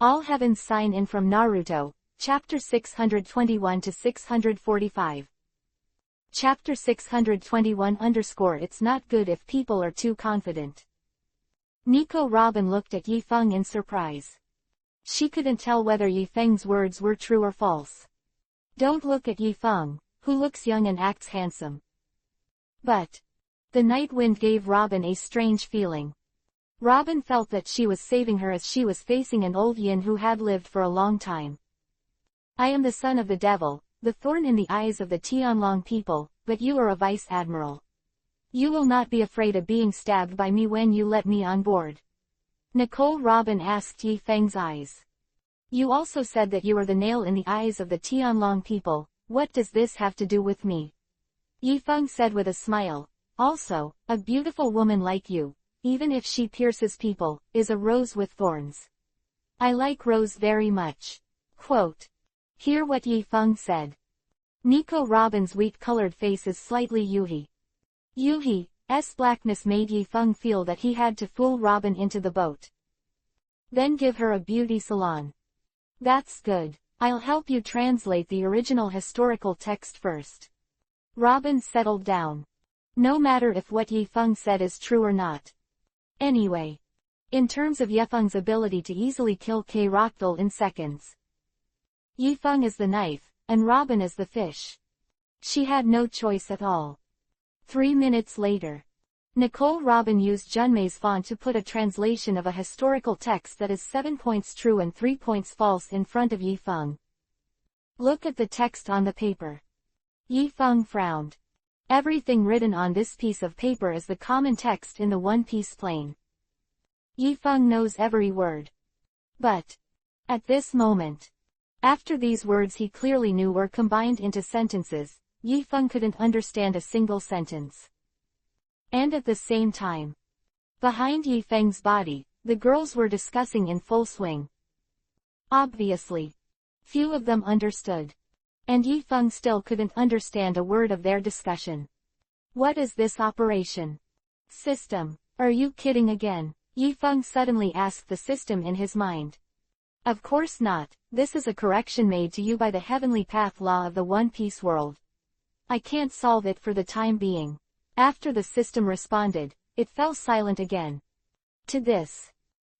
All heavens sign in from Naruto, Chapter 621 to 645. Chapter 621 _ It's not good if people are too confident. Nico Robin looked at Yifeng in surprise. She couldn't tell whether Yifeng's words were true or false. Don't look at Yifeng, who looks young and acts handsome. But the night wind gave Robin a strange feeling. Robin felt that she was saving her as she was facing an old yin who had lived for a long time. I am the son of the devil, the thorn in the eyes of the Tianlong people, but you are a vice admiral. You will not be afraid of being stabbed by me when you let me on board. Nicole Robin asked Yifeng's eyes. You also said that you are the nail in the eyes of the Tianlong people. What does this have to do with me? Yifeng said with a smile. Also, a beautiful woman like you, even if she pierces people, is a rose with thorns. I like Rose very much. Quote. Hear what Yifeng said. Nico Robin's wheat-colored face is slightly Yuhi. Yuhi's blackness made Yifeng feel that he had to fool Robin into the boat. Then give her a beauty salon. That's good. I'll help you translate the original historical text first. Robin settled down. No matter if what Yifeng said is true or not. Anyway. In terms of Yifeng's ability to easily kill K-Roctal in seconds. Yifeng is the knife, and Robin is the fish. She had no choice at all. 3 minutes later. Nicole Robin used Junmei's font to put a translation of a historical text that is 7 points true and 3 points false in front of Yifeng. Look at the text on the paper. Yifeng frowned. Everything written on this piece of paper is the common text in the One Piece plane. Yifeng knows every word. But at this moment, after these words he clearly knew were combined into sentences, Yifeng couldn't understand a single sentence. And at the same time, behind Yifeng's body, the girls were discussing in full swing. Obviously, few of them understood. And Yifeng still couldn't understand a word of their discussion. What is this operation? System. Are you kidding again? Yifeng suddenly asked the system in his mind. Of course not, this is a correction made to you by the heavenly path law of the One Piece world. I can't solve it for the time being. After the system responded, it fell silent again. To this,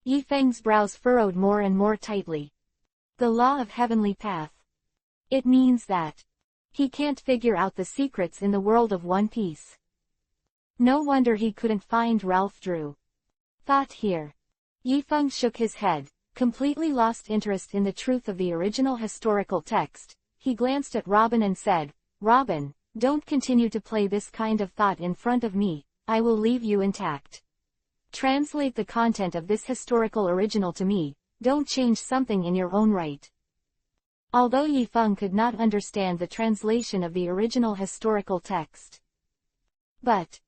Yifeng's brows furrowed more and more tightly. The law of heavenly path. It means that he can't figure out the secrets in the world of One Piece. No wonder he couldn't find Ralph Drew. Thought here. Yifeng shook his head, completely lost interest in the truth of the original historical text. He glanced at Robin and said, Robin, don't continue to play this kind of thought in front of me, I will leave you intact. Translate the content of this historical original to me, don't change something in your own right. Although Yifeng could not understand the translation of the original historical text. But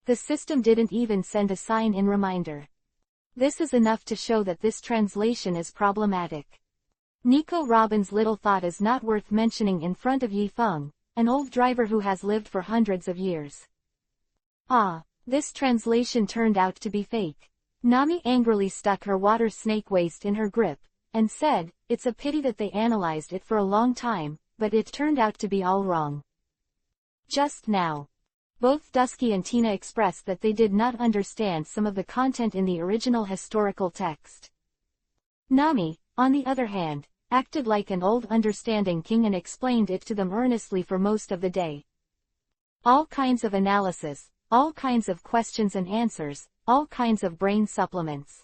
the system didn't even send a sign-in reminder. This is enough to show that this translation is problematic. Nico Robin's little thought is not worth mentioning in front of Yifeng, an old driver who has lived for hundreds of years. Ah, this translation turned out to be fake. Nami angrily stuck her water snake waist in her grip, and said, it's a pity that they analyzed it for a long time, but it turned out to be all wrong. Just now. Both Dusky and Tina expressed that they did not understand some of the content in the original historical text. Nami, on the other hand, acted like an old understanding king and explained it to them earnestly for most of the day. All kinds of analysis, all kinds of questions and answers, all kinds of brain supplements.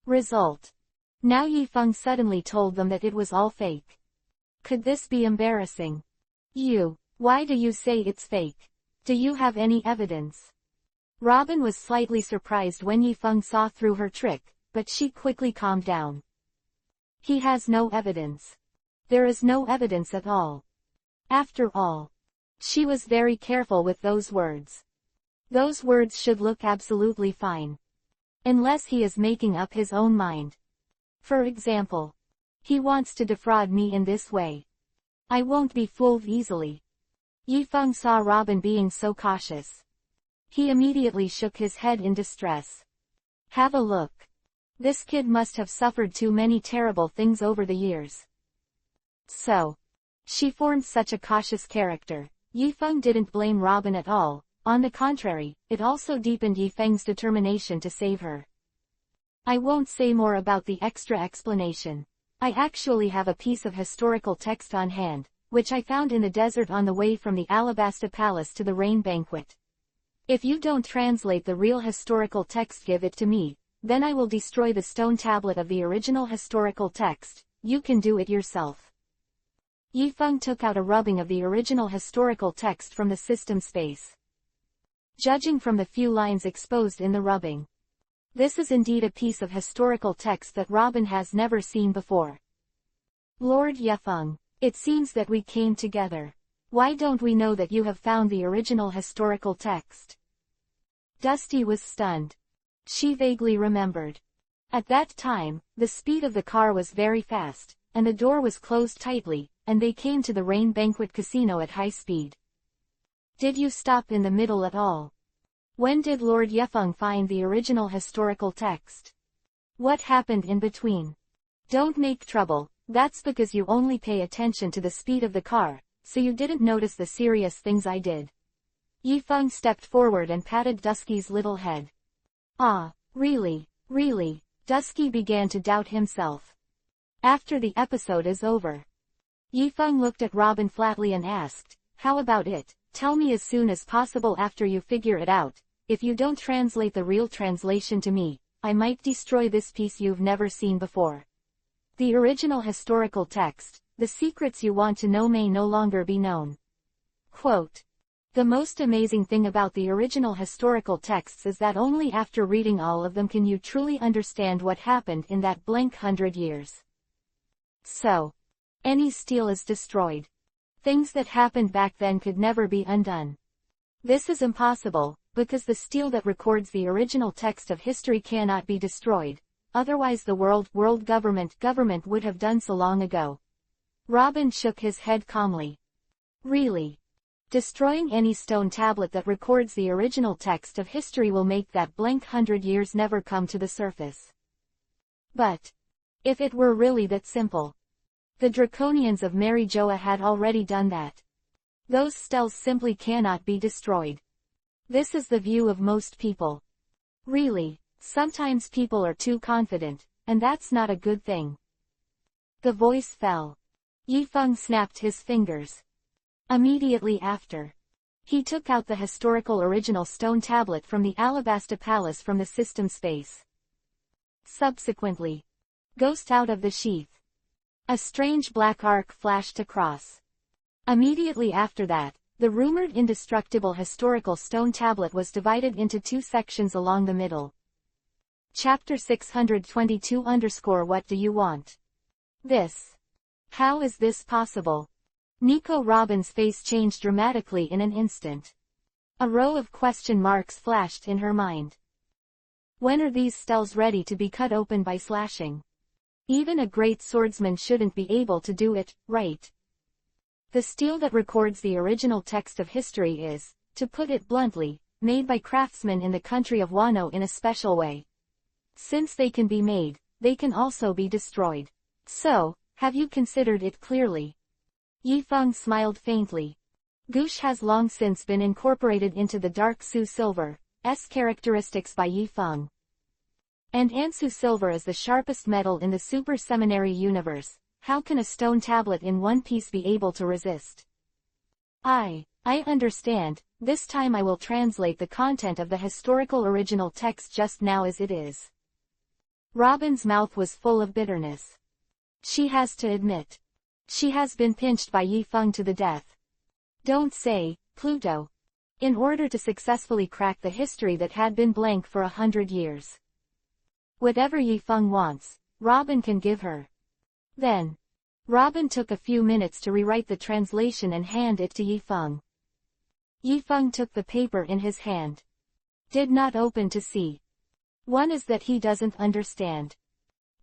Result. Now Yifeng suddenly told them that it was all fake. Could this be embarrassing? Why do you say it's fake? Do you have any evidence? Robin was slightly surprised when Yifeng saw through her trick, but she quickly calmed down. He has no evidence. There is no evidence at all. After all. She was very careful with those words. Those words should look absolutely fine. Unless he is making up his own mind. For example. He wants to defraud me in this way. I won't be fooled easily. Yifeng saw Robin being so cautious. He immediately shook his head in distress. Have a look. This kid must have suffered too many terrible things over the years. So, she formed such a cautious character. Yifeng didn't blame Robin at all. On the contrary, it also deepened Yifeng's determination to save her. I won't say more about the extra explanation. I actually have a piece of historical text on hand, which I found in the desert on the way from the Alabasta Palace to the Rain Banquet. If you don't translate the real historical text, give it to me, then I will destroy the stone tablet of the original historical text. You can do it yourself. Yifeng took out a rubbing of the original historical text from the system space. Judging from the few lines exposed in the rubbing, this is indeed a piece of historical text that Robin has never seen before. Lord Yifeng, it seems that we came together. Why don't we know that you have found the original historical text? Dusty was stunned. She vaguely remembered. At that time, the speed of the car was very fast, and the door was closed tightly, and they came to the Rain Banquet Casino at high speed. Did you stop in the middle at all? When did Lord Yifeng find the original historical text? What happened in between? Don't make trouble, that's because you only pay attention to the speed of the car, so you didn't notice the serious things I did. Yifeng stepped forward and patted Dusky's little head. Ah, really, really, Dusky began to doubt himself. After the episode is over. Yifeng looked at Robin flatly and asked, how about it? Tell me as soon as possible after you figure it out. If you don't translate the real translation to me, I might destroy this piece you've never seen before. The original historical text, the secrets you want to know may no longer be known. Quote. The most amazing thing about the original historical texts is that only after reading all of them can you truly understand what happened in that blank 100 years. So, any stele is destroyed. Things that happened back then could never be undone. This is impossible, because the stele that records the original text of history cannot be destroyed, otherwise the world government would have done so long ago. Robin shook his head calmly. Really? Destroying any stone tablet that records the original text of history will make that blank 100 years never come to the surface. But, if it were really that simple, the Draconians of Mary Joa had already done that. Those steles simply cannot be destroyed. This is the view of most people. Really, sometimes people are too confident, and that's not a good thing. The voice fell. Yifeng snapped his fingers. Immediately after, he took out the historical original stone tablet from the Alabasta Palace from the system space. Subsequently, ghost out of the sheath. A strange black arc flashed across. Immediately after that, the rumored indestructible historical stone tablet was divided into two sections along the middle. Chapter 622 _ What do you want? This. How is this possible? Nico Robin's face changed dramatically in an instant. A row of question marks flashed in her mind. When are these steles ready to be cut open by slashing? Even a great swordsman shouldn't be able to do it, right? The stele that records the original text of history is, to put it bluntly, made by craftsmen in the country of Wano in a special way. Since they can be made, they can also be destroyed. So, have you considered it clearly? Yifeng smiled faintly. Gouache has long since been incorporated into the dark Su silver's characteristics by Yifeng. And Ansu silver is the sharpest metal in the super seminary universe. How can a stone tablet in one piece be able to resist? I understand. This time I will translate the content of the historical original text just now as it is. Robin's mouth was full of bitterness. She has to admit. She has been pinched by Yifeng to the death. Don't say, Pluto. In order to successfully crack the history that had been blank for 100 years. Whatever Yifeng wants, Robin can give her. Then, Robin took a few minutes to rewrite the translation and hand it to Yifeng. Yifeng took the paper in his hand. Did not open to see. One is that he doesn't understand.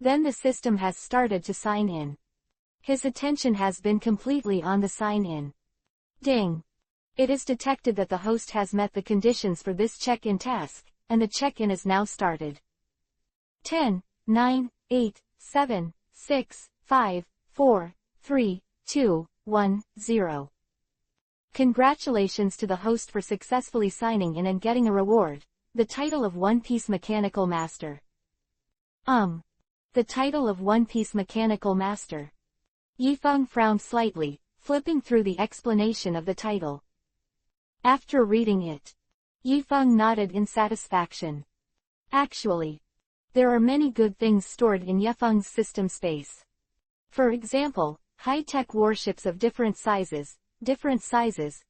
Then the system has started to sign in. His attention has been completely on the sign-in. Ding! It is detected that the host has met the conditions for this check-in task, and the check-in is now started. 10. 9, 8, 7, 6, 5, 4, 3, 2, 1, 0. Congratulations to the host for successfully signing in and getting a reward, the title of One Piece Mechanical Master. The title of One Piece Mechanical Master. Yifeng frowned slightly, flipping through the explanation of the title. After reading it, Yifeng nodded in satisfaction. Actually, there are many good things stored in Yifeng's system space. For example, high-tech warships of different sizes,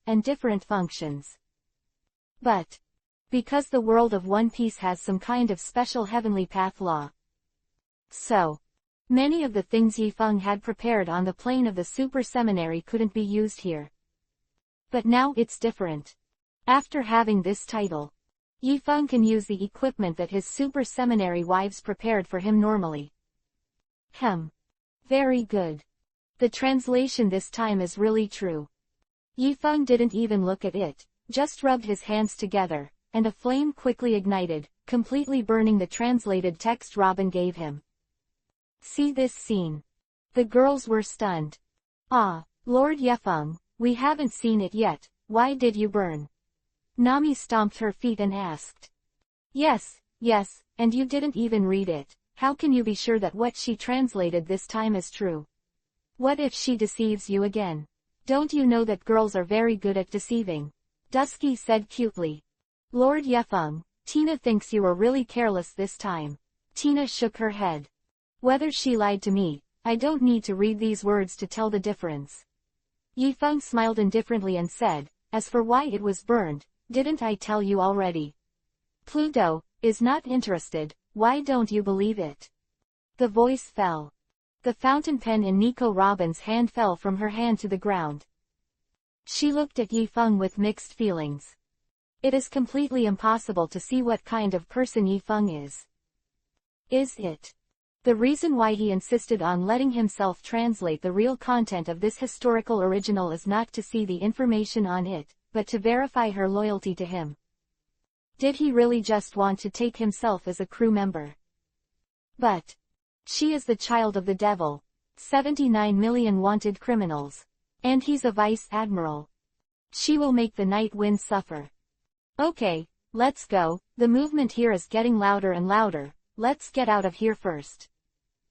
and different functions. But, because the world of One Piece has some kind of special heavenly path law, so many of the things Yifeng had prepared on the plane of the Super Seminary couldn't be used here. But now it's different. After having this title, Yifeng can use the equipment that his Super Seminary wives prepared for him normally. Very good. The translation this time is really true. Yifeng didn't even look at it, just rubbed his hands together, and a flame quickly ignited, completely burning the translated text Robin gave him. See this scene. The girls were stunned. Ah, Lord Yifeng, we haven't seen it yet, why did you burn? Nami stomped her feet and asked. Yes, and you didn't even read it, how can you be sure that what she translated this time is true? What if she deceives you again? Don't you know that girls are very good at deceiving? Dusky said cutely. Lord Yifeng, Tina thinks you were really careless this time. Tina shook her head. Whether she lied to me, I don't need to read these words to tell the difference. Yifeng smiled indifferently and said, as for why it was burned, didn't I tell you already? Pluto is not interested, why don't you believe it? The voice fell. The fountain pen in Nico Robin's hand fell from her hand to the ground. She looked at Yifeng with mixed feelings. It is completely impossible to see what kind of person Yifeng is. Is it? The reason why he insisted on letting himself translate the real content of this historical original is not to see the information on it, but to verify her loyalty to him. Did he really just want to take himself as a crew member? But she is the child of the devil, 79 million wanted criminals. And he's a vice admiral. She will make the night wind suffer. Okay, let's go, the movement here is getting louder and louder, let's get out of here first.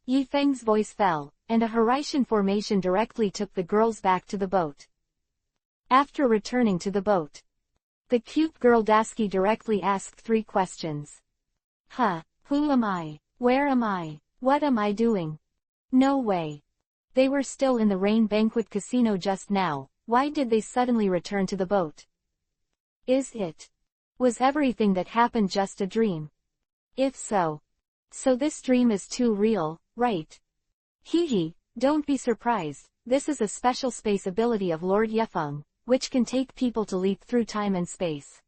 Yifeng's voice fell, and a Horition formation directly took the girls back to the boat. After returning to the boat, the cute girl Dasky directly asked 3 questions. Who am I? Where am I? What am I doing? No way. They were still in the Rain Banquet Casino just now, why did they suddenly return to the boat? Was everything that happened just a dream? If so this dream is too real, right? Don't be surprised, this is a special space ability of Lord Yifeng, which can take people to leap through time and space.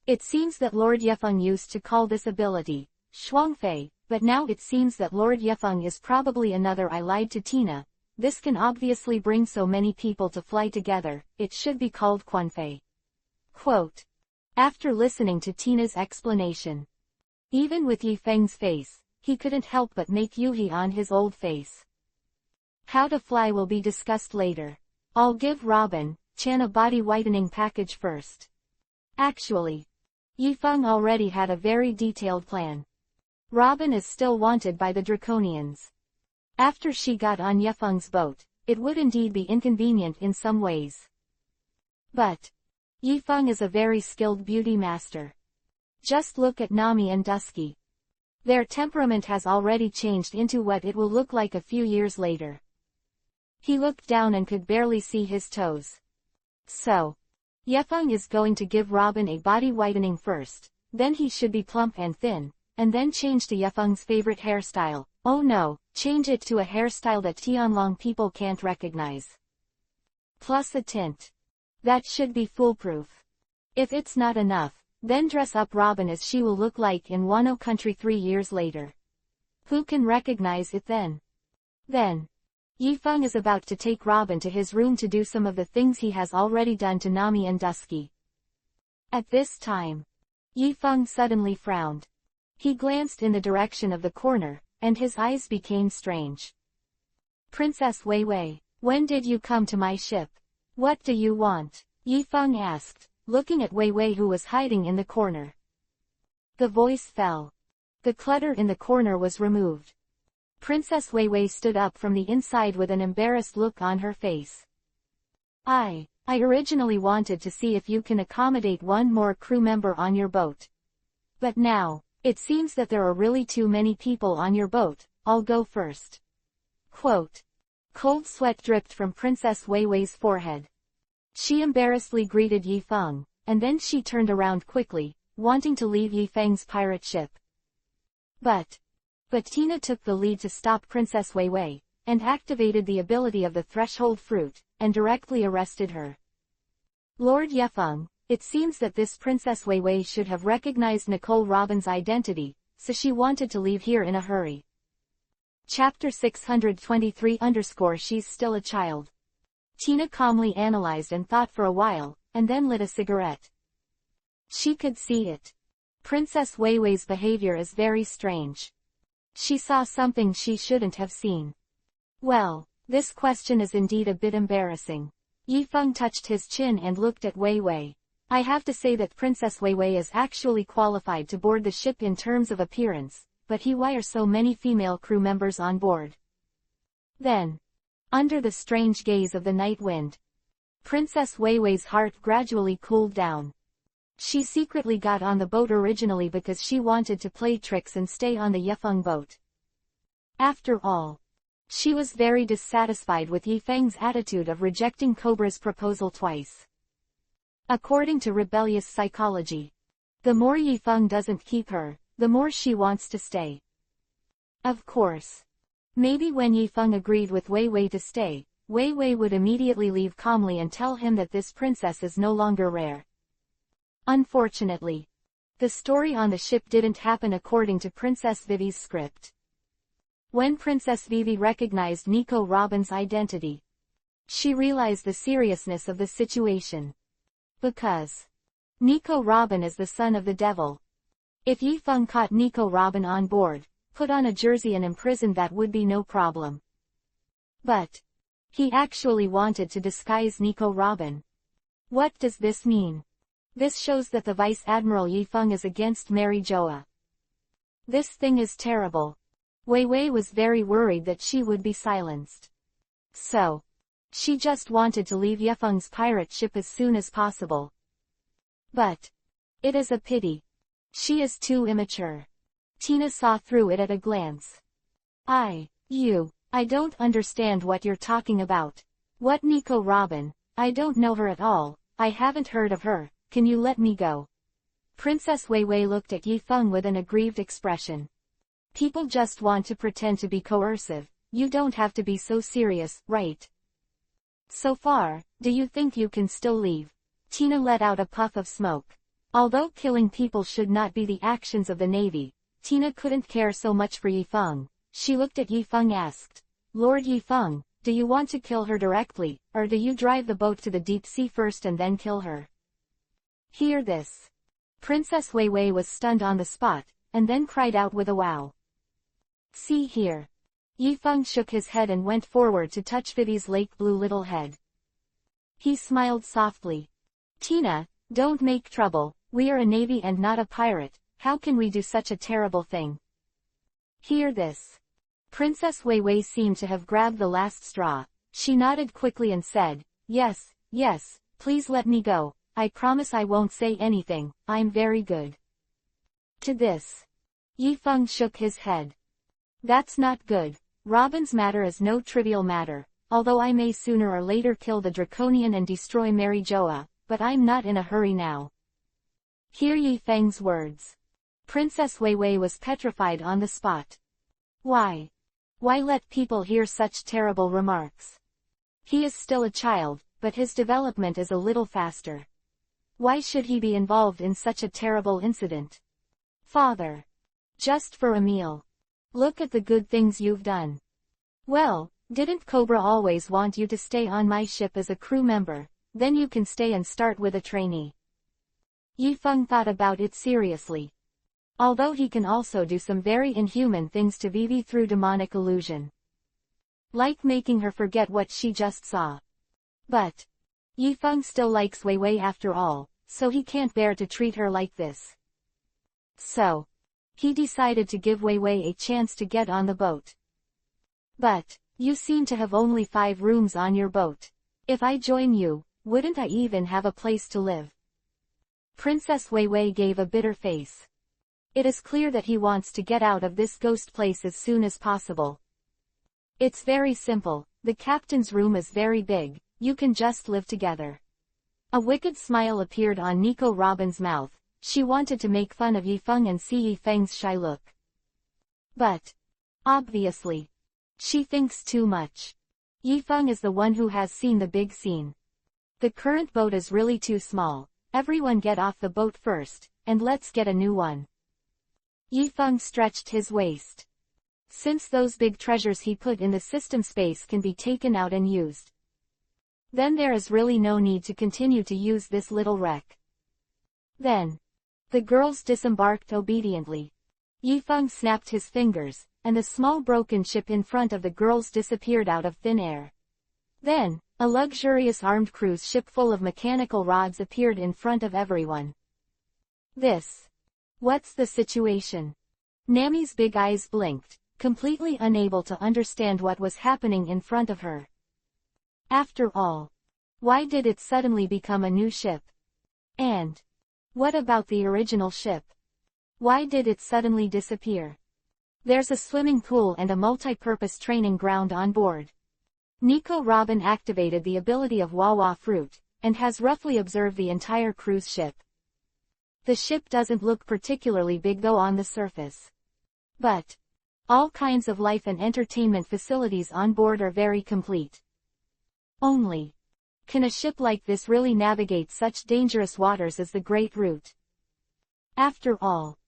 It seems that Lord Yifeng used to call this ability Shuangfei, but now it seems that Lord Yifeng is probably another I lied to Tina. This can obviously bring so many people to fly together, it should be called Quanfei. Quote. After listening to Tina's explanation, even with Yifeng's face, he couldn't help but make Yuhi on his old face. How to fly will be discussed later. I'll give Robin-chan a body whitening package first. Actually, Yifeng already had a very detailed plan. Robin is still wanted by the Draconians. After she got on Yifeng's boat, it would indeed be inconvenient in some ways. But Yifeng is a very skilled beauty master. Just look at Nami and Dusky. Their temperament has already changed into what it will look like a few years later. He looked down and could barely see his toes. So, Yifeng is going to give Robin a body whitening first, then he should be plump and thin, and then change to Yifeng's favorite hairstyle. Oh no, change it to a hairstyle that Tianlong people can't recognize. Plus a tint. That should be foolproof. If it's not enough, then dress up Robin as she will look like in Wano Country 3 years later. Who can recognize it then? Then, Yifeng is about to take Robin to his room to do some of the things he has already done to Nami and Dusky. At this time, Yifeng suddenly frowned. He glanced in the direction of the corner, and his eyes became strange. Princess Wei Wei, when did you come to my ship? What do you want? Yifeng asked, looking at Wei Wei who was hiding in the corner. The voice fell. The clutter in the corner was removed. Princess Wei Wei stood up from the inside with an embarrassed look on her face. I originally wanted to see if you can accommodate one more crew member on your boat. But now, it seems that there are really too many people on your boat. I'll go first. Quote. Cold sweat dripped from Princess Wei Wei's forehead. She embarrassedly greeted Yifeng, and then she turned around quickly, wanting to leave Yifeng's pirate ship. But Tina took the lead to stop Princess Wei Wei, and activated the ability of the threshold fruit, and directly arrested her. Lord Yifeng, it seems that this Princess Wei Wei should have recognized Nicole Robin's identity, so she wanted to leave here in a hurry. Chapter 623 _ She's still a child. Tina calmly analyzed and thought for a while, and then lit a cigarette. She could see it. Princess Wei Wei's behavior is very strange. She saw something she shouldn't have seen. Well, this question is indeed a bit embarrassing. Yifeng touched his chin and looked at Wei Wei. I have to say that Princess Wei Wei is actually qualified to board the ship in terms of appearance, but why are so many female crew members on board? Then, under the strange gaze of the night wind, Princess Wei Wei's heart gradually cooled down. She secretly got on the boat originally because she wanted to play tricks and stay on the Yifeng boat. After all, she was very dissatisfied with Yifeng's attitude of rejecting Cobra's proposal twice. According to rebellious psychology, the more Yifeng doesn't keep her, the more she wants to stay. Of course, maybe when Yifeng agreed with Wei Wei to stay, Wei Wei would immediately leave calmly and tell him that this princess is no longer rare. Unfortunately, the story on the ship didn't happen according to Princess Vivi's script. When Princess Vivi recognized Nico Robin's identity, she realized the seriousness of the situation. Because Nico Robin is the son of the devil. If Yifeng caught Nico Robin on board, put on a jersey and imprisoned, that would be no problem. But he actually wanted to disguise Nico Robin. What does this mean? This shows that the Vice Admiral Yifeng is against Mary Joa. This thing is terrible. Wei Wei was very worried that she would be silenced. So, she just wanted to leave Yifeng's pirate ship as soon as possible. But it is a pity. She is too immature. Tina saw through it at a glance. I don't understand what you're talking about. What Nico Robin? I don't know her at all. I haven't heard of her. Can you let me go? Princess Wei Wei looked at Yifeng with an aggrieved expression. People just want to pretend to be coercive. You don't have to be so serious, right? So far, do you think you can still leave? Tina let out a puff of smoke. Although killing people should not be the actions of the Navy, Tina couldn't care so much for Yifeng. She looked at Yifeng and asked, Lord Yifeng, do you want to kill her directly, or do you drive the boat to the deep sea first and then kill her? Hear this. Princess Wei Wei was stunned on the spot, and then cried out with a wow. See here. Yifeng shook his head and went forward to touch Vivi's lake blue little head. He smiled softly. Tina, don't make trouble. We are a navy and not a pirate. How can we do such a terrible thing? Hear this. Princess Wei Wei seemed to have grabbed the last straw. She nodded quickly and said, Yes, please let me go. I promise I won't say anything. I'm very good. To this, Yifeng shook his head. That's not good. Robin's matter is no trivial matter. Although I may sooner or later kill the Draconian and destroy Mary Joa, but I'm not in a hurry now. Hear Yifeng's words. Princess Wei Wei was petrified on the spot. Why let people hear such terrible remarks? He is still a child, but his development is a little faster. Why should he be involved in such a terrible incident? Father. Just for a meal. Look at the good things you've done. Well, didn't Cobra always want you to stay on my ship as a crew member? Then you can stay and start with a trainee. Yifeng thought about it seriously. Although he can also do some very inhuman things to Vivi through demonic illusion. Like making her forget what she just saw. But Yifeng still likes Wei Wei after all, so he can't bear to treat her like this. So he decided to give Wei Wei a chance to get on the boat. But you seem to have only 5 rooms on your boat. If I join you, wouldn't I even have a place to live? Princess Wei Wei gave a bitter face. It is clear that he wants to get out of this ghost place as soon as possible. It's very simple, the captain's room is very big, you can just live together. A wicked smile appeared on Nico Robin's mouth. She wanted to make fun of Yifeng and see Yifeng's shy look. But obviously, she thinks too much. Yifeng is the one who has seen the big scene. The current boat is really too small. Everyone get off the boat first, and let's get a new one. Yifeng stretched his waist. Since those big treasures he put in the system space can be taken out and used, then there is really no need to continue to use this little wreck. Then the girls disembarked obediently. Yifeng snapped his fingers, and the small broken ship in front of the girls disappeared out of thin air. Then a luxurious armed cruise ship full of mechanical rods appeared in front of everyone. What's the situation? Nami's big eyes blinked, completely unable to understand what was happening in front of her. After all, why did it suddenly become a new ship? And what about the original ship? Why did it suddenly disappear? There's a swimming pool and a multi-purpose training ground on board. Nico Robin activated the ability of Wawa Fruit, and has roughly observed the entire cruise ship. The ship doesn't look particularly big though on the surface. But all kinds of life and entertainment facilities on board are very complete. Only, can a ship like this really navigate such dangerous waters as the Great Route? After all,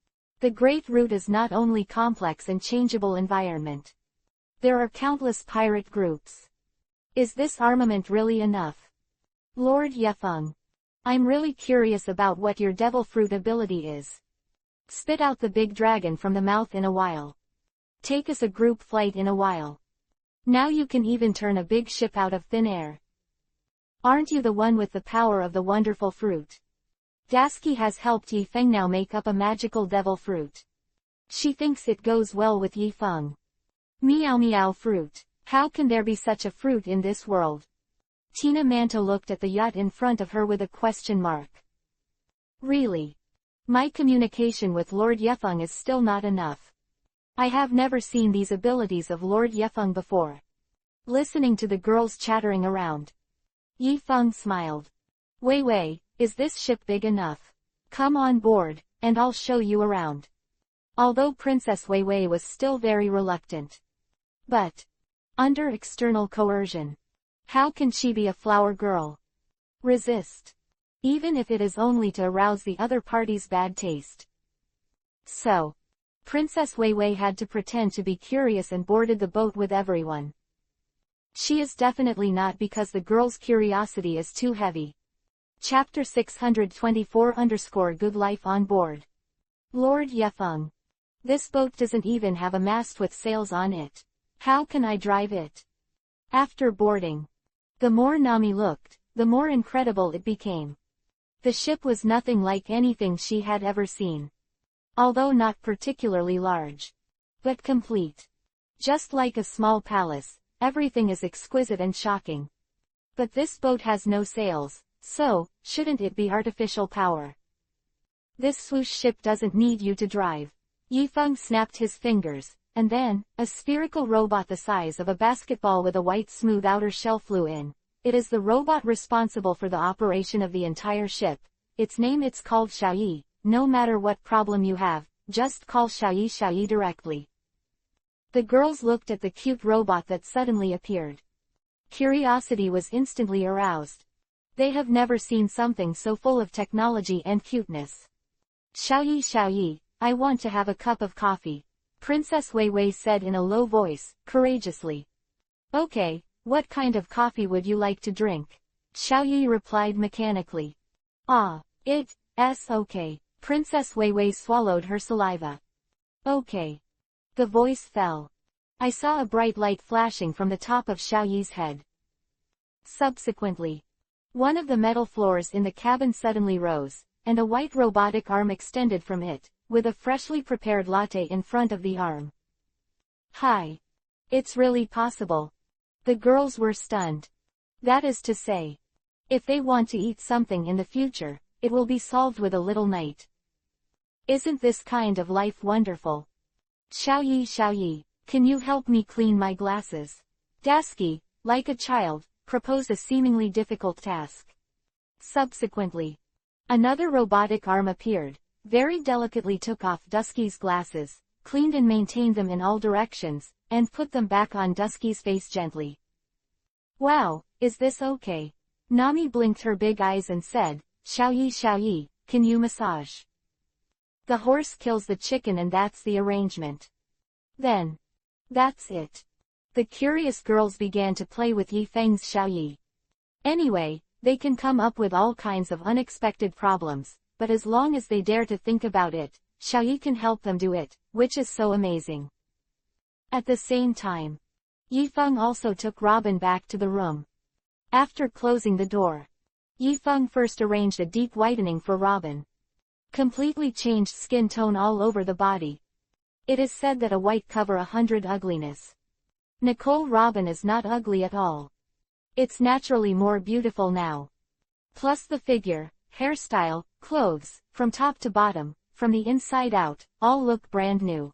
the Great Route is not only complex and changeable environment. There are countless pirate groups. Is this armament really enough? Lord Yefeng, I'm really curious about what your devil fruit ability is. Spit out the big dragon from the mouth in a while. Take us a group flight in a while. Now you can even turn a big ship out of thin air. Aren't you the one with the power of the wonderful fruit? Dasky has helped Yifeng now make up a magical devil fruit. She thinks it goes well with Yifeng. Meow meow fruit. How can there be such a fruit in this world? Tina Manto looked at the yacht in front of her with a question mark. Really? My communication with Lord Yefeng is still not enough. I have never seen these abilities of Lord Yefeng before. Listening to the girls chattering around, Yifeng smiled. Wei Wei, is this ship big enough? Come on board, and I'll show you around. Although Princess Wei Wei was still very reluctant. But under external coercion, how can she be a flower girl? Resist. Even if it is only to arouse the other party's bad taste. So Princess Wei Wei had to pretend to be curious and boarded the boat with everyone. She is definitely not, because the girl's curiosity is too heavy. Chapter 624 Good Life on Board. Lord Yefeng. This boat doesn't even have a mast with sails on it. How can I drive it? After boarding, the more Nami looked, the more incredible it became. The ship was nothing like anything she had ever seen. Although not particularly large, but complete. Just like a small palace, everything is exquisite and shocking. But this boat has no sails, so shouldn't it be artificial power? This swoosh ship doesn't need you to drive. Yifeng snapped his fingers, and then a spherical robot the size of a basketball with a white smooth outer shell flew in. It is the robot responsible for the operation of the entire ship. Its name, it's called Xiaoyi. No matter what problem you have, just call Xiaoyi directly. The girls looked at the cute robot that suddenly appeared. Curiosity was instantly aroused. They have never seen something so full of technology and cuteness. Xiaoyi, I want to have a cup of coffee, Princess Wei Wei said in a low voice, courageously. Okay, what kind of coffee would you like to drink? Xiaoyi replied mechanically. It's okay. Princess Wei Wei swallowed her saliva. Okay. The voice fell. I saw a bright light flashing from the top of Xiaoyi's head. Subsequently, one of the metal floors in the cabin suddenly rose, and a white robotic arm extended from it, with a freshly prepared latte in front of the arm. Hi. It's really possible. The girls were stunned. That is to say, if they want to eat something in the future, it will be solved with a little night. Isn't this kind of life wonderful? Xiaoyi, can you help me clean my glasses? Dasky, like a child, proposed a seemingly difficult task. Subsequently, another robotic arm appeared, very delicately took off Dusky's glasses, cleaned and maintained them in all directions, and put them back on Dusky's face gently. Wow, is this okay? Nami blinked her big eyes and said, Xiaoyi, can you massage? The horse kills the chicken and that's the arrangement. Then. That's it. The curious girls began to play with Yifeng's Xiaoyi. Anyway, they can come up with all kinds of unexpected problems, but as long as they dare to think about it, Xiaoyi can help them do it, which is so amazing. At the same time, Yifeng also took Robin back to the room. After closing the door, Yifeng first arranged a deep whitening for Robin. Completely changed skin tone all over the body. It is said that a white cover 100 ugliness. Nicole Robin is not ugly at all. It's naturally more beautiful now. Plus the figure, hairstyle, clothes, from top to bottom, from the inside out, all look brand new.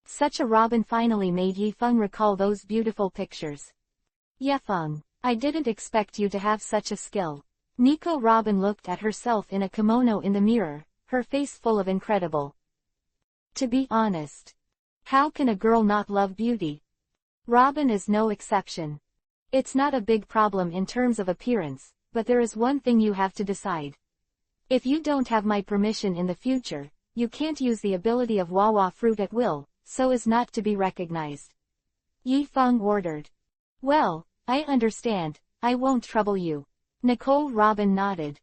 Such a Robin finally made Yifeng recall those beautiful pictures. Yifeng, I didn't expect you to have such a skill. Nico Robin looked at herself in a kimono in the mirror, her face full of incredible. To be honest, how can a girl not love beauty? Robin is no exception. It's not a big problem in terms of appearance, but there is one thing you have to decide. If you don't have my permission in the future, you can't use the ability of Wawa fruit at will, so as not to be recognized. Yifeng ordered. Well, I understand, I won't trouble you. Nicole Robin nodded.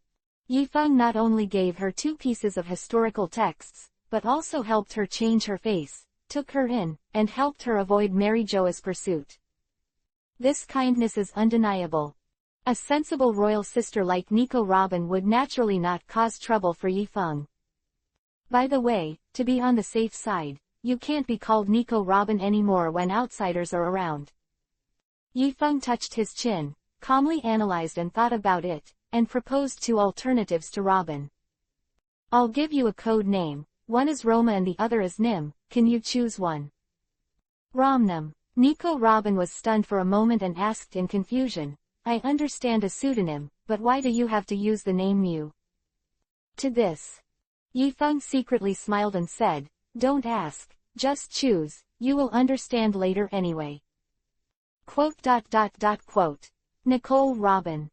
Yifeng not only gave her 2 pieces of historical texts, but also helped her change her face, took her in, and helped her avoid Mary Joa's pursuit. This kindness is undeniable. A sensible royal sister like Nico Robin would naturally not cause trouble for Yifeng. By the way, to be on the safe side, you can't be called Nico Robin anymore when outsiders are around. Yifeng touched his chin, calmly analyzed and thought about it, and proposed 2 alternatives to Robin. I'll give you a code name, one is Roma and the other is Nim, can you choose one? Romnum. Nico Robin was stunned for a moment and asked in confusion, I understand a pseudonym, but why do you have to use the name Mew? To this, Yifeng secretly smiled and said, don't ask, just choose, you will understand later anyway. Quote. Nicole Robin.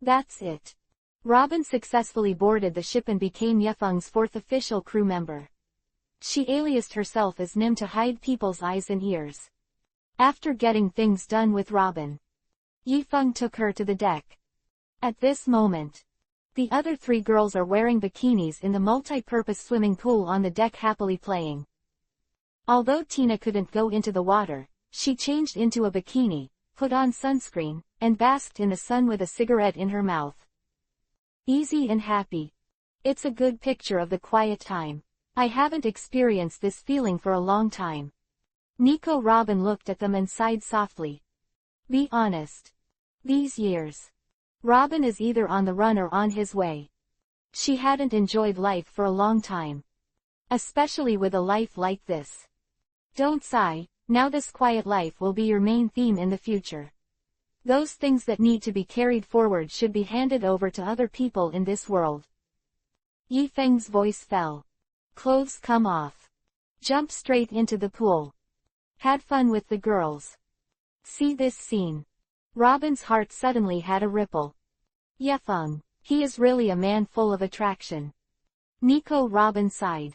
That's it. Robin successfully boarded the ship and became Yifeng's 4th official crew member. She aliased herself as Nim to hide people's eyes and ears. After getting things done with Robin, Yifeng took her to the deck. At this moment, the other 3 girls are wearing bikinis in the multi-purpose swimming pool on the deck happily playing. Although Tina couldn't go into the water, she changed into a bikini, put on sunscreen, and basked in the sun with a cigarette in her mouth. Easy and happy. It's a good picture of the quiet time. I haven't experienced this feeling for a long time. Nico Robin looked at them and sighed softly. Be honest. These years, Robin is either on the run or on his way. She hadn't enjoyed life for a long time. Especially with a life like this. Don't sigh, now this quiet life will be your main theme in the future. Those things that need to be carried forward should be handed over to other people in this world. Yifeng's voice fell. Clothes come off. Jump straight into the pool. Had fun with the girls. See this scene. Robin's heart suddenly had a ripple. Yifeng, he is really a man full of attraction. Nico Robin sighed.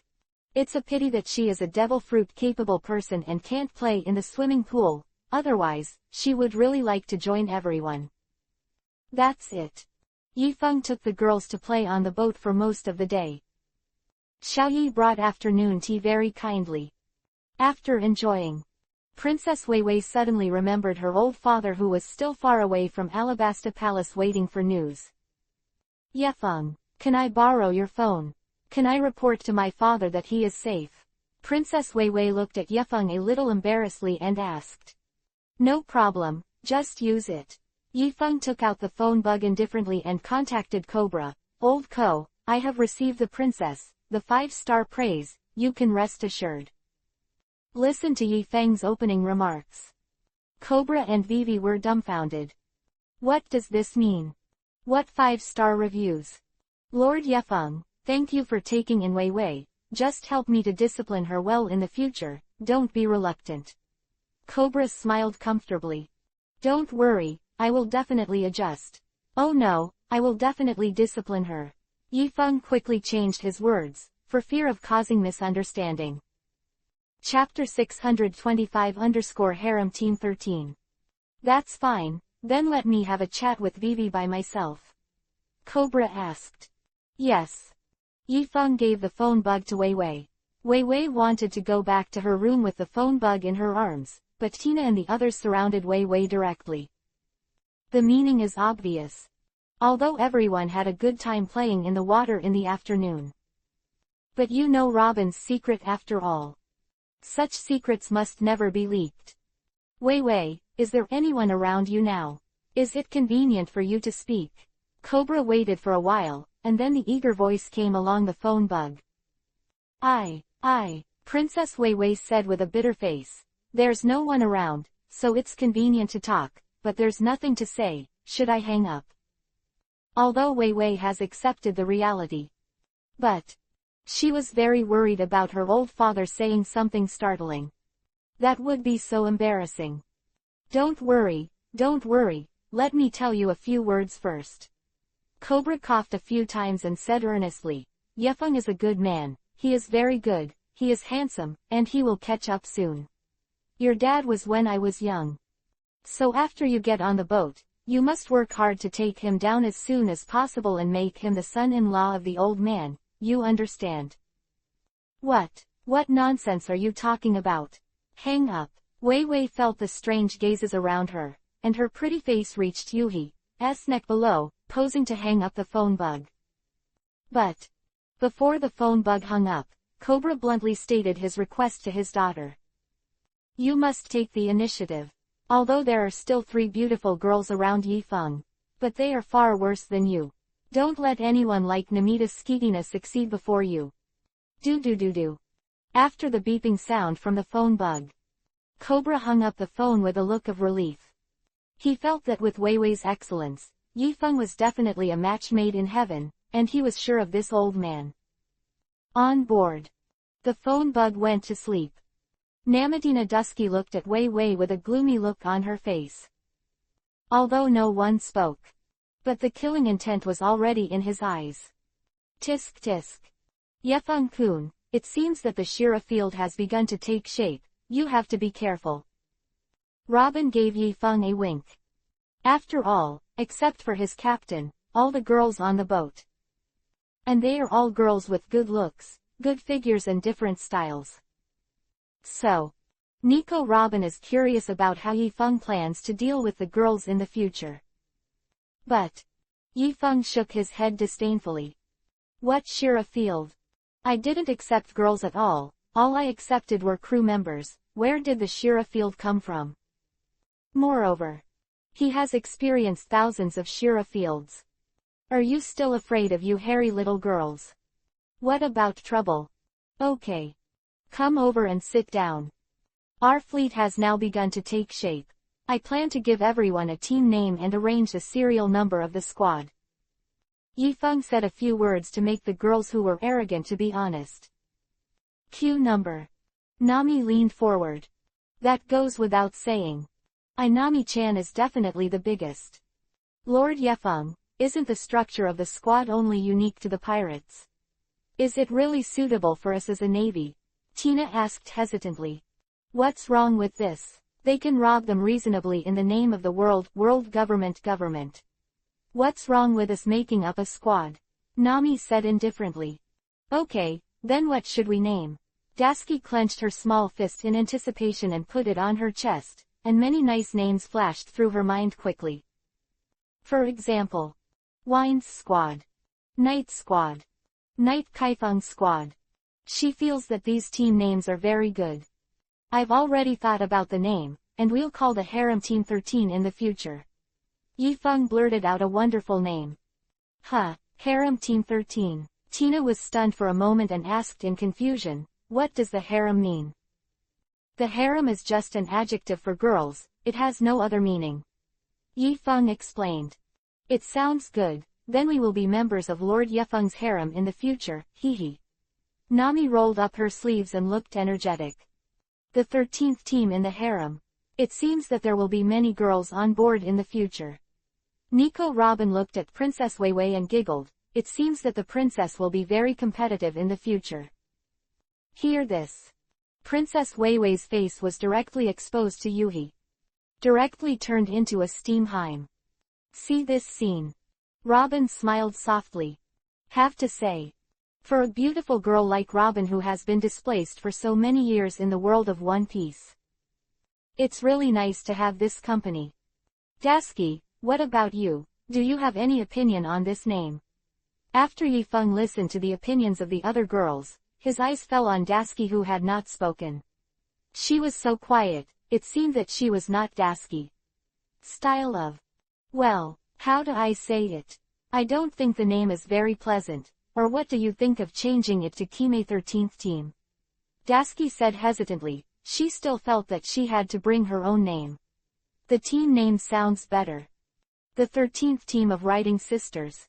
It's a pity that she is a devil fruit capable person and can't play in the swimming pool, otherwise, she would really like to join everyone. That's it. Yifeng took the girls to play on the boat for most of the day. Xiao Yi brought afternoon tea very kindly. After enjoying, Princess Wei Wei suddenly remembered her old father who was still far away from Alabasta Palace waiting for news. Yefeng, can I borrow your phone? Can I report to my father that he is safe? Princess Wei Wei looked at Yefeng a little embarrassedly and asked. No problem, just use it. Yifeng took out the phone bug indifferently and contacted Cobra. Old Ko, I have received the princess, the 5-star praise, you can rest assured. Listen to Yifeng's opening remarks. Cobra and Vivi were dumbfounded. What does this mean? What 5-star reviews? Lord Yefeng, thank you for taking in Wei Wei, just help me to discipline her well in the future, don't be reluctant. Cobra smiled comfortably. Don't worry, I will definitely adjust. Oh no, I will definitely discipline her. Yifeng quickly changed his words, for fear of causing misunderstanding. Chapter 625_Harem Team 13. That's fine, then let me have a chat with Vivi by myself. Cobra asked. Yes. Yifeng gave the phone bug to Wei Wei. Wei Wei wanted to go back to her room with the phone bug in her arms, but Tina and the others surrounded Wei Wei directly. The meaning is obvious. Although everyone had a good time playing in the water in the afternoon. But you know Robin's secret after all. Such secrets must never be leaked. Wei Wei, is there anyone around you now? Is it convenient for you to speak? Cobra waited for a while, and then the eager voice came along the phone bug. Princess Wei Wei said with a bitter face. There's no one around, so it's convenient to talk, but there's nothing to say, should I hang up? Although Wei Wei has accepted the reality. But she was very worried about her old father saying something startling. That would be so embarrassing. Don't worry, let me tell you a few words first. Cobra coughed a few times and said earnestly, Yefeng is a good man, he is very good, he is handsome, and he will catch up soon. Your dad was when I was young. So after you get on the boat, you must work hard to take him down as soon as possible and make him the son-in-law of the old man. You understand? What nonsense are you talking about? Hang up. Wei Wei felt the strange gazes around her, and her pretty face reached Yuhi's neck below, posing to hang up the phone bug. But before the phone bug hung up, Cobra bluntly stated his request to his daughter. You must take the initiative. Although there are still 3 beautiful girls around Yifeng, but they are far worse than you. Don't let anyone like Namita's Skeetina succeed before you. Do. After the beeping sound from the phone bug, Cobra hung up the phone with a look of relief. He felt that with Wei Wei's excellence, Yifeng was definitely a match made in heaven, and he was sure of this old man. On board. The phone bug went to sleep. Namitina Dusky looked at Wei Wei with a gloomy look on her face. Although no one spoke. But the killing intent was already in his eyes. Tisk tisk. Yefeng-kun, it seems that the Shira field has begun to take shape, you have to be careful. Robin gave Yifeng a wink. After all, except for his captain, all the girls on the boat. And they are all girls with good looks, good figures and different styles. So, Nico Robin is curious about how Yifeng plans to deal with the girls in the future. But Yifeng shook his head disdainfully. What Shira field? I didn't accept girls at all I accepted were crew members. Where did the Shira field come from? Moreover, he has experienced thousands of Shira fields. Are you still afraid of you hairy little girls? What about trouble? Okay. Come over and sit down. Our fleet has now begun to take shape. I plan to give everyone a team name and arrange the serial number of the squad. Yifeng said a few words to make the girls who were arrogant to be honest. Q number. Nami leaned forward. That goes without saying. Nami-chan is definitely the biggest. Lord Yefeng, isn't the structure of the squad only unique to the pirates? Is it really suitable for us as a navy? Tina asked hesitantly. What's wrong with this? They can rob them reasonably in the name of the world government. What's wrong with us making up a squad? Nami said indifferently. Okay, Then what should we name? Daski clenched her small fist in anticipation and put it on her chest, and many nice names flashed through her mind quickly. For example, Wines Squad, Night Squad, Night Kaifeng Squad. She feels that these team names are very good. I've already thought about the name, and we'll call the harem Team 13 in the future. Yifeng blurted out a wonderful name. Huh, harem Team 13. Tina was stunned for a moment and asked in confusion, what does the harem mean? The harem is just an adjective for girls, it has no other meaning. Yifeng explained. It sounds good, then we will be members of Lord Yifeng's harem in the future, hee. Nami rolled up her sleeves and looked energetic. The 13th team in the harem. It seems that there will be many girls on board in the future. Nico Robin looked at Princess Weiwei and giggled. It seems that the princess will be very competitive in the future. Hear this. Princess Weiwei's face was directly exposed to Yuhi. Directly turned into a steam heim. See this scene. Robin smiled softly. Have to say. For a beautiful girl like Robin who has been displaced for so many years in the world of One Piece. It's really nice to have this company. Daski, what about you? Do you have any opinion on this name? After Yifeng listened to the opinions of the other girls, his eyes fell on Daski who had not spoken. She was so quiet, it seemed that she was not Daski. Style of. Well, how do I say it? I don't think the name is very pleasant, or what do you think of changing it to Kime 13th Team? Daski said hesitantly, she still felt that she had to bring her own name. The team name sounds better. The 13th Team of Writing Sisters.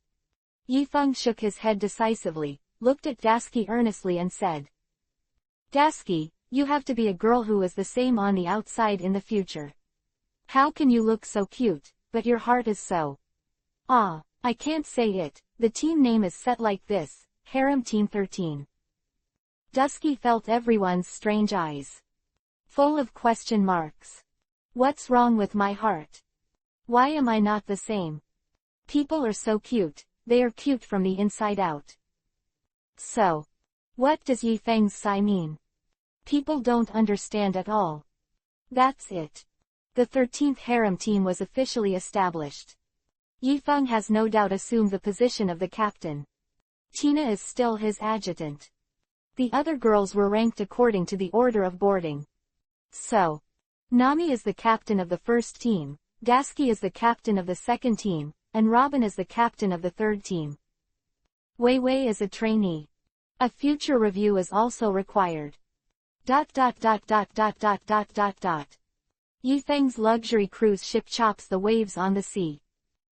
Yifeng shook his head decisively, looked at Daski earnestly and said. Daski, you have to be a girl who is the same on the outside in the future. How can you look so cute, but your heart is so... Ah, I can't say it, the team name is set like this, Harem Team 13. Dusky felt everyone's strange eyes. Full of question marks. What's wrong with my heart? Why am I not the same? People are so cute, they are cute from the inside out. So, what does Yifeng's sigh mean? People don't understand at all. That's it. The 13th harem team was officially established. Yifeng has no doubt assumed the position of the captain. Tina is still his adjutant. The other girls were ranked according to the order of boarding. So, Nami is the captain of the first team, Daski is the captain of the second team, and Robin is the captain of the third team. Weiwei is a trainee. A future review is also required. ... Yifeng's luxury cruise ship chops the waves on the sea.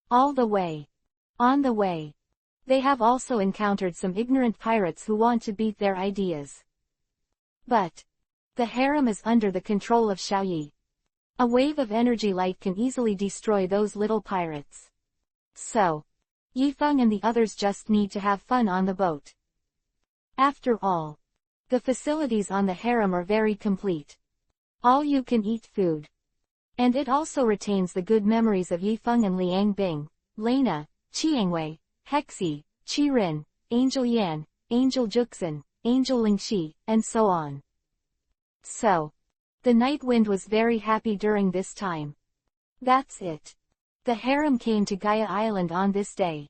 All the way. On the way. They have also encountered some ignorant pirates who want to beat their ideas. But the harem is under the control of Xiaoyi. A wave of energy light can easily destroy those little pirates. So, Yifeng and the others just need to have fun on the boat. After all, the facilities on the harem are very complete. All you can eat food. And it also retains the good memories of Yifeng and Liang Bing, Lena, Chiangwei, Hexi, Qirin, Angel Yan, Angel Juxin, Angel Lingxi, and so on. So, the Night Wind was very happy during this time. That's it. The harem came to Gaia Island on this day.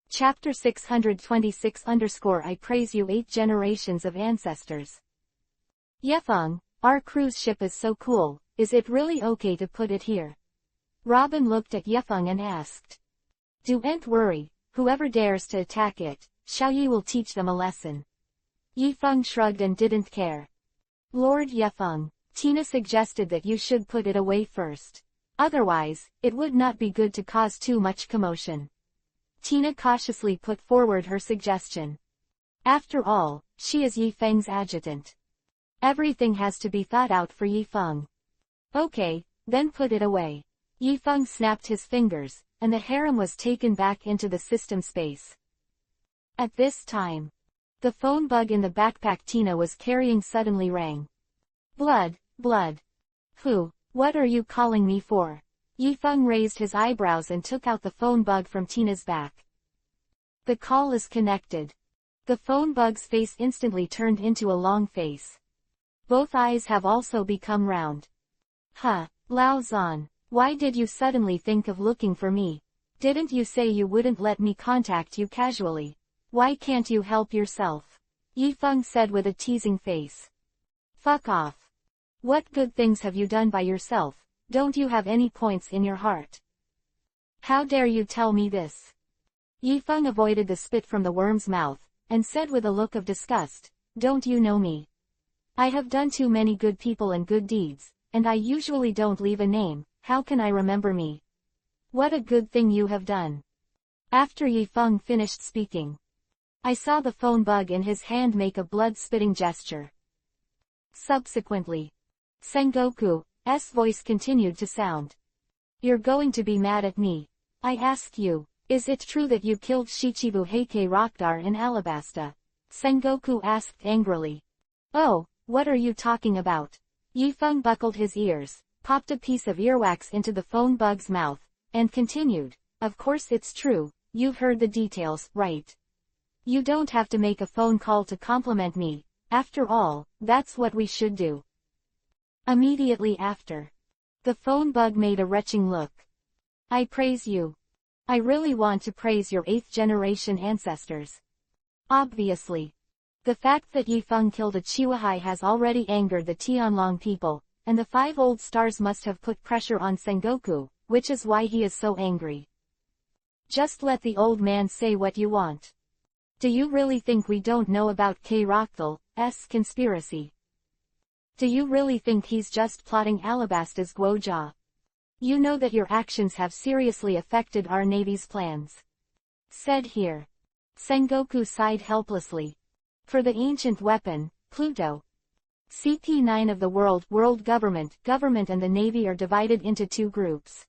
Chapter 626 I praise you 8 generations of ancestors. Yifeng, our cruise ship is so cool, is it really okay to put it here? Robin looked at Yifeng and asked. Don't worry, whoever dares to attack it, Xiaoyi will teach them a lesson. Yifeng shrugged and didn't care. Lord Yifeng, Tina suggested that you should put it away first. Otherwise, it would not be good to cause too much commotion. Tina cautiously put forward her suggestion. After all, she is Yifeng's adjutant. Everything has to be thought out for Yifeng. Okay, then put it away. Yifeng snapped his fingers, and the harem was taken back into the system space. At this time, the phone bug in the backpack Tina was carrying suddenly rang. Blood. Who? What are you calling me for? Yifeng raised his eyebrows and took out the phone bug from Tina's back. The call is connected. The phone bug's face instantly turned into a long face. Both eyes have also become round. Huh, Lao Zan, why did you suddenly think of looking for me? Didn't you say you wouldn't let me contact you casually? Why can't you help yourself? Yifeng said with a teasing face. Fuck off. What good things have you done by yourself? Don't you have any points in your heart? How dare you tell me this? Yifeng avoided the spit from the worm's mouth, and said with a look of disgust, don't you know me? I have done too many good people and good deeds, and I usually don't leave a name. How can I remember me? What a good thing you have done. After Yifeng finished speaking, I saw the phone bug in his hand make a blood-spitting gesture. Subsequently, Sengoku's voice continued to sound. You're going to be mad at me. I ask you, is it true that you killed Shichibu Heike Rockdar in Alabasta? Sengoku asked angrily. Oh, what are you talking about? Yifeng buckled his ears, popped a piece of earwax into the phone bug's mouth, and continued, of course it's true, you've heard the details, right? You don't have to make a phone call to compliment me, after all, that's what we should do. Immediately after, the phone bug made a retching look. I praise you. I really want to praise your 8th generation ancestors. Obviously. The fact that Yifeng killed a Chihuahua has already angered the Tianlong people, and the 5 old stars must have put pressure on Sengoku, which is why he is so angry. Just let the old man say what you want. Do you really think we don't know about K. Rockdal's conspiracy? Do you really think he's just plotting Alabasta's Guoja? You know that your actions have seriously affected our Navy's plans. Said here. Sengoku sighed helplessly. For the ancient weapon, Pluto. CP9 of the world government and the Navy are divided into 2 groups.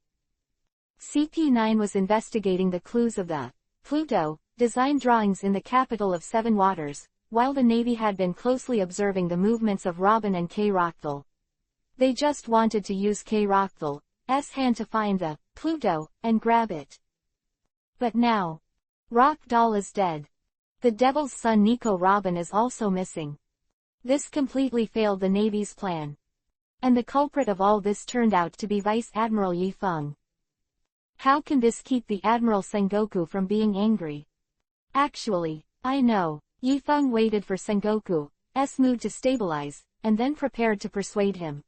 CP9 was investigating the clues of the Pluto design drawings in the capital of 7 Waters, while the Navy had been closely observing the movements of Robin and K. Rockdal. They just wanted to use K. Rockdal's hand to find the Pluto and grab it. But now, Rockdal is dead. The Devil's son Nico Robin is also missing. This completely failed the Navy's plan. And the culprit of all this turned out to be Vice Admiral Yifeng. How can this keep the Admiral Sengoku from being angry? Actually, I know. Yifeng waited for Sengoku's mood to stabilize, and then prepared to persuade him.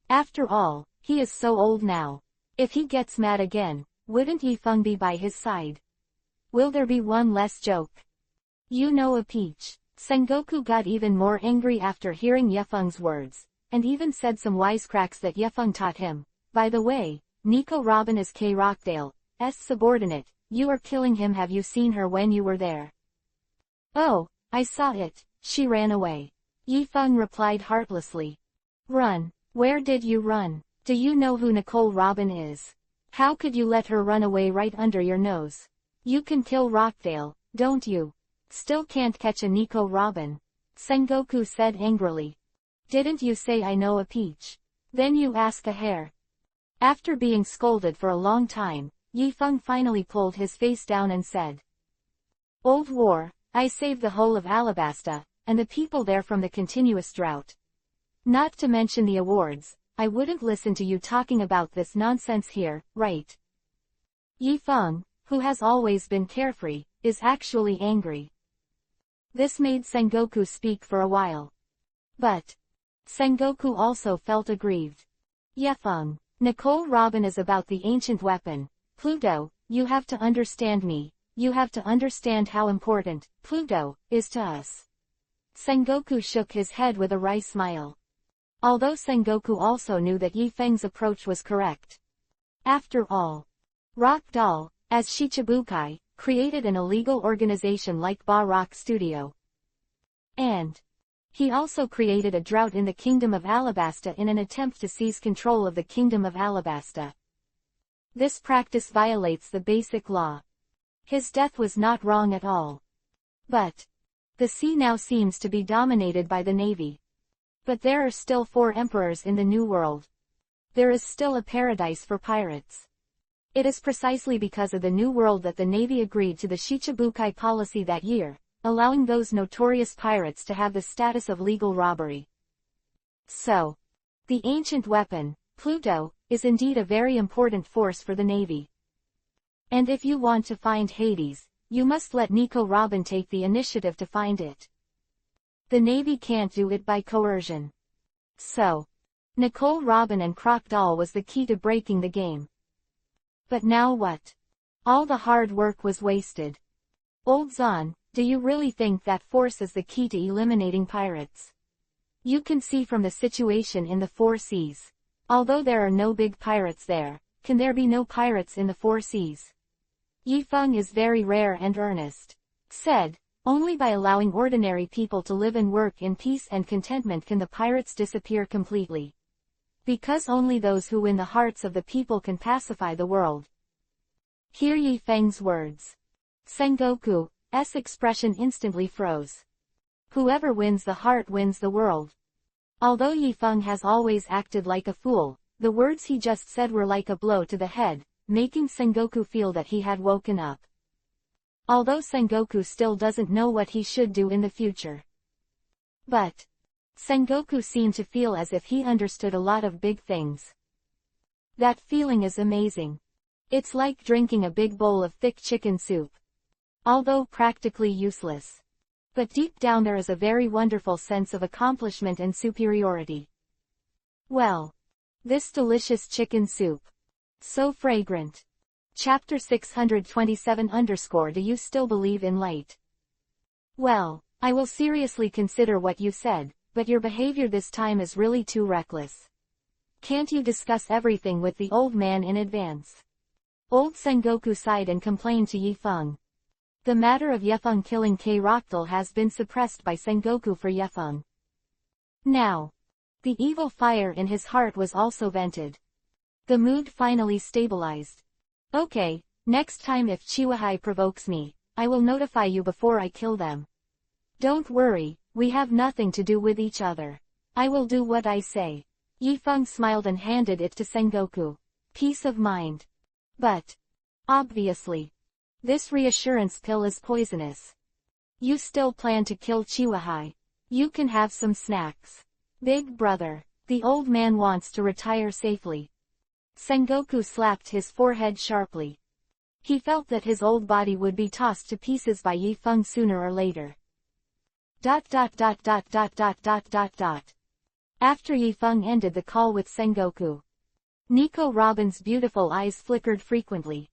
After all, he is so old now. If he gets mad again, wouldn't Yifeng be by his side? Will there be one less joke? You know a peach. Sengoku got even more angry after hearing Yifeng's words, and even said some wisecracks that Yifeng taught him. By the way, Nico Robin is K. Rockdale's subordinate. You are killing him. Have you seen her when you were there? Oh, I saw it. She ran away. Yifeng replied heartlessly. Run. Where did you run? Do you know who Nicole Robin is? How could you let her run away right under your nose? You can kill Rockdale, don't you? Still can't catch a Nico Robin. Sengoku said angrily. Didn't you say I know a peach? Then you ask a hare. After being scolded for a long time, Yifeng finally pulled his face down and said. Old War, I saved the whole of Alabasta, and the people there from the continuous drought. Not to mention the awards, I wouldn't listen to you talking about this nonsense here, right? Yifeng, who has always been carefree, is actually angry. This made Sengoku speak for a while. But Sengoku also felt aggrieved. Yifeng, Nicole Robin is about the ancient weapon, Pluto. You have to understand me. You have to understand how important Pluto is to us. Sengoku shook his head with a wry smile. Although Sengoku also knew that Yifeng's approach was correct. After all, Rockdal, as Shichibukai, created an illegal organization like Ba Rock Studio. And he also created a drought in the Kingdom of Alabasta in an attempt to seize control of the Kingdom of Alabasta. This practice violates the basic law. His death was not wrong at all. But the sea now seems to be dominated by the Navy. But there are still 4 emperors in the New World. There is still a paradise for pirates. It is precisely because of the New World that the Navy agreed to the Shichibukai policy that year, allowing those notorious pirates to have the status of legal robbery. So, the ancient weapon, Pluto, is indeed a very important force for the Navy. And if you want to find Hades, you must let Nico Robin take the initiative to find it. The Navy can't do it by coercion. So, Nicole Robin and Crocodile was the key to breaking the game. But now what? All the hard work was wasted. Old Zahn, do you really think that force is the key to eliminating pirates? You can see from the situation in the Four Seas. Although there are no big pirates there, can there be no pirates in the Four Seas? Yi Feng is very rare and earnest. Said, only by allowing ordinary people to live and work in peace and contentment can the pirates disappear completely. Because only those who win the hearts of the people can pacify the world. Hear Yi Feng's words. Sengoku's expression instantly froze. Whoever wins the heart wins the world. Although Yi Feng has always acted like a fool, the words he just said were like a blow to the head, making Sengoku feel that he had woken up. Although Sengoku still doesn't know what he should do in the future. But Sengoku seemed to feel as if he understood a lot of big things. That feeling is amazing. It's like drinking a big bowl of thick chicken soup. Although practically useless. But deep down there is a very wonderful sense of accomplishment and superiority. Well, this delicious chicken soup. So fragrant. Chapter 627 _ Do you still believe in light? Well, I will seriously consider what you said, but your behavior this time is really too reckless. Can't you discuss everything with the old man in advance? Old Sengoku sighed and complained to Yi Feng. The matter of Ye Feng killing Crocodile has been suppressed by Sengoku for Ye Feng. Now, the evil fire in his heart was also vented. The mood finally stabilized. Okay, next time if Chiwahai provokes me, I will notify you before I kill them. Don't worry, we have nothing to do with each other. I will do what I say. Yi Feng smiled and handed it to Sengoku. Peace of mind. But, obviously, this reassurance pill is poisonous. You still plan to kill Chiwahai. You can have some snacks. Big brother, the old man wants to retire safely. Sengoku slapped his forehead sharply. He felt that his old body would be tossed to pieces by Yi Feng sooner or later. ... After Yi Feng ended the call with Sengoku, Nico Robin's beautiful eyes flickered frequently.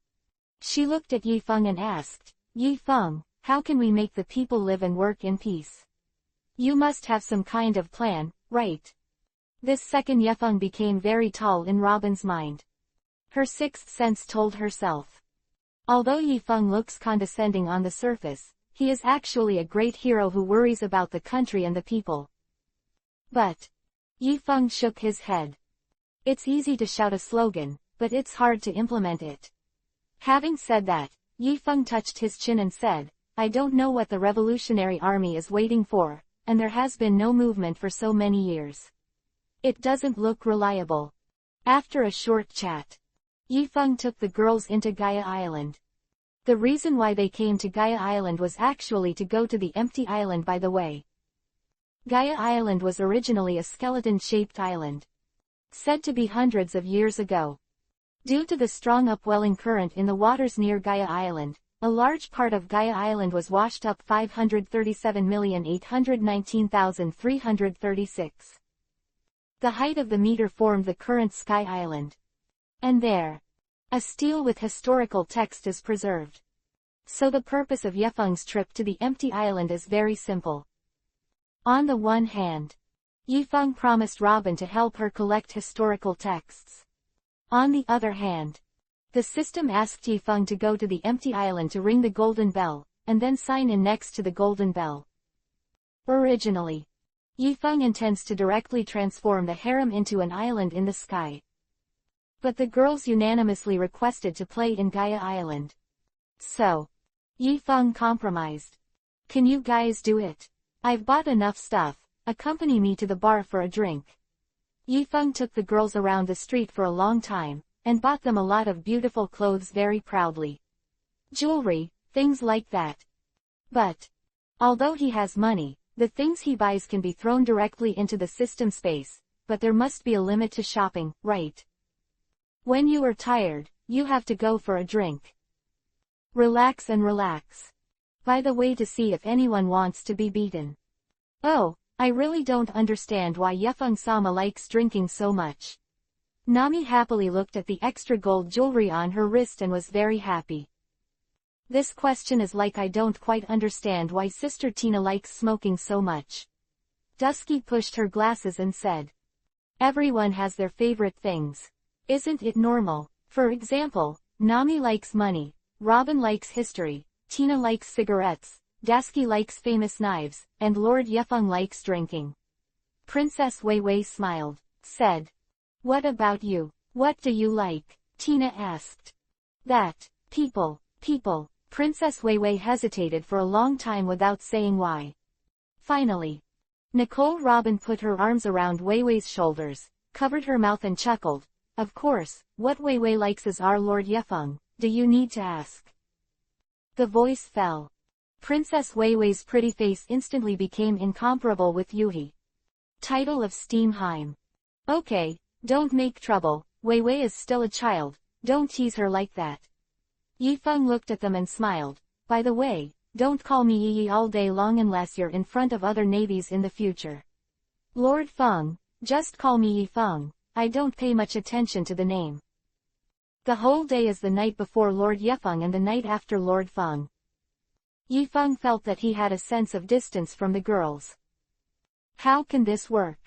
She looked at Yi Feng and asked, Yi Feng, how can we make the people live and work in peace? You must have some kind of plan, right? This second Ye Feng became very tall in Robin's mind. Her sixth sense told herself. Although Yi Feng looks condescending on the surface, he is actually a great hero who worries about the country and the people. But Yi Feng shook his head. It's easy to shout a slogan, but it's hard to implement it. Having said that, Yi Feng touched his chin and said, I don't know what the Revolutionary Army is waiting for, and there has been no movement for so many years. It doesn't look reliable. After a short chat, Yi Feng took the girls into Gaia Island. The reason why they came to Gaia Island was actually to go to the empty island by the way. Gaia Island was originally a skeleton-shaped island. Said to be hundreds of years ago. Due to the strong upwelling current in the waters near Gaia Island, a large part of Gaia Island was washed up 537,819,336. The height of the meter formed the current Sky Island. And there, a stele with historical text is preserved. So the purpose of Ye Feng's trip to the empty island is very simple. On the one hand, Yi Feng promised Robin to help her collect historical texts. On the other hand, the system asked Yi Feng to go to the empty island to ring the golden bell, and then sign in next to the golden bell. Originally, Yi Feng intends to directly transform the harem into an island in the sky. But the girls unanimously requested to play in Gaia Island. So, Yi Feng compromised. Can you guys do it? I've bought enough stuff, accompany me to the bar for a drink. Yi Feng took the girls around the street for a long time, and bought them a lot of beautiful clothes very proudly. Jewelry, things like that. But Although he has money, the things he buys can be thrown directly into the system space, but there must be a limit to shopping, right? When you are tired, you have to go for a drink. Relax and relax. By the way, to see if anyone wants to be beaten. Oh, I really don't understand why Yefeng-sama likes drinking so much. Nami happily looked at the extra gold jewelry on her wrist and was very happy. This question is like I don't quite understand why Sister Tina likes smoking so much. Dusky pushed her glasses and said. Everyone has their favorite things. Isn't it normal? For example, Nami likes money, Robin likes history, Tina likes cigarettes, Dasky likes famous knives, and Lord Yefeng likes drinking. Princess Wei Wei smiled, said. What about you? What do you like? Tina asked. That. People. Princess Wei Wei hesitated for a long time without saying why. Finally, Nicole Robin put her arms around Wei Wei's shoulders, covered her mouth and chuckled. Of course, what Wei Wei likes is our Lord Yefeng, do you need to ask? The voice fell. Princess Wei Wei's pretty face instantly became incomparable with Yuhi. Title of Steamheim. Okay, don't make trouble, Wei Wei is still a child, don't tease her like that. Yifeng looked at them and smiled. By the way, don't call me Yi all day long unless you're in front of other navies in the future. Lord Feng, just call me Yifeng, I don't pay much attention to the name. The whole day is the night before Lord Yefeng and the night after Lord Feng. Yifeng felt that he had a sense of distance from the girls. How can this work?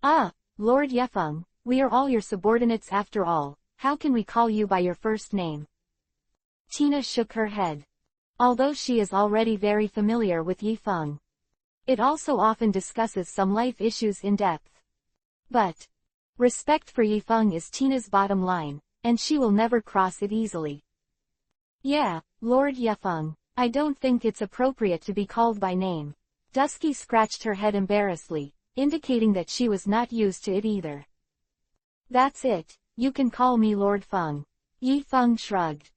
Ah, Lord Yefeng, we are all your subordinates after all, how can we call you by your first name? Tina shook her head. Although she is already very familiar with Yifeng, it also often discusses some life issues in depth. But respect for Yifeng is Tina's bottom line, and she will never cross it easily. Yeah, Lord Yefeng, I don't think it's appropriate to be called by name. Dusky scratched her head embarrassedly, indicating that she was not used to it either. That's it, you can call me Lord Feng. Yifeng shrugged.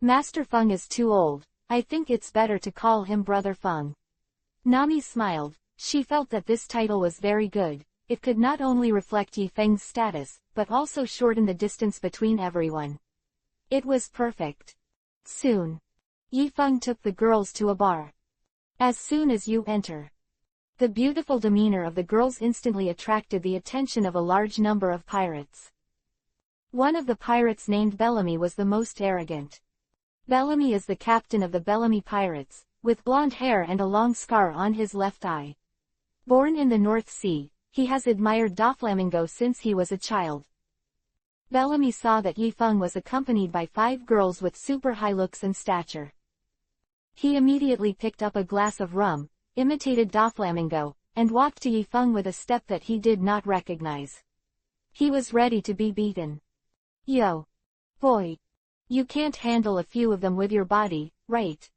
Master Feng is too old, I think it's better to call him Brother Feng. Nami smiled, she felt that this title was very good, it could not only reflect Yifeng's status, but also shorten the distance between everyone. It was perfect. Soon, Yifeng took the girls to a bar. As soon as you enter, the beautiful demeanor of the girls instantly attracted the attention of a large number of pirates. One of the pirates named Bellamy was the most arrogant. Bellamy is the captain of the Bellamy Pirates, with blonde hair and a long scar on his left eye. Born in the North Sea, he has admired Doflamingo since he was a child. Bellamy saw that Yifeng was accompanied by 5 girls with super high looks and stature. He immediately picked up a glass of rum, imitated Doflamingo, and walked to Yifeng with a step that he did not recognize. He was ready to be beaten. Yo! Boy! You can't handle a few of them with your body, right?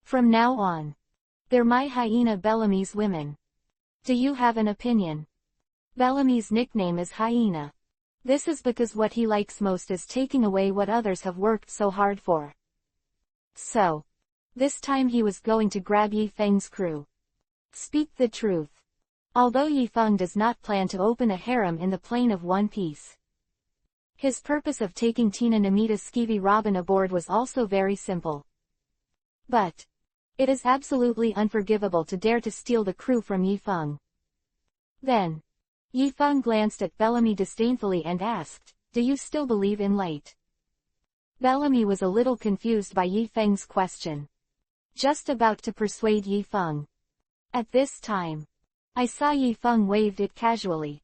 From now on, they're my hyena Bellamy's women. Do you have an opinion? Bellamy's nickname is Hyena. This is because what he likes most is taking away what others have worked so hard for. So, this time he was going to grab Yifeng's crew. Speak the truth. Although Yifeng does not plan to open a harem in the plane of One Piece, his purpose of taking Tina Namita Skeevy Robin aboard was also very simple. But it is absolutely unforgivable to dare to steal the crew from Yifeng. Then, Yifeng glanced at Bellamy disdainfully and asked, do you still believe in light? Bellamy was a little confused by Yifeng's question. Just about to persuade Yifeng. At this time, I saw Yifeng waved it casually.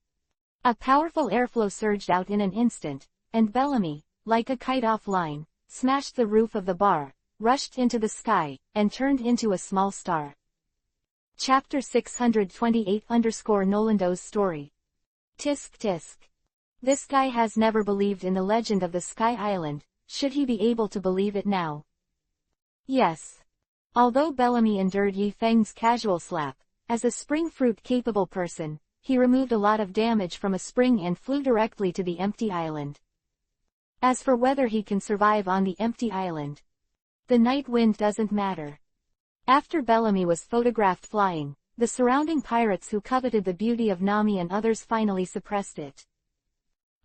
A powerful airflow surged out in an instant, and Bellamy, like a kite offline, smashed the roof of the bar, rushed into the sky, and turned into a small star. Chapter 628_Nolando's story. Tisk tisk. This guy has never believed in the legend of the Sky Island, should he be able to believe it now? Yes. Although Bellamy endured Yifeng's casual slap, as a spring fruit-capable person, he removed a lot of damage from a spring and flew directly to the empty island. As for whether he can survive on the empty island, the night wind doesn't matter. After Bellamy was photographed flying, the surrounding pirates who coveted the beauty of Nami and others finally suppressed it.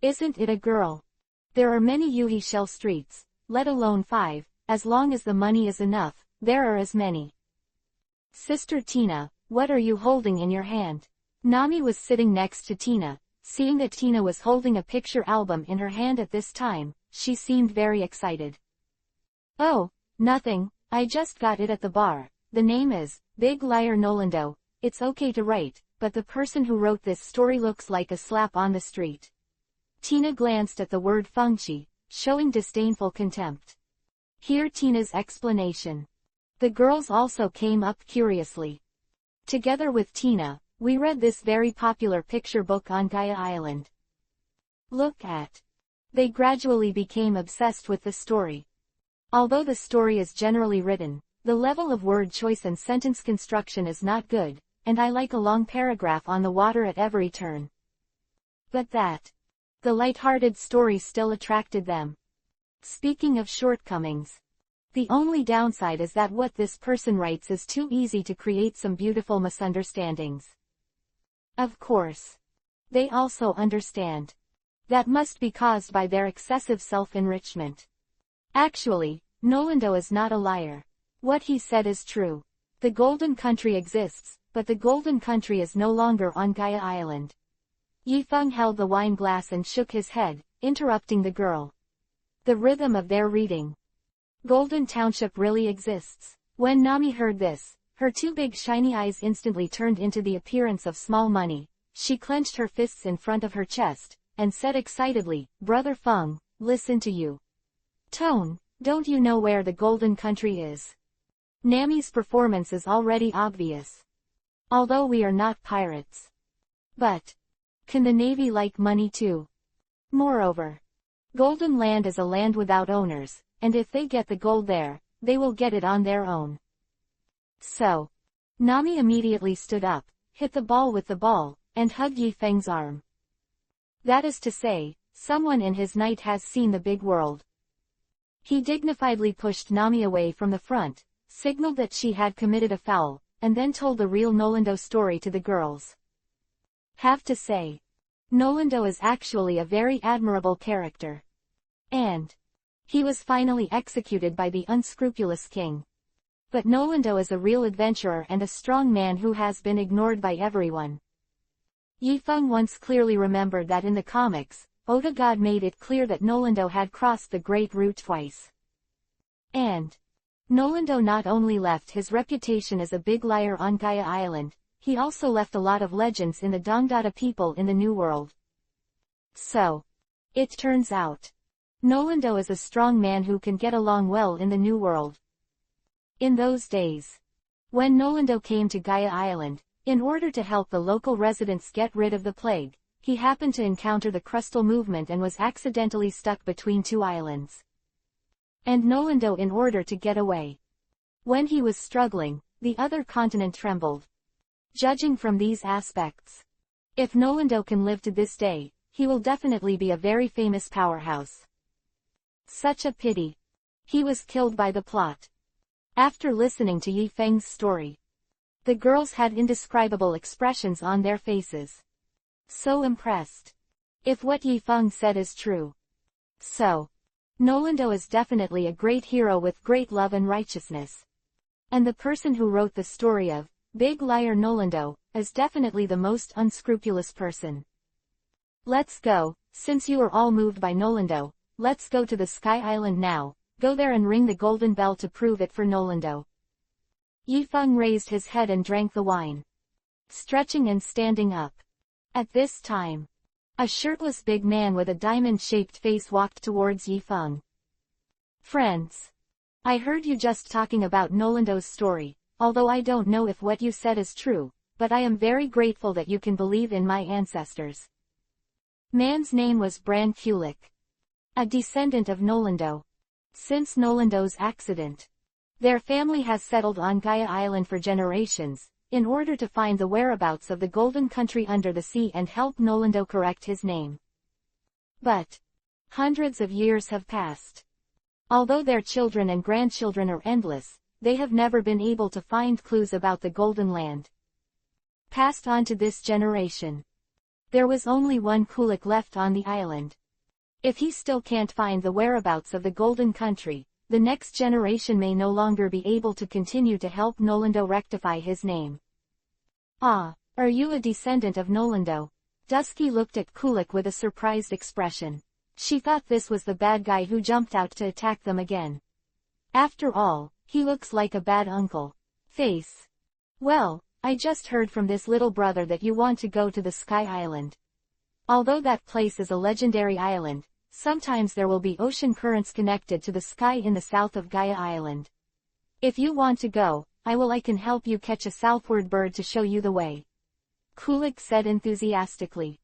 Isn't it a girl? There are many Yuhi Shell streets, let alone 5, as long as the money is enough, there are as many. Sister Tina, what are you holding in your hand? Nami was sitting next to Tina. Seeing that Tina was holding a picture album in her hand at this time, she seemed very excited. Oh, nothing, I just got it at the bar. The name is Big Liar Nolando. It's okay to write, but the person who wrote this story looks like a slap on the street. Tina glanced at the word fengqi, showing disdainful contempt. Hear Tina's explanation. The girls also came up curiously. Together with Tina, we read this very popular picture book on Gaia Island. Look at. They gradually became obsessed with the story. Although the story is generally written, the level of word choice and sentence construction is not good, and I like a long paragraph on the water at every turn. But the light-hearted story still attracted them. Speaking of shortcomings. The only downside is that what this person writes is too easy to create some beautiful misunderstandings. Of course. They also understand. That must be caused by their excessive self-enrichment. Actually, Nolando is not a liar. What he said is true. The Golden Country exists, but the Golden Country is no longer on Gaia Island. Yifeng held the wine glass and shook his head, interrupting the girl. The rhythm of their reading. Golden Township really exists. When Nami heard this, her two big shiny eyes instantly turned into the appearance of small money. She clenched her fists in front of her chest, and said excitedly, Brother Feng, listen to you. Tone, don't you know where the Golden Country is? Nami's performance is already obvious. Although we are not pirates. But can the Navy like money too? Moreover, Golden Land is a land without owners, and if they get the gold there, they will get it on their own. So, Nami immediately stood up, hit the ball with the ball, and hugged Yifeng's arm. That is to say, someone in his night has seen the big world. He dignifiedly pushed Nami away from the front, signaled that she had committed a foul, and then told the real Nolando story to the girls. Have to say, Nolando is actually a very admirable character. And he was finally executed by the unscrupulous king. But Nolando is a real adventurer and a strong man who has been ignored by everyone. Yifeng once clearly remembered that in the comics, Oda God made it clear that Nolando had crossed the Great Route twice. And Nolando not only left his reputation as a big liar on Gaia Island, he also left a lot of legends in the Dongdada people in the New World. So, it turns out, Nolando is a strong man who can get along well in the New World. In those days, when Nolando came to Gaia Island, in order to help the local residents get rid of the plague, he happened to encounter the Crustal movement and was accidentally stuck between two islands. And Nolando in order to get away. When he was struggling, the other continent trembled. Judging from these aspects, if Nolando can live to this day, he will definitely be a very famous powerhouse. Such a pity. He was killed by the plot. After listening to Yifeng's story, the girls had indescribable expressions on their faces. So impressed. If what Yifeng said is true. So, Nolando is definitely a great hero with great love and righteousness. And the person who wrote the story of Big Liar Nolando is definitely the most unscrupulous person. Let's go, since you are all moved by Nolando, let's go to the Sky Island now, go there and ring the golden bell to prove it for Nolando. Yifeng raised his head and drank the wine. Stretching and standing up. At this time, a shirtless big man with a diamond-shaped face walked towards Yifeng. Friends, I heard you just talking about Nolando's story, although I don't know if what you said is true, but I am very grateful that you can believe in my ancestors. Man's name was Bran Kulik, a descendant of Nolando. Since Nolando's accident, their family has settled on Gaia Island for generations, in order to find the whereabouts of the Golden Country under the sea and help Nolando correct his name. But hundreds of years have passed. Although their children and grandchildren are endless, they have never been able to find clues about the Golden Land. Passed on to this generation. There was only one Kulik left on the island. If he still can't find the whereabouts of the Golden Country, the next generation may no longer be able to continue to help Nolando rectify his name. Ah, are you a descendant of Nolando? Dusky looked at Kulik with a surprised expression. She thought this was the bad guy who jumped out to attack them again. After all, he looks like a bad uncle. Face. Well, I just heard from this little brother that you want to go to the Sky Island. Although that place is a legendary island, sometimes there will be ocean currents connected to the sky in the south of Gaia Island. If you want to go, I can help you catch a southward bird to show you the way. Kulik said enthusiastically.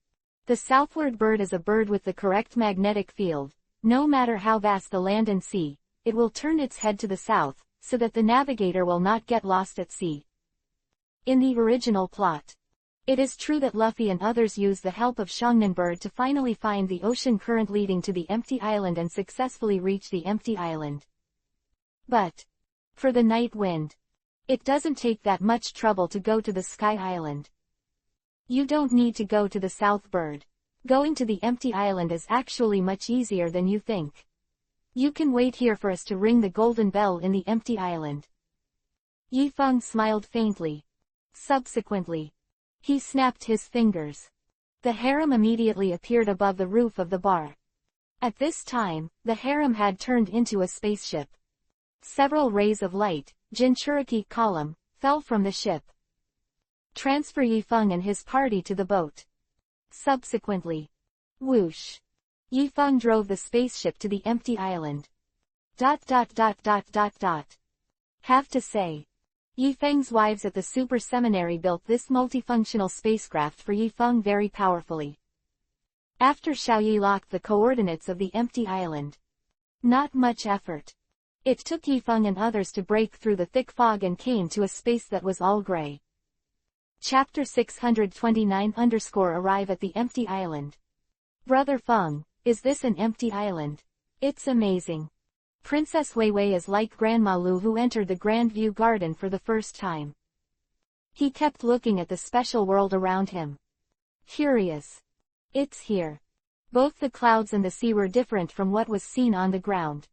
The southward bird is a bird with the correct magnetic field. No matter how vast the land and sea, it will turn its head to the south, so that the navigator will not get lost at sea. In the original plot, it is true that Luffy and others use the help of Shongnenbird to finally find the ocean current leading to the empty island and successfully reach the empty island. But, for the Night Wind, it doesn't take that much trouble to go to the Sky Island. You don't need to go to the South Bird. Going to the empty island is actually much easier than you think. You can wait here for us to ring the golden bell in the empty island. Yi Feng smiled faintly. Subsequently, he snapped his fingers. The harem immediately appeared above the roof of the bar. At this time, the harem had turned into a spaceship. Several rays of light, Jinchuriki column, fell from the ship. Transfer Yi Feng and his party to the boat. Subsequently, whoosh. Yi Feng drove the spaceship to the empty island. Have to say, Yi Feng's wives at the Super Seminary built this multifunctional spacecraft for Yi Feng very powerfully. After Xiaoyi locked the coordinates of the empty island. Not much effort. It took Yi Feng and others to break through the thick fog and came to a space that was all gray. Chapter 629 Arrive at the empty island. Brother Feng, is this an empty island? It's amazing. Princess Weiwei is like Grandma Lu who entered the Grand View Garden for the first time. He kept looking at the special world around him. Curious. It's here. Both the clouds and the sea were different from what was seen on the ground.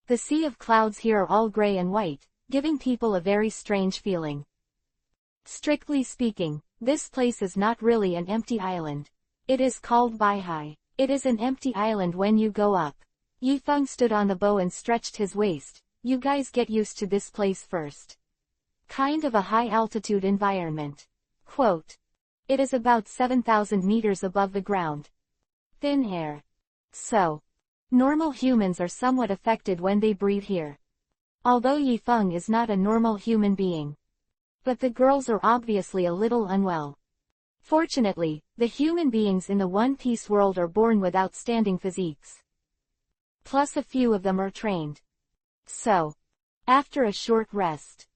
The sea of clouds here are all gray and white, giving people a very strange feeling. Strictly speaking, this place is not really an empty island. It is called Baihai. It is an empty island when you go up. Yi Feng stood on the bow and stretched his waist. You guys get used to this place first. Kind of a high-altitude environment. Quote. It is about 7,000 meters above the ground. Thin air. So, normal humans are somewhat affected when they breathe here. Although Yi Feng is not a normal human being. But the girls are obviously a little unwell. Fortunately, the human beings in the One Piece world are born with outstanding physiques. Plus a few of them are trained. So, after a short rest,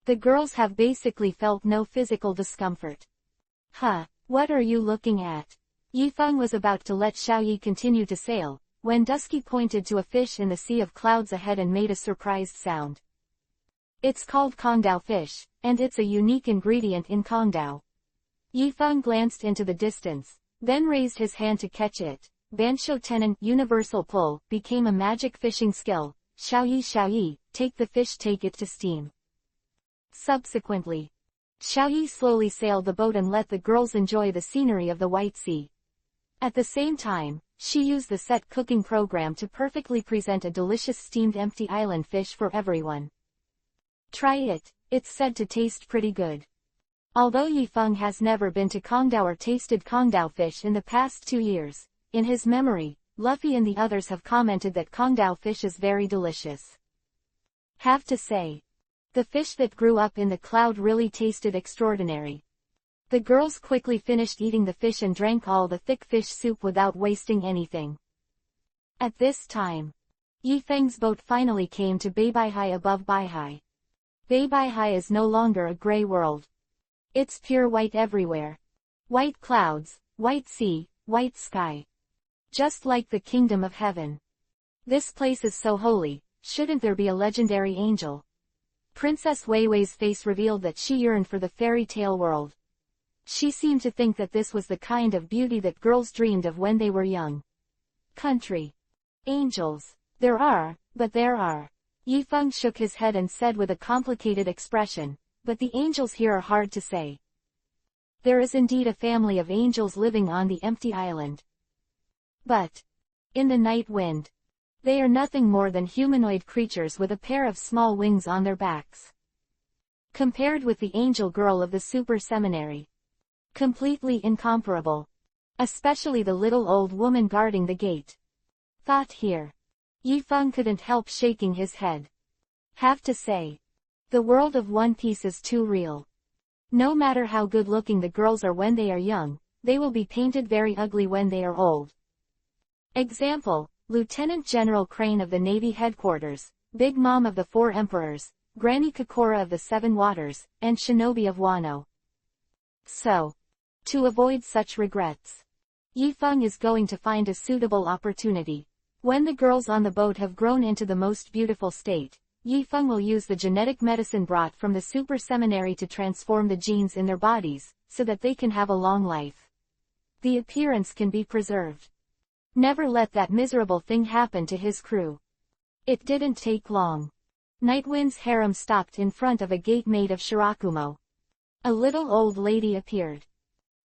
the girls have basically felt no physical discomfort. Huh, what are you looking at? Yi Feng was about to let Xiaoyi continue to sail, when Dusky pointed to a fish in the sea of clouds ahead and made a surprised sound. It's called Kongdao fish, and it's a unique ingredient in Kongdao. Yi Feng glanced into the distance, then raised his hand to catch it. Bansho Tenon, universal pull, became a magic fishing skill. Xiaoyi, take the fish, take it to steam. Subsequently, Xiaoyi slowly sailed the boat and let the girls enjoy the scenery of the White Sea. At the same time, she used the set cooking program to perfectly present a delicious steamed empty island fish for everyone. Try it, it's said to taste pretty good. Although Yi Feng has never been to Kongdao or tasted Kongdao fish in the past 2 years, in his memory, Luffy and the others have commented that Kongdao fish is very delicious. Have to say, the fish that grew up in the cloud really tasted extraordinary. The girls quickly finished eating the fish and drank all the thick fish soup without wasting anything. At this time, Yi Feng's boat finally came to Baihai above Baihai. Baihai is no longer a gray world. It's pure white everywhere. White clouds, white sea, white sky. Just like the kingdom of heaven. This place is so holy, shouldn't there be a legendary angel? Princess Weiwei's face revealed that she yearned for the fairy tale world. She seemed to think that this was the kind of beauty that girls dreamed of when they were young. Country. Angels. There are, but there are. Yifeng shook his head and said with a complicated expression, but the angels here are hard to say. There is indeed a family of angels living on the empty island. But, in the night wind, they are nothing more than humanoid creatures with a pair of small wings on their backs. Compared with the angel girl of the super seminary. Completely incomparable. Especially the little old woman guarding the gate. Thought here. Yifeng couldn't help shaking his head. Have to say. The world of One Piece is too real. No matter how good-looking the girls are when they are young, they will be painted very ugly when they are old. Example, Lieutenant General Crane of the Navy Headquarters, Big Mom of the Four Emperors, Granny Kokora of the Seven Waters, and Shinobi of Wano. So, to avoid such regrets, Yifeng is going to find a suitable opportunity. When the girls on the boat have grown into the most beautiful state, Yifeng will use the genetic medicine brought from the super seminary to transform the genes in their bodies, so that they can have a long life. The appearance can be preserved. Never let that miserable thing happen to his crew. It didn't take long. Nightwind's harem stopped in front of a gate made of shirakumo. A little old lady appeared.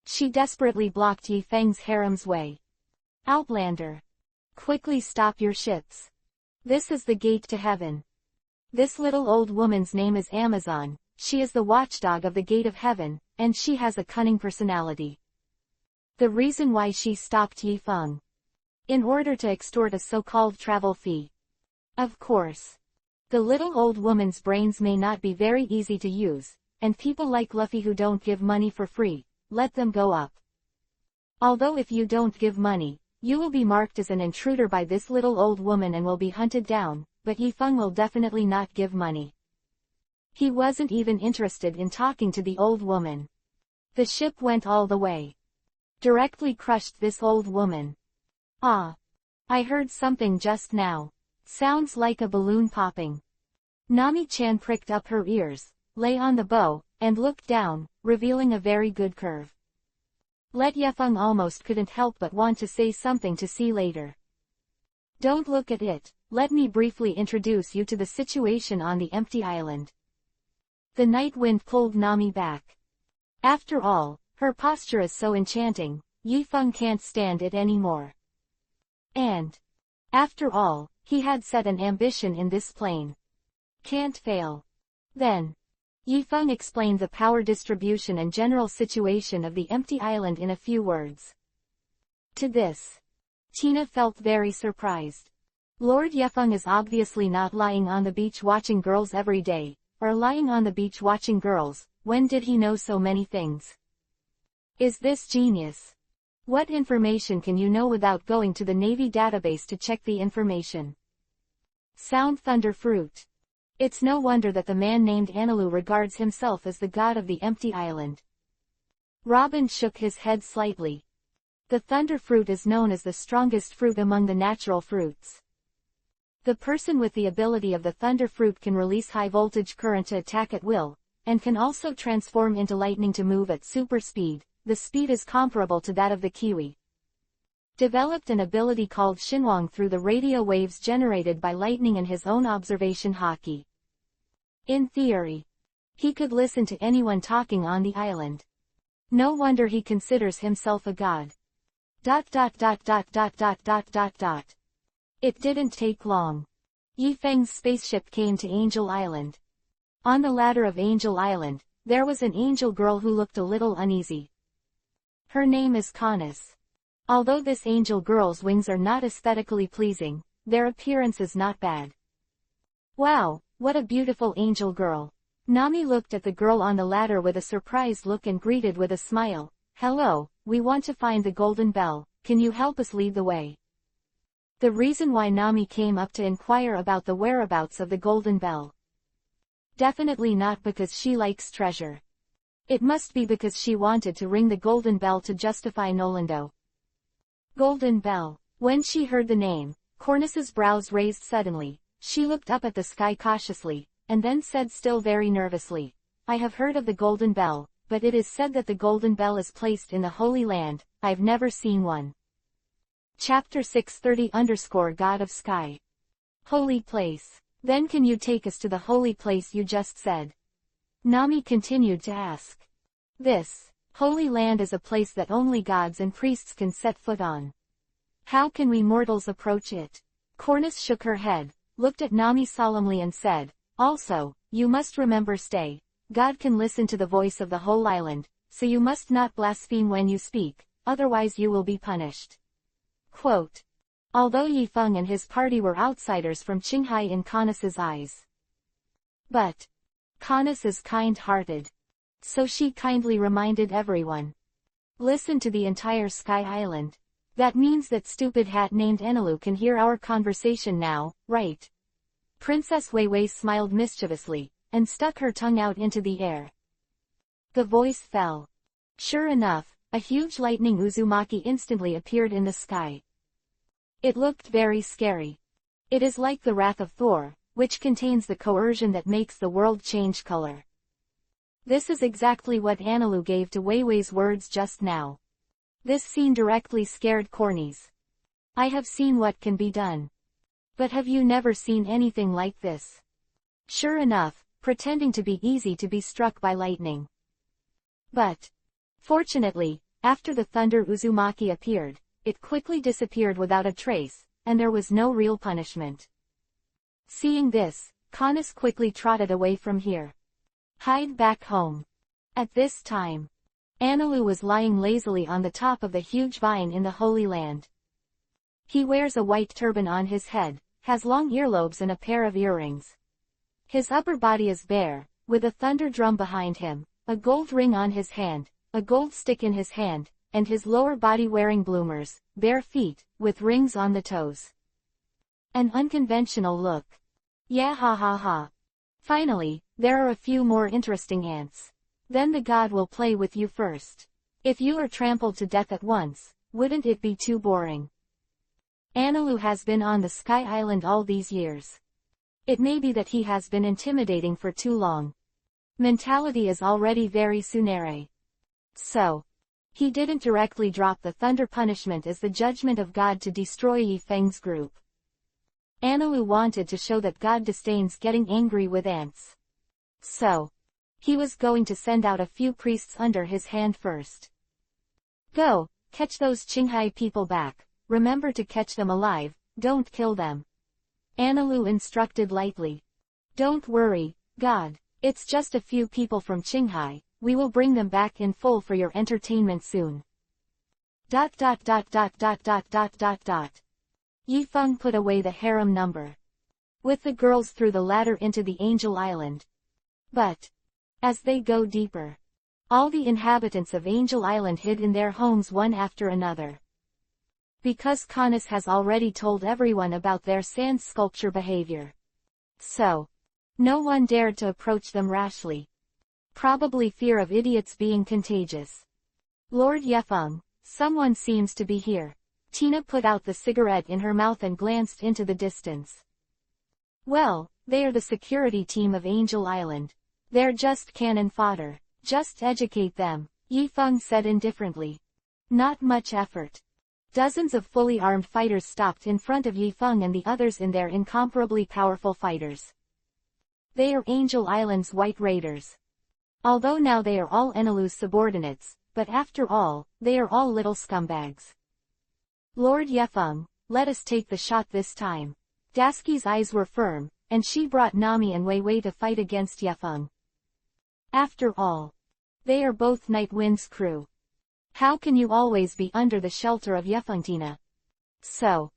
She desperately blocked Yifeng's harem's way. Outlander. Quickly stop your ships. This is the gate to heaven. This little old woman's name is Amazon, she is the watchdog of the gate of heaven, and she has a cunning personality. The reason why she stopped Yifeng. In order to extort a so-called travel fee. Of course. The little old woman's brains may not be very easy to use, and people like Luffy who don't give money for free, let them go up. Although if you don't give money, you will be marked as an intruder by this little old woman and will be hunted down, but Yifeng will definitely not give money. He wasn't even interested in talking to the old woman. The ship went all the way. Directly crushed this old woman. Ah. I heard something just now. Sounds like a balloon popping. Nami-chan pricked up her ears, lay on the bow, and looked down, revealing a very good curve. Let Yifeng almost couldn't help but want to say something to see later. Don't look at it, let me briefly introduce you to the situation on the empty island. The night wind pulled Nami back. After all, her posture is so enchanting, Yifeng can't stand it anymore. And, after all, he had set an ambition in this plane. Can't fail. Then, Yifeng explained the power distribution and general situation of the empty island in a few words. To this, Tina felt very surprised. Lord Yifeng is obviously not lying on the beach watching girls every day, or lying on the beach watching girls. When did he know so many things? Is this genius? What information can you know without going to the Navy database to check the information? Sound thunder fruit. It's no wonder that the man named Anilu regards himself as the god of the empty island. Robin shook his head slightly. The thunder fruit is known as the strongest fruit among the natural fruits. The person with the ability of the thunder fruit can release high voltage current to attack at will, and can also transform into lightning to move at super speed. The speed is comparable to that of the kiwi. Developed an ability called Shinwang through the radio waves generated by lightning and his own observation haki. In theory, he could listen to anyone talking on the island. No wonder he considers himself a god. ... It didn't take long. Yifeng's spaceship came to Angel Island. On the ladder of Angel Island, there was an angel girl who looked a little uneasy. Her name is Canis. Although this angel girl's wings are not aesthetically pleasing, their appearance is not bad. Wow, what a beautiful angel girl. Nami looked at the girl on the ladder with a surprised look and greeted with a smile. Hello, we want to find the Golden Bell, can you help us lead the way? The reason why Nami came up to inquire about the whereabouts of the Golden Bell. Definitely not because she likes treasure. It must be because she wanted to ring the Golden Bell to justify Nolendo. Golden Bell. When she heard the name, Cornus's brows raised suddenly. She looked up at the sky cautiously. and then said still very nervously, I have heard of the Golden Bell, but it is said that the Golden Bell is placed in the Holy Land. I've never seen one. Chapter 630 God of Sky. Holy place. Then can you take us to the holy place you just said? Nami continued to ask. This Holy Land is a place that only gods and priests can set foot on. How can we mortals approach it? Cornus shook her head, looked at Nami solemnly and said, also, you must remember God can listen to the voice of the whole island, so you must not blaspheme when you speak, otherwise you will be punished. Quote. Although Yi Feng and his party were outsiders from Qinghai in Conus's eyes. But Conus is kind-hearted. So she kindly reminded everyone. Listen to the entire Sky Island. That means that stupid hat named Enelu can hear our conversation now, right? Princess Weiwei smiled mischievously, and stuck her tongue out into the air. The voice fell. Sure enough, a huge lightning Uzumaki instantly appeared in the sky. It looked very scary. It is like the wrath of Thor, which contains the coercion that makes the world change color. This is exactly what Enelu gave to Weiwei's words just now. This scene directly scared Cornies. I have seen what can be done. But have you never seen anything like this? Sure enough, pretending to be easy to be struck by lightning. But fortunately, after the thunder Uzumaki appeared, it quickly disappeared without a trace, and there was no real punishment. Seeing this, Conus quickly trotted away from here. Hide back home. At this time, Enelu was lying lazily on the top of the huge vine in the Holy Land. He wears a white turban on his head, has long earlobes and a pair of earrings. His upper body is bare, with a thunder drum behind him, a gold ring on his hand, a gold stick in his hand, and his lower body wearing bloomers, bare feet, with rings on the toes. An unconventional look. Yeah ha ha ha. Finally, there are a few more interesting ants. Then the god will play with you first. If you are trampled to death at once, wouldn't it be too boring? Enelu has been on the Sky Island all these years. It may be that he has been intimidating for too long. Mentality is already very Tsunere. So, he didn't directly drop the thunder punishment as the judgment of God to destroy Yi Feng's group. Enelu wanted to show that God disdains getting angry with ants. So, he was going to send out a few priests under his hand first. Go, catch those Qinghai people back, remember to catch them alive, don't kill them. Enelu instructed lightly. Don't worry, God, it's just a few people from Qinghai, we will bring them back in full for your entertainment soon. ... Yi Feng put away the harem number. With the girls through the ladder into the Angel Island. But as they go deeper, all the inhabitants of Angel Island hid in their homes one after another. Because Conus has already told everyone about their sand sculpture behavior. So, no one dared to approach them rashly. Probably fear of idiots being contagious. Lord Yefeng, someone seems to be here. Tina put out the cigarette in her mouth and glanced into the distance. Well, they are the security team of Angel Island. They're just cannon fodder. Just educate them, Yi Feng said indifferently. Not much effort. Dozens of fully armed fighters stopped in front of Yi Feng and the others in their incomparably powerful fighters. They are Angel Island's White Raiders. Although now they are all Enelu's subordinates, but after all, they are all little scumbags. Lord Yefeng, let us take the shot this time. Daski's eyes were firm, and she brought Nami and Weiwei to fight against Yefeng. After all, they are both Night Wind's crew. How can you always be under the shelter of Yefeng, Tina? So,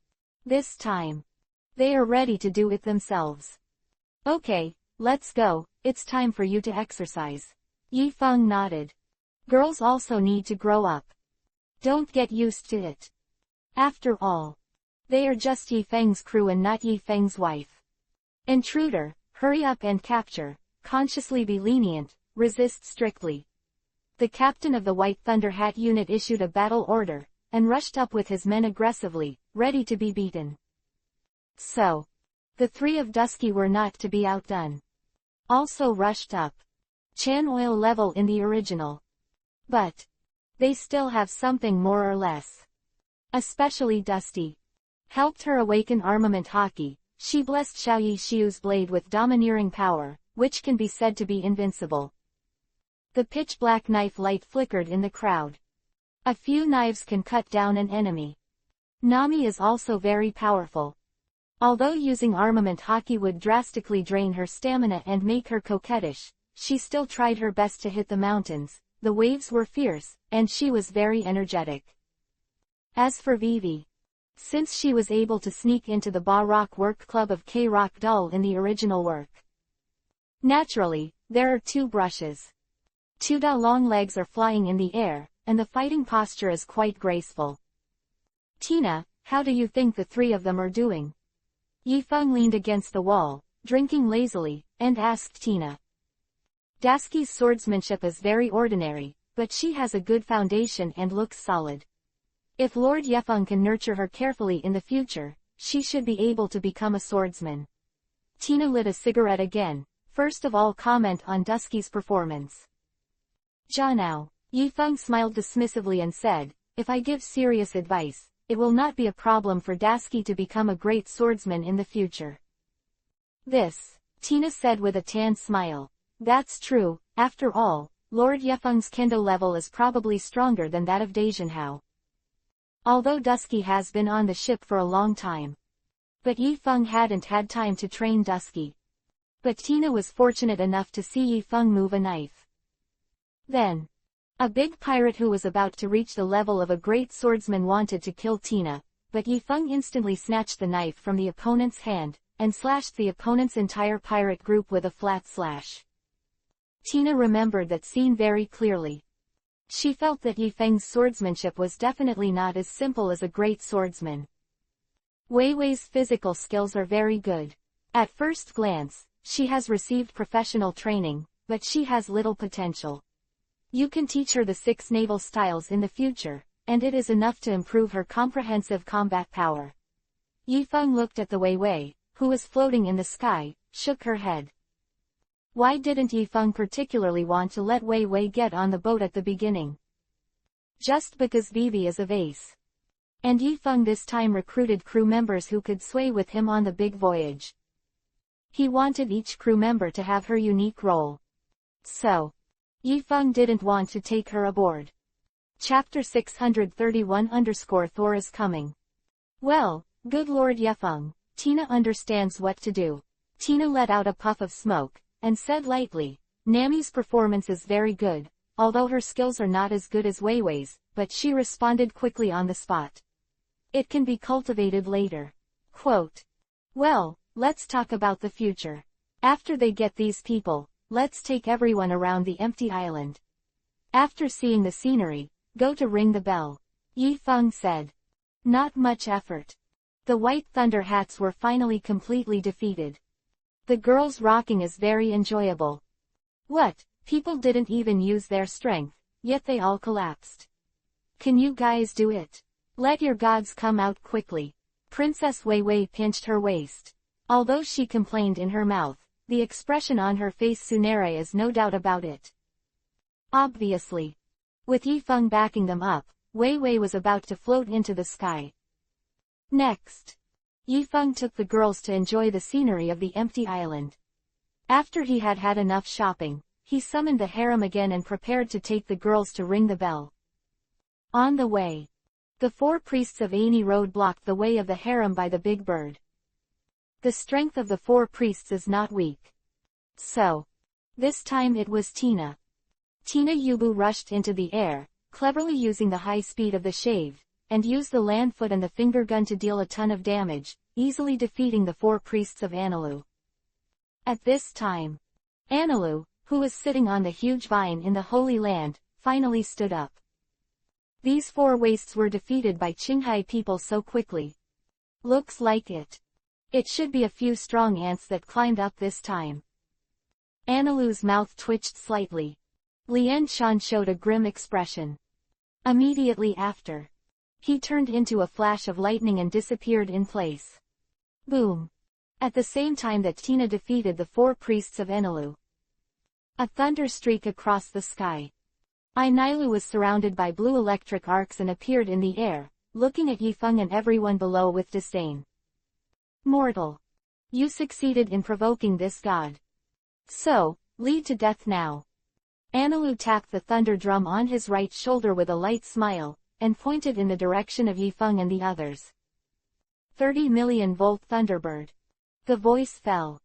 this time, they are ready to do it themselves. Okay, let's go, it's time for you to exercise. Yi Feng nodded. Girls also need to grow up. Don't get used to it. After all, they are just Yi Feng's crew and not Yi Feng's wife. Intruder, hurry up and capture, consciously be lenient, resist strictly. The captain of the White Thunder Hat unit issued a battle order, and rushed up with his men aggressively, ready to be beaten. So, the three of Dusky were not to be outdone. also rushed up Chan oil level in the original. But they still have something more or less. Especially Dusty helped her awaken armament hockey. She blessed Xiaoyi Xiu's blade with domineering power, which can be said to be invincible. The pitch-black knife light flickered in the crowd. A few knives can cut down an enemy. Nami is also very powerful. Although using armament hockey would drastically drain her stamina and make her coquettish, she still tried her best to hit the mountains. The waves were fierce, and she was very energetic. As for Vivi, since she was able to sneak into the Ba Rock work club of K Rock Doll in the original work, naturally, there are two brushes. Tuda long legs are flying in the air, and the fighting posture is quite graceful. Tina, how do you think the three of them are doing? Yifeng leaned against the wall, drinking lazily, and asked Tina. Daski's swordsmanship is very ordinary, but she has a good foundation and looks solid. If Lord Yefeng can nurture her carefully in the future, she should be able to become a swordsman. Tina lit a cigarette again. First of all, comment on Dusky's performance. Jianao. Yifeng smiled dismissively and said, if I give serious advice, it will not be a problem for Dasky to become a great swordsman in the future. This, Tina said with a tan smile. That's true. After all, Lord Yefeng's kendo level is probably stronger than that of Dajianhao. Although Dusky has been on the ship for a long time. But Yifeng hadn't had time to train Dusky. But Tina was fortunate enough to see Yifeng move a knife. Then, a big pirate who was about to reach the level of a great swordsman wanted to kill Tina, but Yifeng instantly snatched the knife from the opponent's hand, and slashed the opponent's entire pirate group with a flat slash. Tina remembered that scene very clearly. She felt that Yifeng's swordsmanship was definitely not as simple as a great swordsman. Wei Wei's physical skills are very good. At first glance, she has received professional training, but she has little potential. You can teach her the 6 naval styles in the future, and it is enough to improve her comprehensive combat power. Yifeng looked at the Wei Wei, who was floating in the sky, shook her head. Why didn't Yifeng particularly want to let Wei Wei get on the boat at the beginning? Just because Vivi is of ace. And Yifeng this time recruited crew members who could sway with him on the big voyage. He wanted each crew member to have her unique role. So, Yifeng didn't want to take her aboard. Chapter 631_Thor is coming. Well, good Lord Yefeng, Tina understands what to do. Tina let out a puff of smoke, and said lightly, Nami's performance is very good, although her skills are not as good as Wei Wei's, but she responded quickly on the spot. It can be cultivated later. Quote. Well, let's talk about the future. After they get these people, let's take everyone around the empty island. After seeing the scenery, go to ring the bell. Yifeng said. Not much effort. The White Thunder Hats were finally completely defeated. The girls' rocking is very enjoyable. What, people didn't even use their strength, yet they all collapsed. Can you guys do it? Let your gods come out quickly. Princess Wei Wei pinched her waist. Although she complained in her mouth, the expression on her face Tsunere is no doubt about it. Obviously. With Yifeng backing them up, Wei Wei was about to float into the sky. Next, Yifeng took the girls to enjoy the scenery of the empty island. After he had had enough shopping, he summoned the harem again and prepared to take the girls to ring the bell. On the way, the 4 priests of Ani Road blocked the way of the harem by the big bird. The strength of the 4 priests is not weak. So, this time it was Tina. Tina Yubu rushed into the air, cleverly using the high speed of the shaved, and used the land foot and the finger gun to deal a ton of damage, easily defeating the 4 priests of Analu. At this time, Analu, who was sitting on the huge vine in the Holy Land, finally stood up. These 4 wastes were defeated by Qinghai people so quickly. Looks like it. It should be a few strong ants that climbed up this time. Analu's mouth twitched slightly. Lian Shan showed a grim expression. Immediately after, he turned into a flash of lightning and disappeared in place. Boom! at the same time that Tina defeated the 4 priests of Enlil. A thunder streak across the sky. Enlil was surrounded by blue electric arcs and appeared in the air, looking at Yifeng and everyone below with disdain. Mortal! You succeeded in provoking this god. So, lead to death now. Enlil tapped the thunder drum on his right shoulder with a light smile, and pointed in the direction of Yifeng and the others. 30 million volt Thunderbird. The voice fell.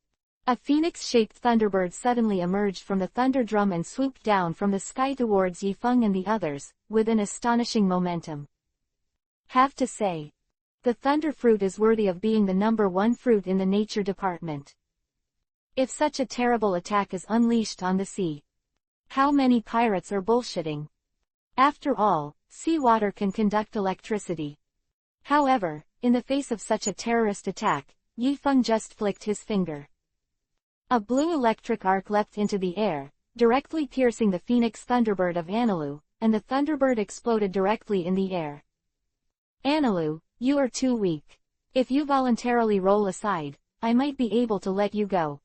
A phoenix-shaped Thunderbird suddenly emerged from the thunder drum and swooped down from the sky towards Yifeng and the others, with an astonishing momentum. Have to say, the thunder fruit is worthy of being the #1 fruit in the nature department. If such a terrible attack is unleashed on the sea, how many pirates are bullshitting? After all, seawater can conduct electricity. However, in the face of such a terrorist attack, Yifeng just flicked his finger. A blue electric arc leapt into the air, directly piercing the phoenix Thunderbird of Enlil, and the Thunderbird exploded directly in the air. Enlil, you are too weak. If you voluntarily roll aside, I might be able to let you go.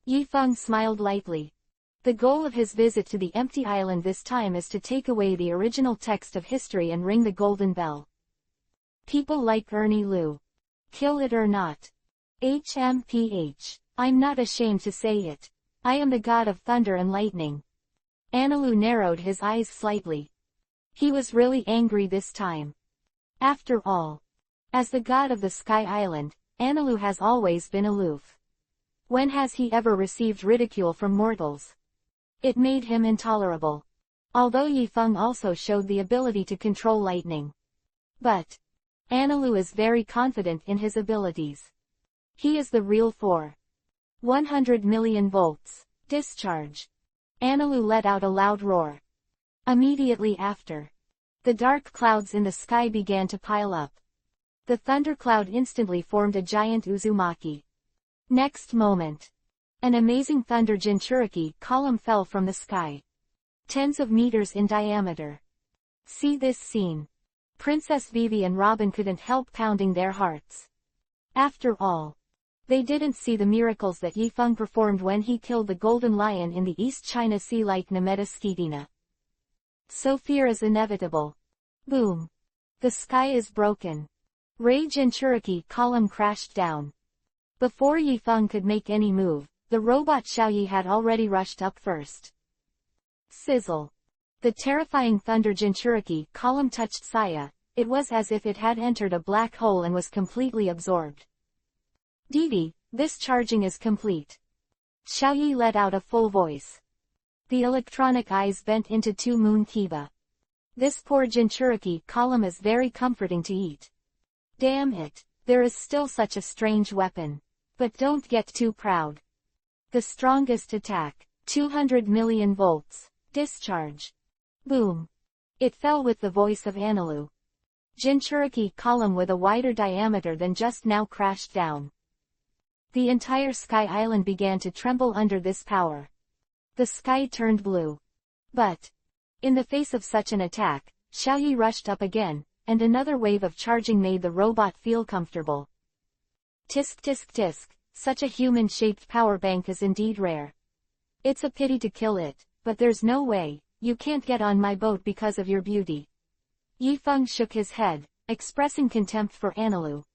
Yifeng smiled lightly. The goal of his visit to the empty island this time is to take away the original text of history and ring the golden bell. People like Ernie Liu. Kill it or not. HMPH. I'm not ashamed to say it. I am the god of thunder and lightning. Enlil narrowed his eyes slightly. He was really angry this time. After all, as the god of the Sky Island, Enlil has always been aloof. When has he ever received ridicule from mortals? It made him intolerable. Although Yifeng also showed the ability to control lightning. But Enlil is very confident in his abilities. He is the real 100 million volts. Discharge. Enlil let out a loud roar. Immediately after, the dark clouds in the sky began to pile up. The thundercloud instantly formed a giant Uzumaki. Next moment, an amazing thunder Jinchuriki column fell from the sky. Tens of meters in diameter. See this scene. Princess Vivi and Robin couldn't help pounding their hearts. After all, they didn't see the miracles that Yifeng performed when he killed the golden lion in the East China Sea like Nemeta Skeetina. So fear is inevitable. Boom. The sky is broken. Rage and Jinchuriki column crashed down. Before Yifeng could make any move, the robot Xiaoyi had already rushed up first. Sizzle. The terrifying thunder Jinchuriki column touched Saya. It was as if it had entered a black hole and was completely absorbed. Didi, this charging is complete. Xiaoyi let out a full voice. The electronic eyes bent into 2 moon kiba. This poor Jinchuriki column is very comforting to eat. Damn it, there is still such a strange weapon. But don't get too proud. The strongest attack, 200 million volts. Discharge. Boom. It fell with the voice of Enlil. Jinchuriki column with a wider diameter than just now crashed down. The entire Sky Island began to tremble under this power. The sky turned blue. But, in the face of such an attack, Xiaoyi rushed up again, and another wave of charging made the robot feel comfortable. Tisk tisk tisk, such a human-shaped power bank is indeed rare. It's a pity to kill it, but there's no way, you can't get on my boat because of your beauty. Yifeng shook his head, expressing contempt for Enlil.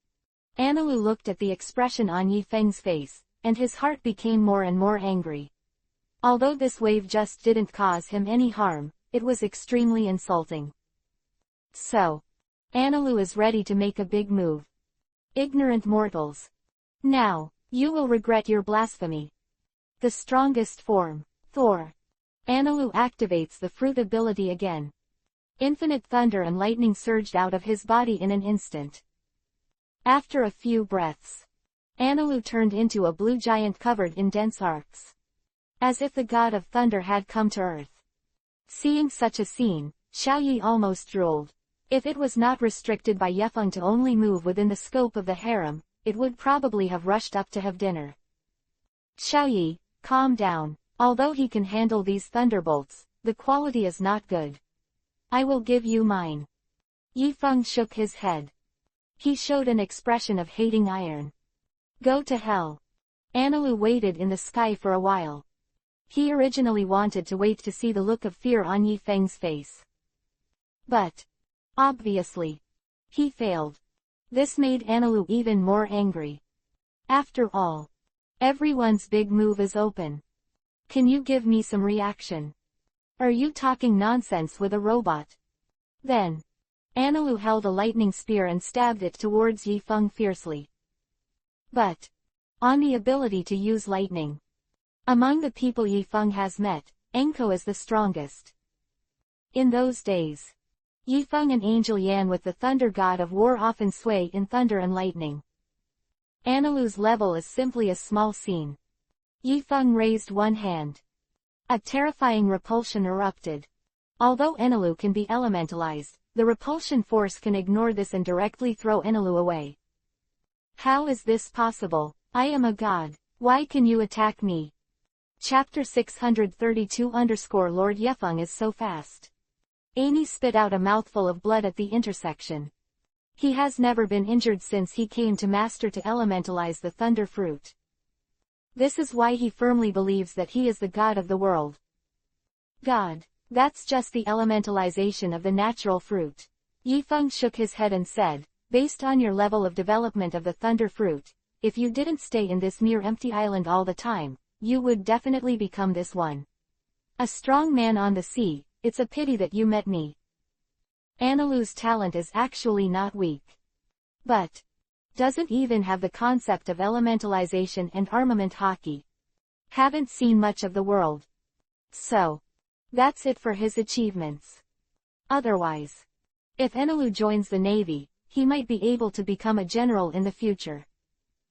Enlil looked at the expression on Yifeng's face, and his heart became more and more angry. Although this wave just didn't cause him any harm, it was extremely insulting. So, Enlil is ready to make a big move. Ignorant mortals. Now, you will regret your blasphemy. The strongest form, Thor. Enlil activates the fruit ability again. Infinite thunder and lightning surged out of his body in an instant. After a few breaths, Enlil turned into a blue giant covered in dense arcs. As if the god of thunder had come to earth. Seeing such a scene, Xiaoyi almost drooled. If it was not restricted by Yifeng to only move within the scope of the harem, it would probably have rushed up to have dinner. Xiaoyi, calm down. Although he can handle these thunderbolts, the quality is not good. I will give you mine. Yifeng shook his head. He showed an expression of hating iron. Go to hell. Analu waited in the sky for a while. He originally wanted to wait to see the look of fear on Yifeng's face. But, obviously, he failed. This made Analu even more angry. After all, everyone's big move is open. Can you give me some reaction? Are you talking nonsense with a robot? Then, Analu held a lightning spear and stabbed it towards Yifeng fiercely. But, on the ability to use lightning. Among the people Yifeng has met, Enko is the strongest. In those days, Yifeng and Angel Yan with the Thunder God of War often sway in thunder and lightning. Analu's level is simply a small scene. Yifeng raised one hand. A terrifying repulsion erupted. Although Analu can be elementalized, the repulsion force can ignore this and directly throw Analu away. How is this possible? I am a god. Why can you attack me? Chapter 632_Lord Yifeng is so fast. Amy spit out a mouthful of blood at the intersection. He has never been injured since he came to master to elementalize the thunder fruit. This is why he firmly believes that he is the god of the world. God. That's just the elementalization of the natural fruit. Yifeng shook his head and said, based on your level of development of the thunder fruit, if you didn't stay in this mere empty island all the time, you would definitely become this one. A strong man on the sea, it's a pity that you met me. Analu's talent is actually not weak. But doesn't even have the concept of elementalization and armament hockey. Haven't seen much of the world. So, that's it for his achievements. Otherwise, if Analu joins the Navy, he might be able to become a general in the future.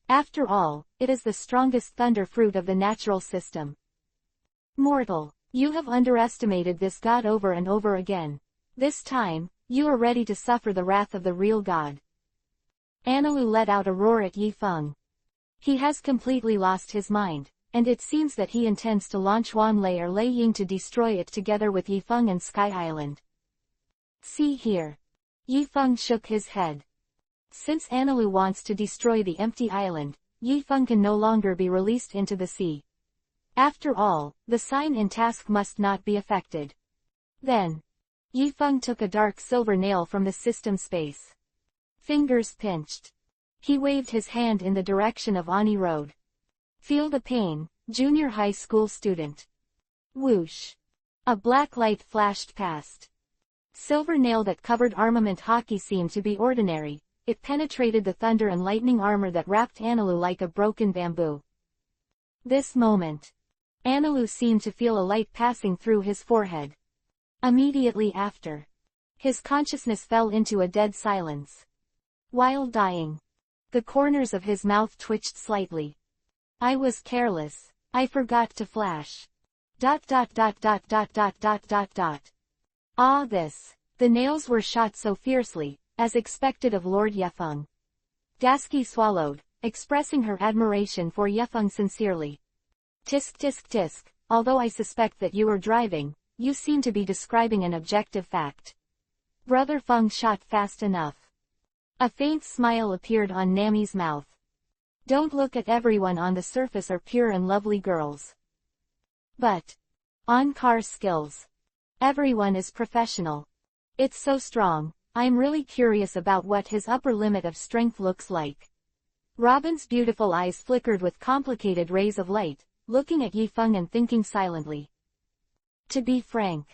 After all, it is the strongest thunder fruit of the natural system. Mortal, you have underestimated this god over and over again. This time, you are ready to suffer the wrath of the real god. Analu let out a roar at Yifeng. He has completely lost his mind, and it seems that he intends to launch Wanlei or Lei Ying to destroy it together with Yifeng and Sky Island. See here. Yifeng shook his head. Since Analu wants to destroy the empty island, Yifeng can no longer be released into the sea. After all, the sign in task must not be affected. Then, Yifeng took a dark silver nail from the system space. Fingers pinched. He waved his hand in the direction of Ani Road. Feel the pain, junior high school student. Whoosh. A black light flashed past. Silver nail that covered armament hockey seemed to be ordinary. It penetrated the thunder and lightning armor that wrapped Analu like a broken bamboo. This moment, Analu seemed to feel a light passing through his forehead. Immediately after, his consciousness fell into a dead silence. While dying, the corners of his mouth twitched slightly. I was careless. I forgot to flash. ... Ah, this. The nails were shot so fiercely, as expected of Lord Yifeng. Dasky swallowed, expressing her admiration for Yifeng sincerely. Tisk tisk tisk, although I suspect that you are driving, you seem to be describing an objective fact. Brother Feng shot fast enough. A faint smile appeared on Nami's mouth. Don't look at everyone on the surface are pure and lovely girls. But on car skills, everyone is professional. It's so strong, I'm really curious about what his upper limit of strength looks like. Robin's beautiful eyes flickered with complicated rays of light, looking at Yifeng and thinking silently. To be frank,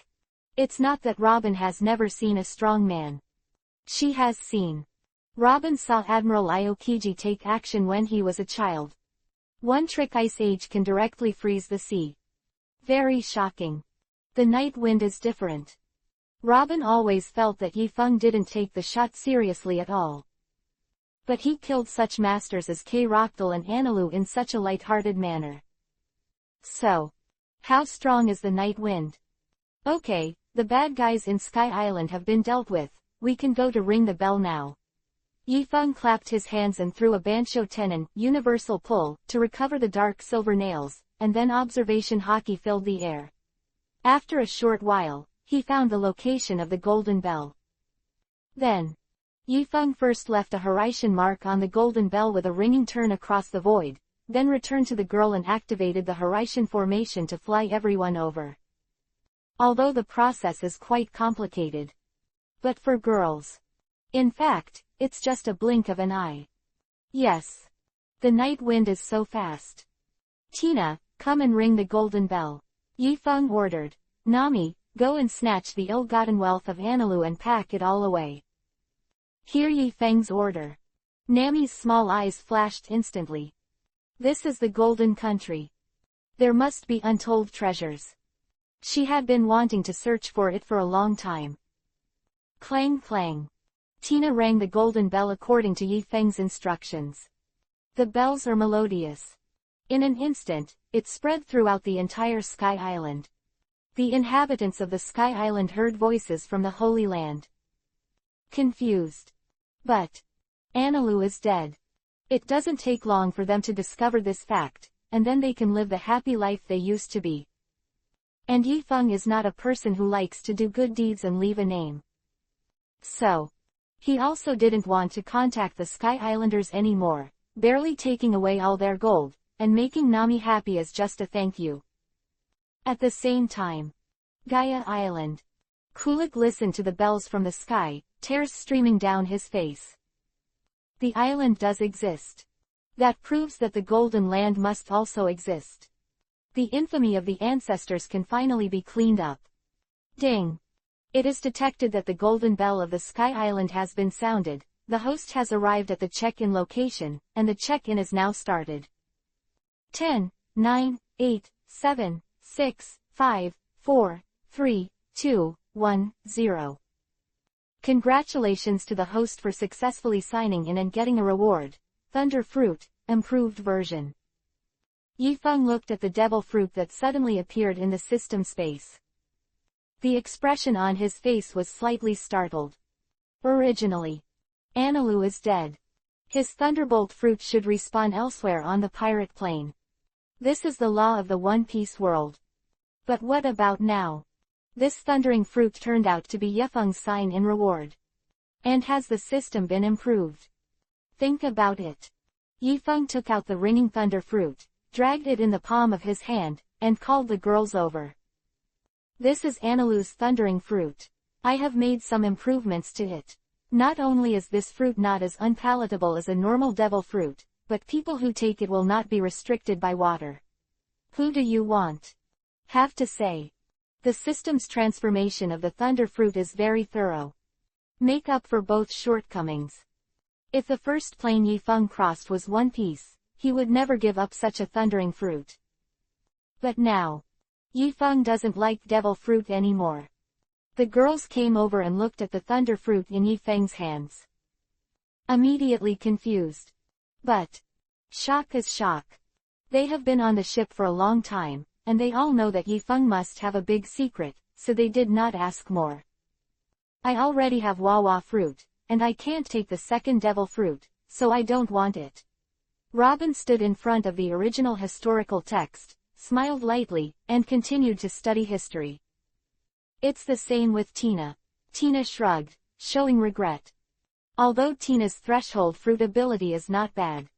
it's not that Robin has never seen a strong man. She has seen. Robin saw Admiral Aokiji take action when he was a child. One trick Ice Age can directly freeze the sea. Very shocking. The night wind is different. Robin always felt that Yifeng didn't take the shot seriously at all. But he killed such masters as K. Rochdal and Analu in such a light-hearted manner. So, how strong is the night wind? Okay, the bad guys in Sky Island have been dealt with, we can go to ring the bell now. Yifeng clapped his hands and threw a Bansho Tenon, universal pull, to recover the dark silver nails, and then observation hockey filled the air. After a short while, he found the location of the golden bell. Then, Yifeng first left a Horizon mark on the golden bell with a ringing turn across the void, then returned to the girl and activated the Horizon formation to fly everyone over. Although the process is quite complicated. But for girls. In fact, it's just a blink of an eye. Yes. The night wind is so fast. Tina, come and ring the golden bell. Yifeng ordered. Nami, go and snatch the ill-gotten wealth of Analu and pack it all away. Hear Yifeng's order. Nami's small eyes flashed instantly. This is the golden country. There must be untold treasures. She had been wanting to search for it for a long time. Clang clang. Tina rang the golden bell according to Yifeng's instructions. The bells are melodious. In an instant, it spread throughout the entire Sky Island. The inhabitants of the Sky Island heard voices from the Holy Land. Confused. But Analu is dead. It doesn't take long for them to discover this fact, and then they can live the happy life they used to be. And Yifeng is not a person who likes to do good deeds and leave a name. So, he also didn't want to contact the Sky Islanders anymore, barely taking away all their gold, and making Nami happy as just a thank you. At the same time, Gaia Island. Kulik listened to the bells from the sky, tears streaming down his face. The island does exist. That proves that the Golden Land must also exist. The infamy of the ancestors can finally be cleaned up. Ding! It is detected that the golden bell of the Sky Island has been sounded, the host has arrived at the check-in location, and the check-in is now started. 10, 9, 8, 7, 6, 5, 4, 3, 2, 1, 0. Congratulations to the host for successfully signing in and getting a reward, Thunder Fruit, improved version. Yifeng looked at the devil fruit that suddenly appeared in the system space. The expression on his face was slightly startled. Originally, Analu is dead. His Thunderbolt fruit should respawn elsewhere on the pirate plane. This is the law of the One Piece world. But what about now? This thundering fruit turned out to be Yifeng's sign in reward. And has the system been improved? Think about it. Yifeng took out the ringing thunder fruit, dragged it in the palm of his hand, and called the girls over. This is Analu's thundering fruit. I have made some improvements to it. Not only is this fruit not as unpalatable as a normal devil fruit, but people who take it will not be restricted by water. Who do you want? Have to say. The system's transformation of the thunder fruit is very thorough. Make up for both shortcomings. If the first plane Yifeng crossed was One Piece, he would never give up such a thundering fruit. But now, Yifeng doesn't like devil fruit anymore. The girls came over and looked at the thunder fruit in Yifeng's hands. Immediately confused. But shock is shock. They have been on the ship for a long time, and they all know that Yifeng must have a big secret, so they did not ask more. I already have Wawa fruit, and I can't take the second devil fruit, so I don't want it. Robin stood in front of the original historical text, smiled lightly, and continued to study history. It's the same with Tina. Tina shrugged, showing regret. Although Tina's threshold fruit ability is not bad.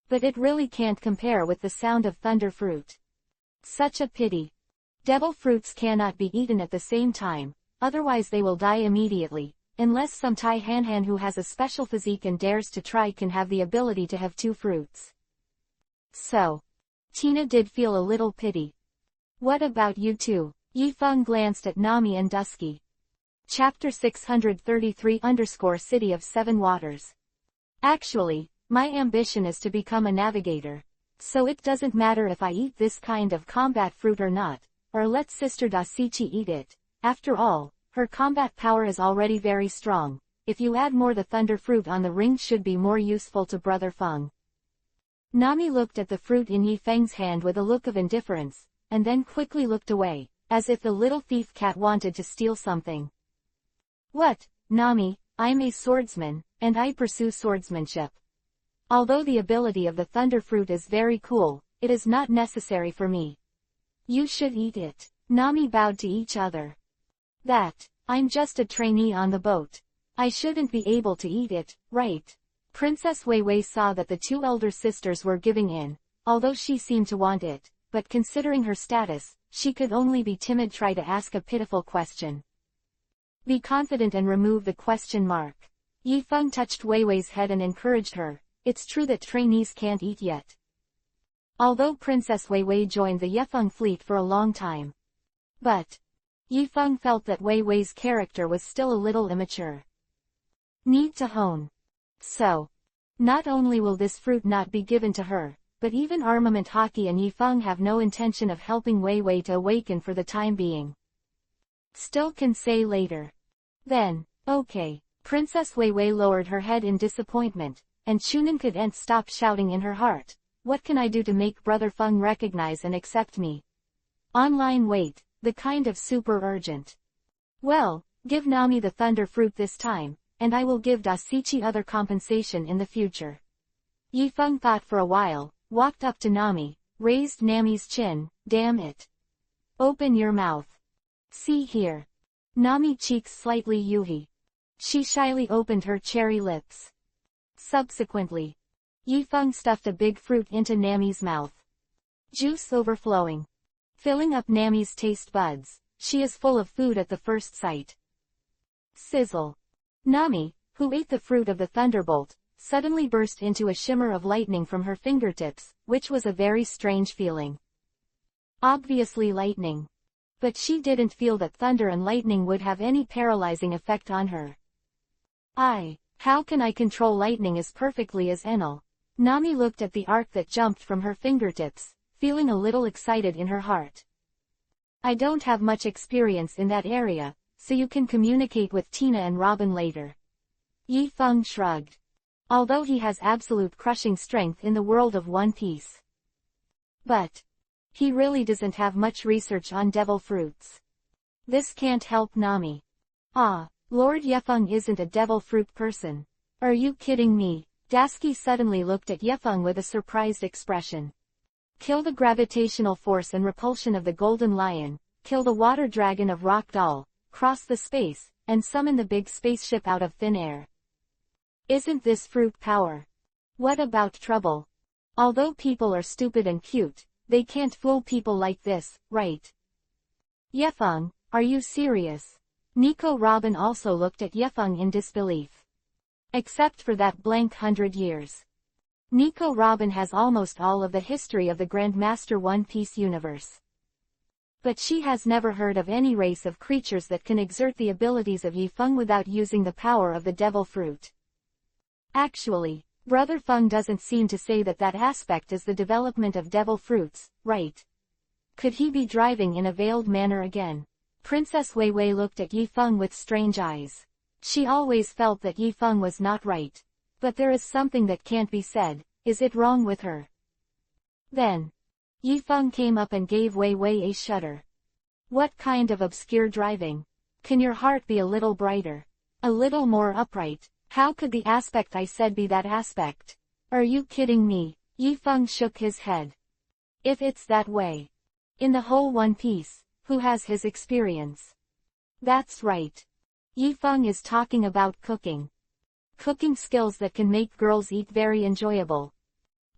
But it really can't compare with the sound of thunder fruit. Such a pity. Devil fruits cannot be eaten at the same time, otherwise they will die immediately, unless some Tai Han who has a special physique and dares to try can have the ability to have two fruits. So, Tina did feel a little pity. What about you two? Yifeng glanced at Nami and Dusky. Chapter 633 City of Seven Waters. Actually, my ambition is to become a navigator. So it doesn't matter if I eat this kind of combat fruit or not, or let Sister Dasichi eat it. After all, her combat power is already very strong. If you add more, the thunder fruit on the ring should be more useful to Brother Feng. Nami looked at the fruit in Yifeng's hand with a look of indifference, and then quickly looked away, as if the little thief cat wanted to steal something. What, Nami? I'm a swordsman, and I pursue swordsmanship. Although the ability of the thunder fruit is very cool, it is not necessary for me. You should eat it. Nami bowed to each other. I'm just a trainee on the boat. I shouldn't be able to eat it, right? Princess Wei Wei saw that the two elder sisters were giving in, although she seemed to want it, but considering her status, she could only be timid, try to ask a pitiful question. Be confident and remove the question mark. Yi Feng touched Wei Wei's head and encouraged her. It's true that trainees can't eat yet. Although Princess Wei Wei joined the Yifeng fleet for a long time. But Yi Feng felt that Wei Wei's character was still a little immature. Need to hone. So, not only will this fruit not be given to her, but even Armament Hockey and Yi Feng have no intention of helping Wei Wei to awaken for the time being. Still can say later. Then, okay. Princess Wei Wei lowered her head in disappointment, and Chunin couldn't stop shouting in her heart. What can I do to make Brother Feng recognize and accept me? Online wait, the kind of super urgent. Well, give Nami the thunder fruit this time, and I will give Dasichi other compensation in the future. Yi Feng thought for a while, walked up to Nami, raised Nami's chin. Damn it. Open your mouth. See here. Nami cheeks slightly yuhi. She shyly opened her cherry lips. Subsequently, Yi Feng stuffed a big fruit into Nami's mouth. Juice overflowing. Filling up Nami's taste buds, she is full of food at the first sight. Sizzle. Nami, who ate the fruit of the thunderbolt, suddenly burst into a shimmer of lightning from her fingertips, which was a very strange feeling. Obviously lightning. But she didn't feel that thunder and lightning would have any paralyzing effect on her. How can I control lightning as perfectly as Enel? Nami looked at the arc that jumped from her fingertips, feeling a little excited in her heart. I don't have much experience in that area, so you can communicate with Tina and Robin later. Yi Feng shrugged. Although he has absolute crushing strength in the world of One Piece. But he really doesn't have much research on devil fruits. This can't help Nami. Lord Yefeng isn't a devil fruit person. Are you kidding me? Dasky suddenly looked at Yefeng with a surprised expression. Kill the gravitational force and repulsion of the golden lion, kill the water dragon of Rock Doll, cross the space, and summon the big spaceship out of thin air. Isn't this fruit power? What about trouble? Although people are stupid and cute, they can't fool people like this, right? Yefeng, are you serious? Nico Robin also looked at Yefeng in disbelief. Except for that blank 100 years. Nico Robin has almost all of the history of the Grandmaster One Piece universe. But she has never heard of any race of creatures that can exert the abilities of Yifeng without using the power of the devil fruit. Actually, Brother Feng doesn't seem to say that aspect is the development of devil fruits, right? Could he be driving in a veiled manner again? Princess Wei Wei looked at Yi Feng with strange eyes. She always felt that Yi Feng was not right. But there is something that can't be said. Is it wrong with her? Then, Yi Feng came up and gave Wei Wei a shudder. What kind of obscure driving? Can your heart be a little brighter? A little more upright? How could the aspect I said be that aspect? Are you kidding me? Yi Feng shook his head. If it's that way. In the whole One Piece, who has his experience? That's right. Yi Feng is talking about cooking. Cooking skills that can make girls eat very enjoyable.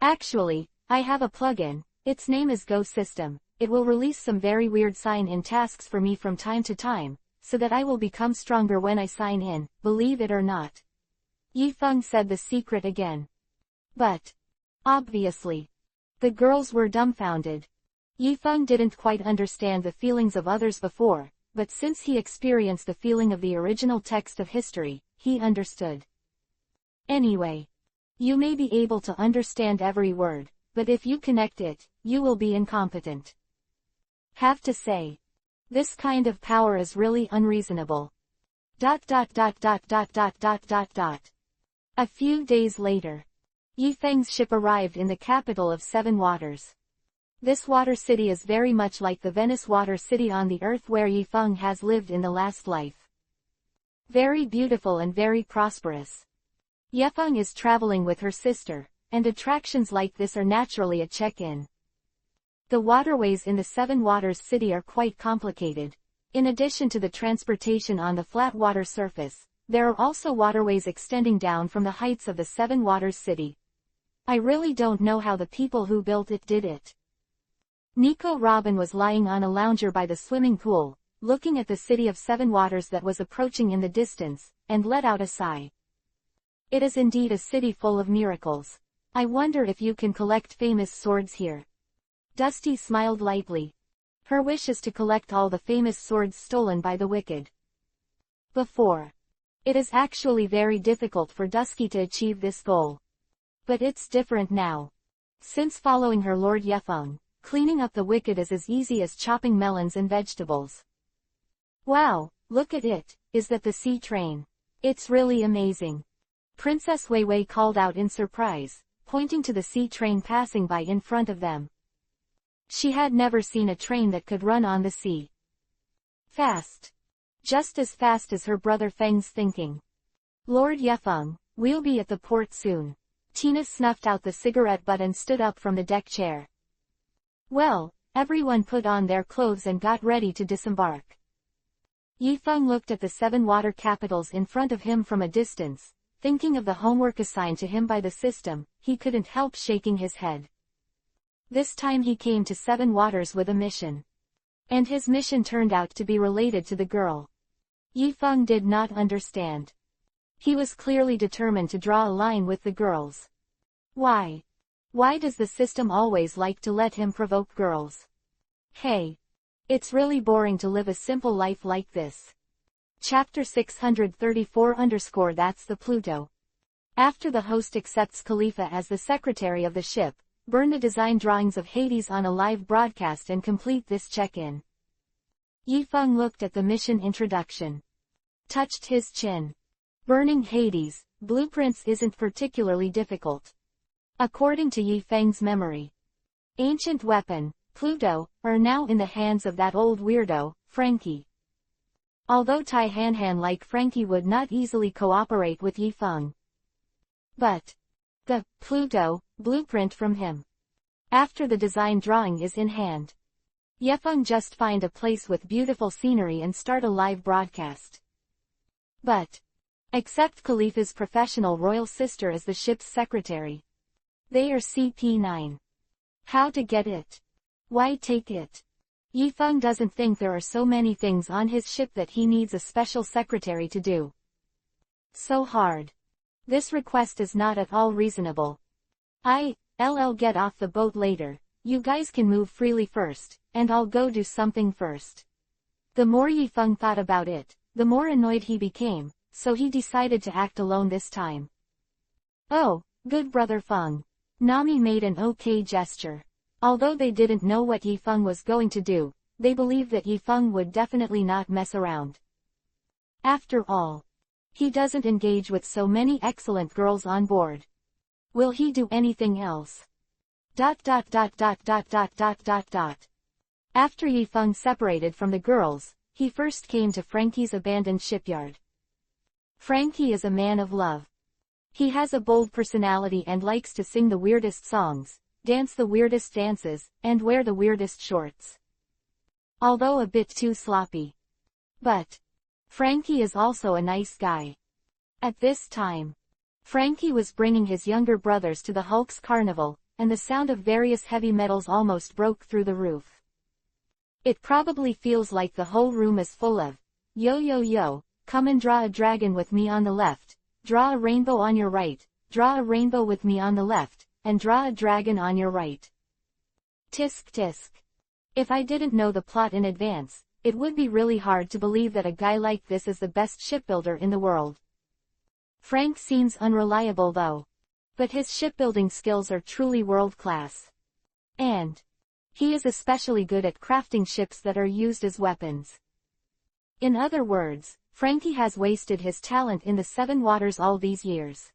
Actually, I have a plugin. Its name is Go System. It will release some very weird sign-in tasks for me from time to time, so that I will become stronger when I sign in, believe it or not. Yi Feng said the secret again. But, obviously, the girls were dumbfounded. Yi Feng didn't quite understand the feelings of others before, but since he experienced the feeling of the original text of history, he understood. Anyway, you may be able to understand every word, but if you connect it, you will be incompetent. Have to say, this kind of power is really unreasonable. ... A few days later, Yi Feng's ship arrived in the capital of Seven Waters. This water city is very much like the Venice water city on the earth where Yi Feng has lived in the last life. Very beautiful and very prosperous. Yefeng is traveling with her sister, and attractions like this are naturally a check-in. The waterways in the Seven Waters city are quite complicated. In addition to the transportation on the flat water surface, There are also waterways extending down from the heights of the Seven Waters City. I really don't know how the people who built it did it. Nico Robin was lying on a lounger by the swimming pool, looking at the city of Seven Waters that was approaching in the distance, and let out a sigh. It is indeed a city full of miracles. I wonder if you can collect famous swords here. Dusty smiled lightly. Her wish is to collect all the famous swords stolen by the wicked. Before. It is actually very difficult for Dusky to achieve this goal. But it's different now. Since following her Lord Yefeng, cleaning up the wicked is as easy as chopping melons and vegetables. Wow, look at it, is that the sea train? It's really amazing. Princess Weiwei called out in surprise, pointing to the sea train passing by in front of them. She had never seen a train that could run on the sea. Fast. Just as fast as her brother Feng's thinking. Lord Yefeng, we'll be at the port soon. Tina snuffed out the cigarette butt and stood up from the deck chair. Well, everyone put on their clothes and got ready to disembark. Yifeng looked at the seven water capitals in front of him from a distance, thinking of the homework assigned to him by the system. He couldn't help shaking his head. This time he came to Seven Waters with a mission. And his mission turned out to be related to the girl. Yifeng did not understand. He was clearly determined to draw a line with the girls. Why? Why does the system always like to let him provoke girls? Hey. It's really boring to live a simple life like this. Chapter 634 That's the Pluto. After the host accepts Khalifa as the secretary of the ship, burn the design drawings of Hades on a live broadcast and complete this check-in. Yifeng looked at the mission introduction. Touched his chin. Burning Hades, blueprints isn't particularly difficult. According to Yifeng's memory. Ancient weapon, Pluto, are now in the hands of that old weirdo, Frankie. Although Tai Han like Frankie would not easily cooperate with Yifeng. But the Pluto blueprint from him. After the design drawing is in hand. Yefeng just find a place with beautiful scenery and start a live broadcast. But accept Khalifa's professional royal sister as the ship's secretary. They are CP9. How to get it? Why take it? Yifeng doesn't think there are so many things on his ship that he needs a special secretary to do. So hard. This request is not at all reasonable. I'll get off the boat later. You guys can move freely first, and I'll go do something first. The more Yifeng thought about it, the more annoyed he became, so he decided to act alone this time. Oh, good brother Feng. Nami made an okay gesture. Although they didn't know what Yifeng was going to do, they believed that Yifeng would definitely not mess around. After all, he doesn't engage with so many excellent girls on board. Will he do anything else? After Yifeng separated from the girls, he first came to Frankie's abandoned shipyard. Frankie is a man of love. He has a bold personality and likes to sing the weirdest songs, dance the weirdest dances, and wear the weirdest shorts. Although a bit too sloppy. But Frankie is also a nice guy. At this time, Frankie was bringing his younger brothers to the Hulk's carnival, and the sound of various heavy metals almost broke through the roof. It probably feels like the whole room is full of, yo yo yo, come and draw a dragon with me on the left, draw a rainbow on your right, draw a rainbow with me on the left, and draw a dragon on your right. Tisk tisk. If I didn't know the plot in advance, it would be really hard to believe that a guy like this is the best shipbuilder in the world. Frank seems unreliable though. But his shipbuilding skills are truly world-class. And he is especially good at crafting ships that are used as weapons. In other words, Frankie has wasted his talent in the Seven Waters all these years.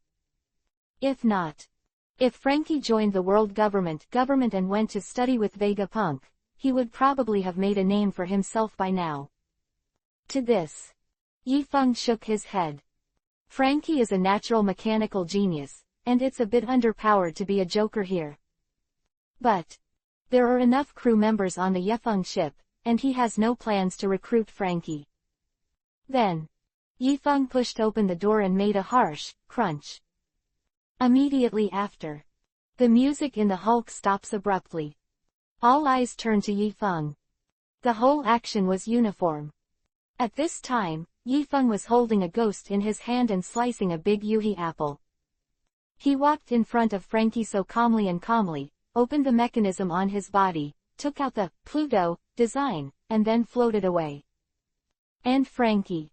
If Frankie joined the world government and went to study with Vegapunk, he would probably have made a name for himself by now. To this, Yifeng shook his head. Frankie is a natural mechanical genius, and it's a bit underpowered to be a joker here. But there are enough crew members on the Yefeng ship, and he has no plans to recruit Frankie. Then Yifeng pushed open the door and made a harsh crunch. Immediately after, the music in the Hulk stops abruptly. All eyes turn to Yifeng. The whole action was uniform. At this time, Yifeng was holding a ghost in his hand and slicing a big yuhi apple. He walked in front of Frankie so calmly, opened the mechanism on his body, took out the Pluto design, and then floated away. And Frankie,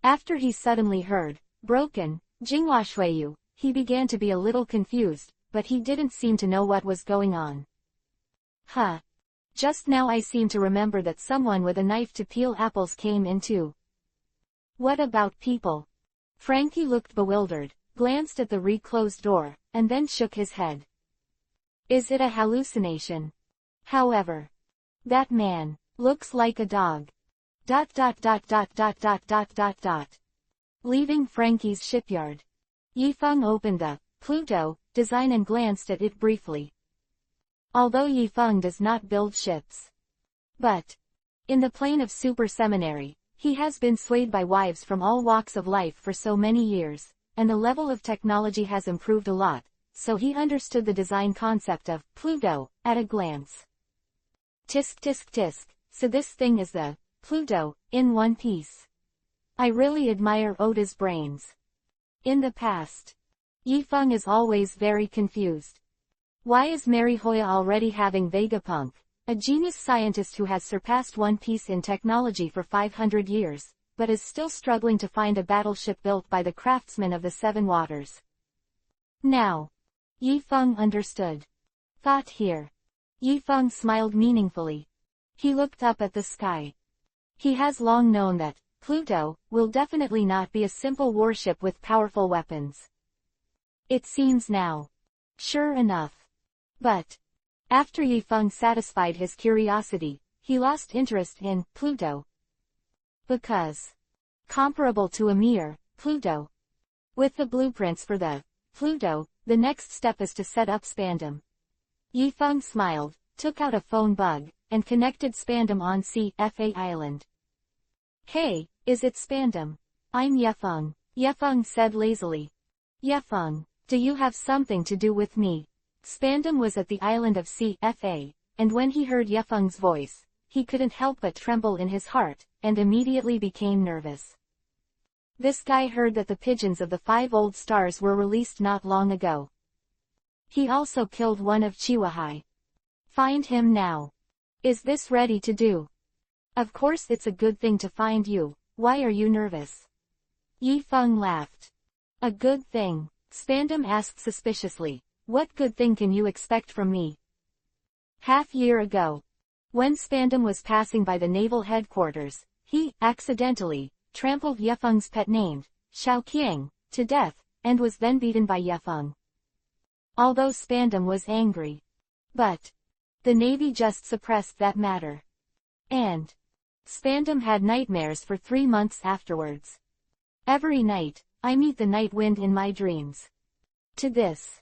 after he suddenly heard broken Jinghua Shuiyu, he began to be a little confused, but he didn't seem to know what was going on. Huh. Just now I seem to remember that someone with a knife to peel apples came in too. What about people? Frankie looked bewildered, glanced at the reclosed door, and then shook his head. Is it a hallucination? However, that man looks like a dog. ... Leaving Frankie's shipyard, Yifeng opened the Pluto design and glanced at it briefly. Although Yifeng does not build ships, but in the plane of super seminary, he has been swayed by wives from all walks of life for so many years, and the level of technology has improved a lot, so he understood the design concept of Pluto at a glance. Tisk tisk tisk, so this thing is the Pluto in one piece. I really admire Oda's brains. In the past, Yifeng is always very confused. Why is Mary Hoya already having Vegapunk, a genius scientist who has surpassed One Piece in technology for 500 years, but is still struggling to find a battleship built by the craftsmen of the Seven Waters? Now, Yifeng understood. Thought here. Yifeng smiled meaningfully. He looked up at the sky. He has long known that Pluto will definitely not be a simple warship with powerful weapons. It seems now. Sure enough. But after Yifeng satisfied his curiosity, he lost interest in Pluto. Because comparable to a mere Pluto. With the blueprints for the Pluto, the next step is to set up Spandam. Yifeng smiled, took out a phone bug, and connected Spandam on CFA Island. Hey, is it Spandam? I'm Yefeng, Yefeng said lazily. Yefeng, do you have something to do with me? Spandam was at the island of CFA, and when he heard Yefeng's voice, he couldn't help but tremble in his heart, and immediately became nervous. This guy heard that the pigeons of the 5 old stars were released not long ago. He also killed one of Chihuahai. Find him now. Is this ready to do? Of course it's a good thing to find you. Why are you nervous? Yifeng laughed. A good thing? Spandam asked suspiciously. What good thing can you expect from me? Half-year ago, when Spandam was passing by the naval headquarters, he, accidentally, trampled Yefeng's pet named Xiaoqiang to death, and was then beaten by Yefeng. Although Spandam was angry. But the Navy just suppressed that matter. And Spandam had nightmares for 3 months afterwards. Every night, I meet the night wind in my dreams. To this,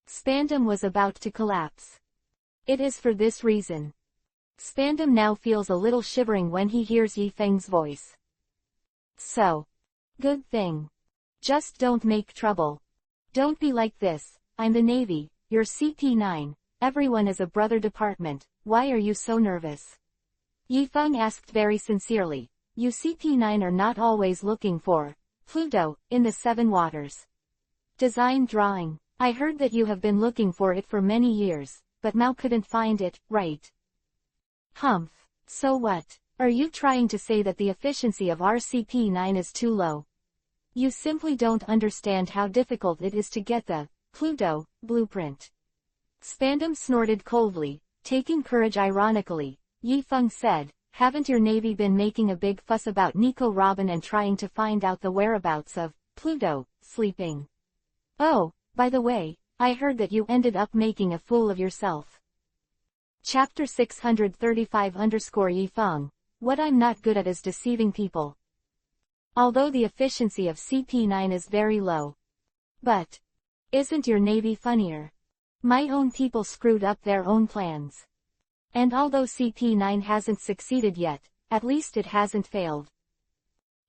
Spandam was about to collapse. It is for this reason. Spandam now feels a little shivering when he hears Yifeng's voice. So, good thing. Just don't make trouble. Don't be like this. I'm the Navy, you're CP9, everyone is a brother department, why are you so nervous? Yifeng asked very sincerely. You CP9 are not always looking for Pluto in the 7 waters. Design drawing. I heard that you have been looking for it for many years, but Mao couldn't find it, right? Humph. So what? Are you trying to say that the efficiency of RCP-9 is too low? You simply don't understand how difficult it is to get the Pluto blueprint. Spandam snorted coldly, taking courage ironically. Yifeng said, haven't your Navy been making a big fuss about Nico Robin and trying to find out the whereabouts of Pluto sleeping? Oh, by the way, I heard that you ended up making a fool of yourself. Chapter 635 Yifeng. What I'm not good at is deceiving people. Although the efficiency of CP9 is very low. But isn't your Navy funnier? My own people screwed up their own plans. And although CP9 hasn't succeeded yet, at least it hasn't failed.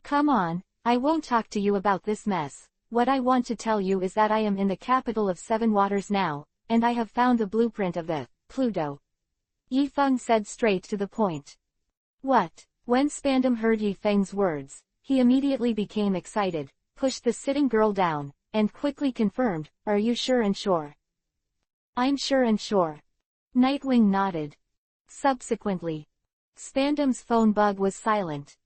Come on, I won't talk to you about this mess. What I want to tell you is that I am in the capital of Seven Waters now, and I have found the blueprint of the Pluto. Yifeng said straight to the point. What? When Spandam heard Yifeng's words, he immediately became excited, pushed the sitting girl down, and quickly confirmed, "Are you sure and sure?" "I'm sure and sure." Nightwing nodded. Subsequently, Spandam's phone bug was silent.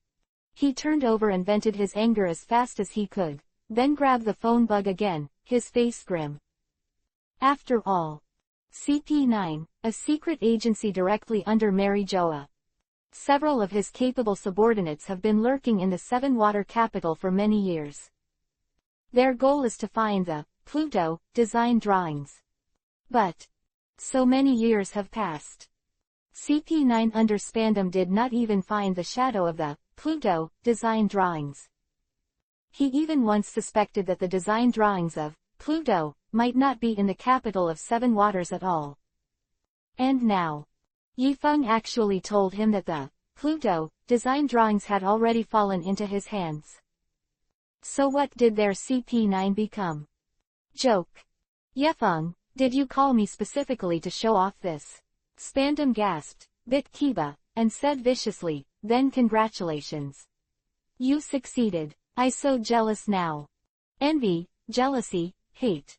He turned over and vented his anger as fast as he could, then grabbed the phone bug again, his face grim. After all, CP9, a secret agency directly under Mary Joa. Several of his capable subordinates have been lurking in the Seven-Water capital for many years. Their goal is to find the Pluto design drawings. But so many years have passed. CP9 under Spandam did not even find the shadow of the Pluto design drawings. He even once suspected that the design drawings of Pluto might not be in the capital of Seven Waters at all. And now, Yifeng actually told him that the Pluto design drawings had already fallen into his hands. So what did their CP9 become? Joke. Yifeng, did you call me specifically to show off this? Spandam gasped, bit Kiba, and said viciously, then congratulations. You succeeded. I so jealous now. Envy, jealousy, hate.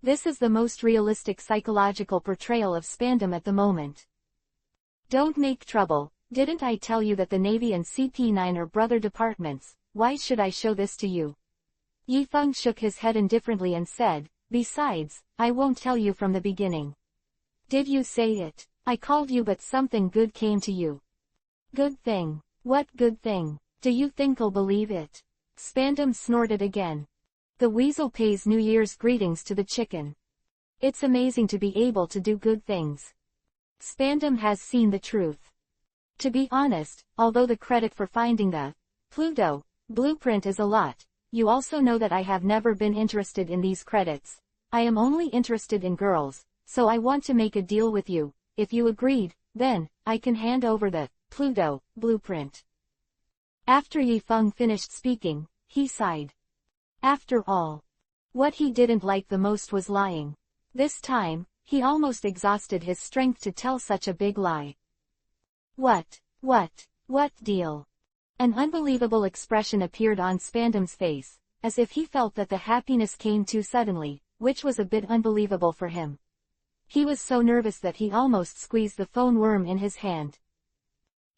This is the most realistic psychological portrayal of Spandam at the moment. Don't make trouble. Didn't I tell you that the Navy and CP9 are brother departments? Why should I show this to you? Yifeng shook his head indifferently and said, besides, I won't tell you from the beginning. Did you say it? I called you but something good came to you. Good thing. What good thing? Do you think I'll believe it? Spandam snorted again. The weasel pays New Year's greetings to the chicken. It's amazing to be able to do good things. Spandam has seen the truth. To be honest, although the credit for finding the Pluto blueprint is a lot, you also know that I have never been interested in these credits. I am only interested in girls, so I want to make a deal with you. If you agreed, then I can hand over the Pluto blueprint. After Yifeng finished speaking, he sighed. After all, what he didn't like the most was lying. This time, he almost exhausted his strength to tell such a big lie. What deal? An unbelievable expression appeared on Spandam's face, as if he felt that the happiness came too suddenly, which was a bit unbelievable for him. He was so nervous that he almost squeezed the phone worm in his hand.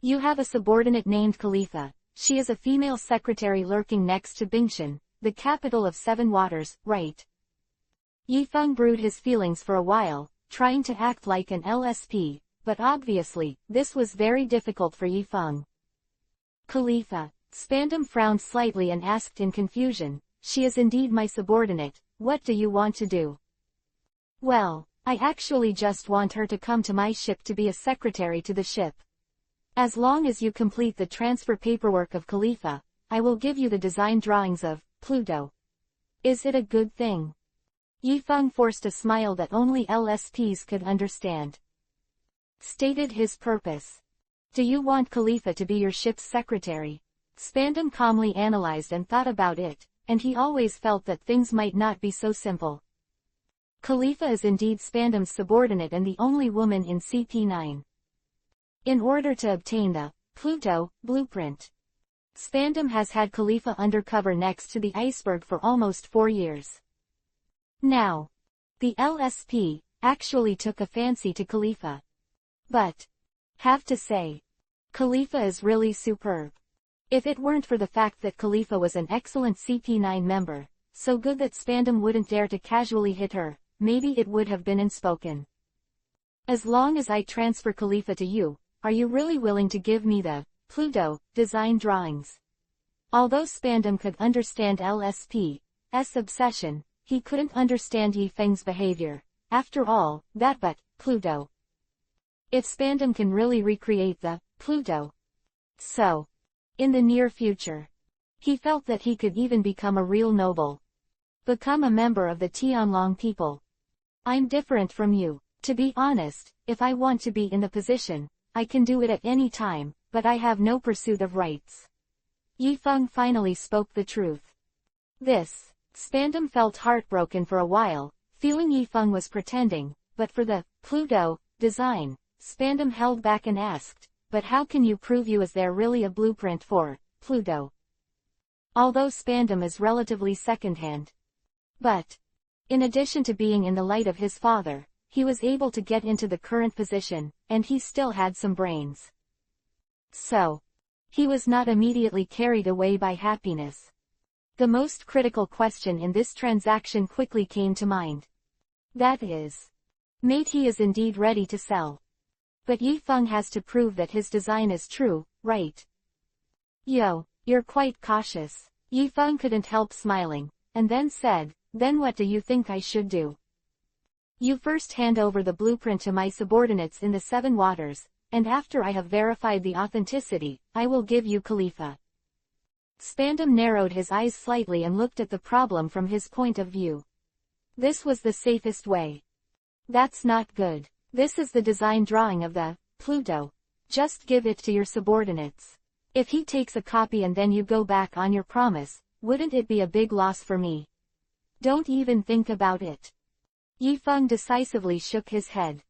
You have a subordinate named Khalifa. She is a female secretary lurking next to Bingshan, the capital of Seven Waters, right? Yifeng brewed his feelings for a while, trying to act like an LSP, but obviously, this was very difficult for Yifeng. Khalifa. Spandam frowned slightly and asked in confusion, she is indeed my subordinate, what do you want to do? Well, I actually just want her to come to my ship to be a secretary to the ship. As long as you complete the transfer paperwork of Khalifa, I will give you the design drawings of Pluto. Is it a good thing? Yifeng forced a smile that only LSPs could understand. Stated his purpose. Do you want Khalifa to be your ship's secretary? Spandam calmly analyzed and thought about it, and he always felt that things might not be so simple. Khalifa is indeed Spandam's subordinate and the only woman in CP9. In order to obtain the Pluto blueprint, Spandam has had Khalifa undercover next to the iceberg for almost 4 years. Now, the LSP actually took a fancy to Khalifa. But, have to say, Khalifa is really superb. If it weren't for the fact that Khalifa was an excellent CP9 member, so good that Spandam wouldn't dare to casually hit her, maybe it would have been unspoken. As long as I transfer Khalifa to you, are you really willing to give me the Pluto design drawings? Although Spandam could understand LSP's obsession, he couldn't understand Yifeng's behavior. After all, but Pluto. If Spandam can really recreate the Pluto, so in the near future, he felt that he could even become a real noble. Become a member of the Tianlong people. I'm different from you. To be honest, if I want to be in the position, I can do it at any time, but I have no pursuit of rights. Yifeng finally spoke the truth. This. Spandam felt heartbroken for a while, feeling Yifeng was pretending, but for the Pluto design, Spandam held back and asked, but how can you prove you is there really a blueprint for Pluto? Although Spandam is relatively secondhand. But, in addition to being in the light of his father, he was able to get into the current position, and he still had some brains. So, he was not immediately carried away by happiness. The most critical question in this transaction quickly came to mind. That is, mate, he is indeed ready to sell. But Yifeng has to prove that his design is true, right? Yo, you're quite cautious. Yifeng couldn't help smiling, and then said, then what do you think I should do? You first hand over the blueprint to my subordinates in the Seven Waters, and after I have verified the authenticity, I will give you Khalifa. Spandam narrowed his eyes slightly and looked at the problem from his point of view. This was the safest way. That's not good. This is the design drawing of the Pluto. Just give it to your subordinates. If he takes a copy and then you go back on your promise, wouldn't it be a big loss for me? Don't even think about it. Yifeng decisively shook his head.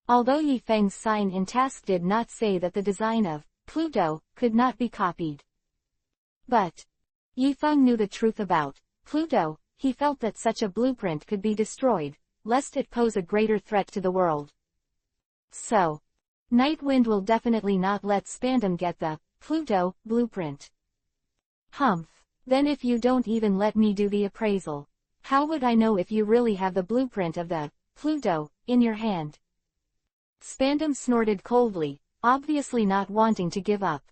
Although Yifeng's sign in task did not say that the design of Pluto could not be copied. But Yifeng knew the truth about Pluto. He felt that such a blueprint could be destroyed, lest it pose a greater threat to the world. So, Nightwind will definitely not let Spandam get the Pluto blueprint. Humph. Then if you don't even let me do the appraisal, how would I know if you really have the blueprint of the Pluto in your hand? Spandam snorted coldly, obviously not wanting to give up.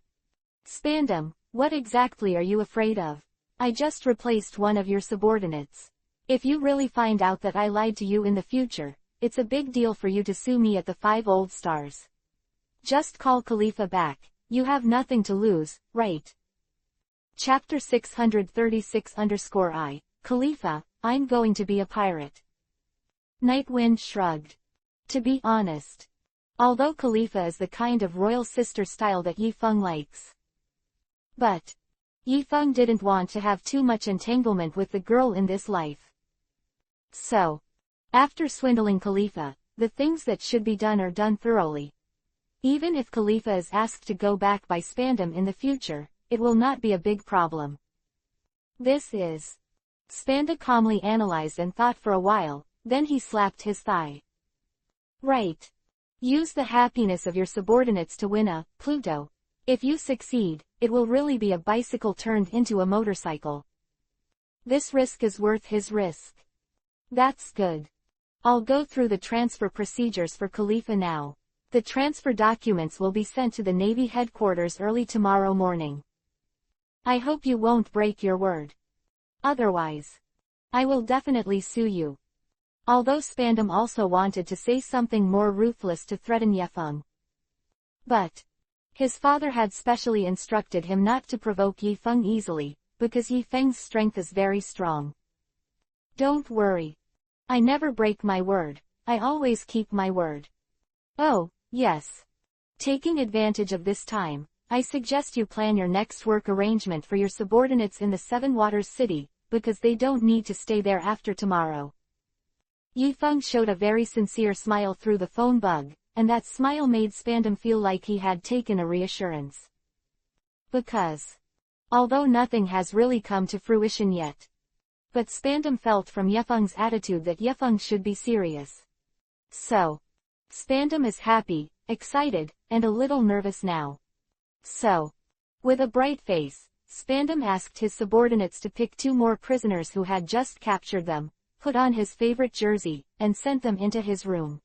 Spandam, what exactly are you afraid of? I just replaced one of your subordinates. If you really find out that I lied to you in the future, it's a big deal for you to sue me at the 5 Old Stars. Just call Khalifa back. You have nothing to lose, right? Chapter 636_I, Khalifa, I'm going to be a pirate. Nightwind shrugged. To be honest. Although Khalifa is the kind of royal sister style that Yifeng likes. But Yifeng didn't want to have too much entanglement with the girl in this life. So, after swindling Khalifa, the things that should be done are done thoroughly. Even if Khalifa is asked to go back by Spandam in the future, it will not be a big problem. This is. Spanda calmly analyzed and thought for a while, then he slapped his thigh. Right. Use the happiness of your subordinates to win a Pluto. If you succeed, it will really be a bicycle turned into a motorcycle. This risk is worth his risk. That's good. I'll go through the transfer procedures for Khalifa now. The transfer documents will be sent to the Navy headquarters early tomorrow morning. I hope you won't break your word. Otherwise, I will definitely sue you. Although Spandam also wanted to say something more ruthless to threaten Yifeng. But his father had specially instructed him not to provoke Yifeng easily, because Yifeng's strength is very strong. Don't worry. I never break my word. I always keep my word. Oh, yes. Taking advantage of this time, I suggest you plan your next work arrangement for your subordinates in the Seven Waters City, because they don't need to stay there after tomorrow. Yifeng showed a very sincere smile through the phone bug, and that smile made Spandam feel like he had taken a reassurance. Because, although nothing has really come to fruition yet, but Spandam felt from Yifeng's attitude that Yifeng should be serious. So, Spandam is happy, excited, and a little nervous now. So, with a bright face, Spandam asked his subordinates to pick 2 more prisoners who had just captured them, put on his favorite jersey, and sent them into his room.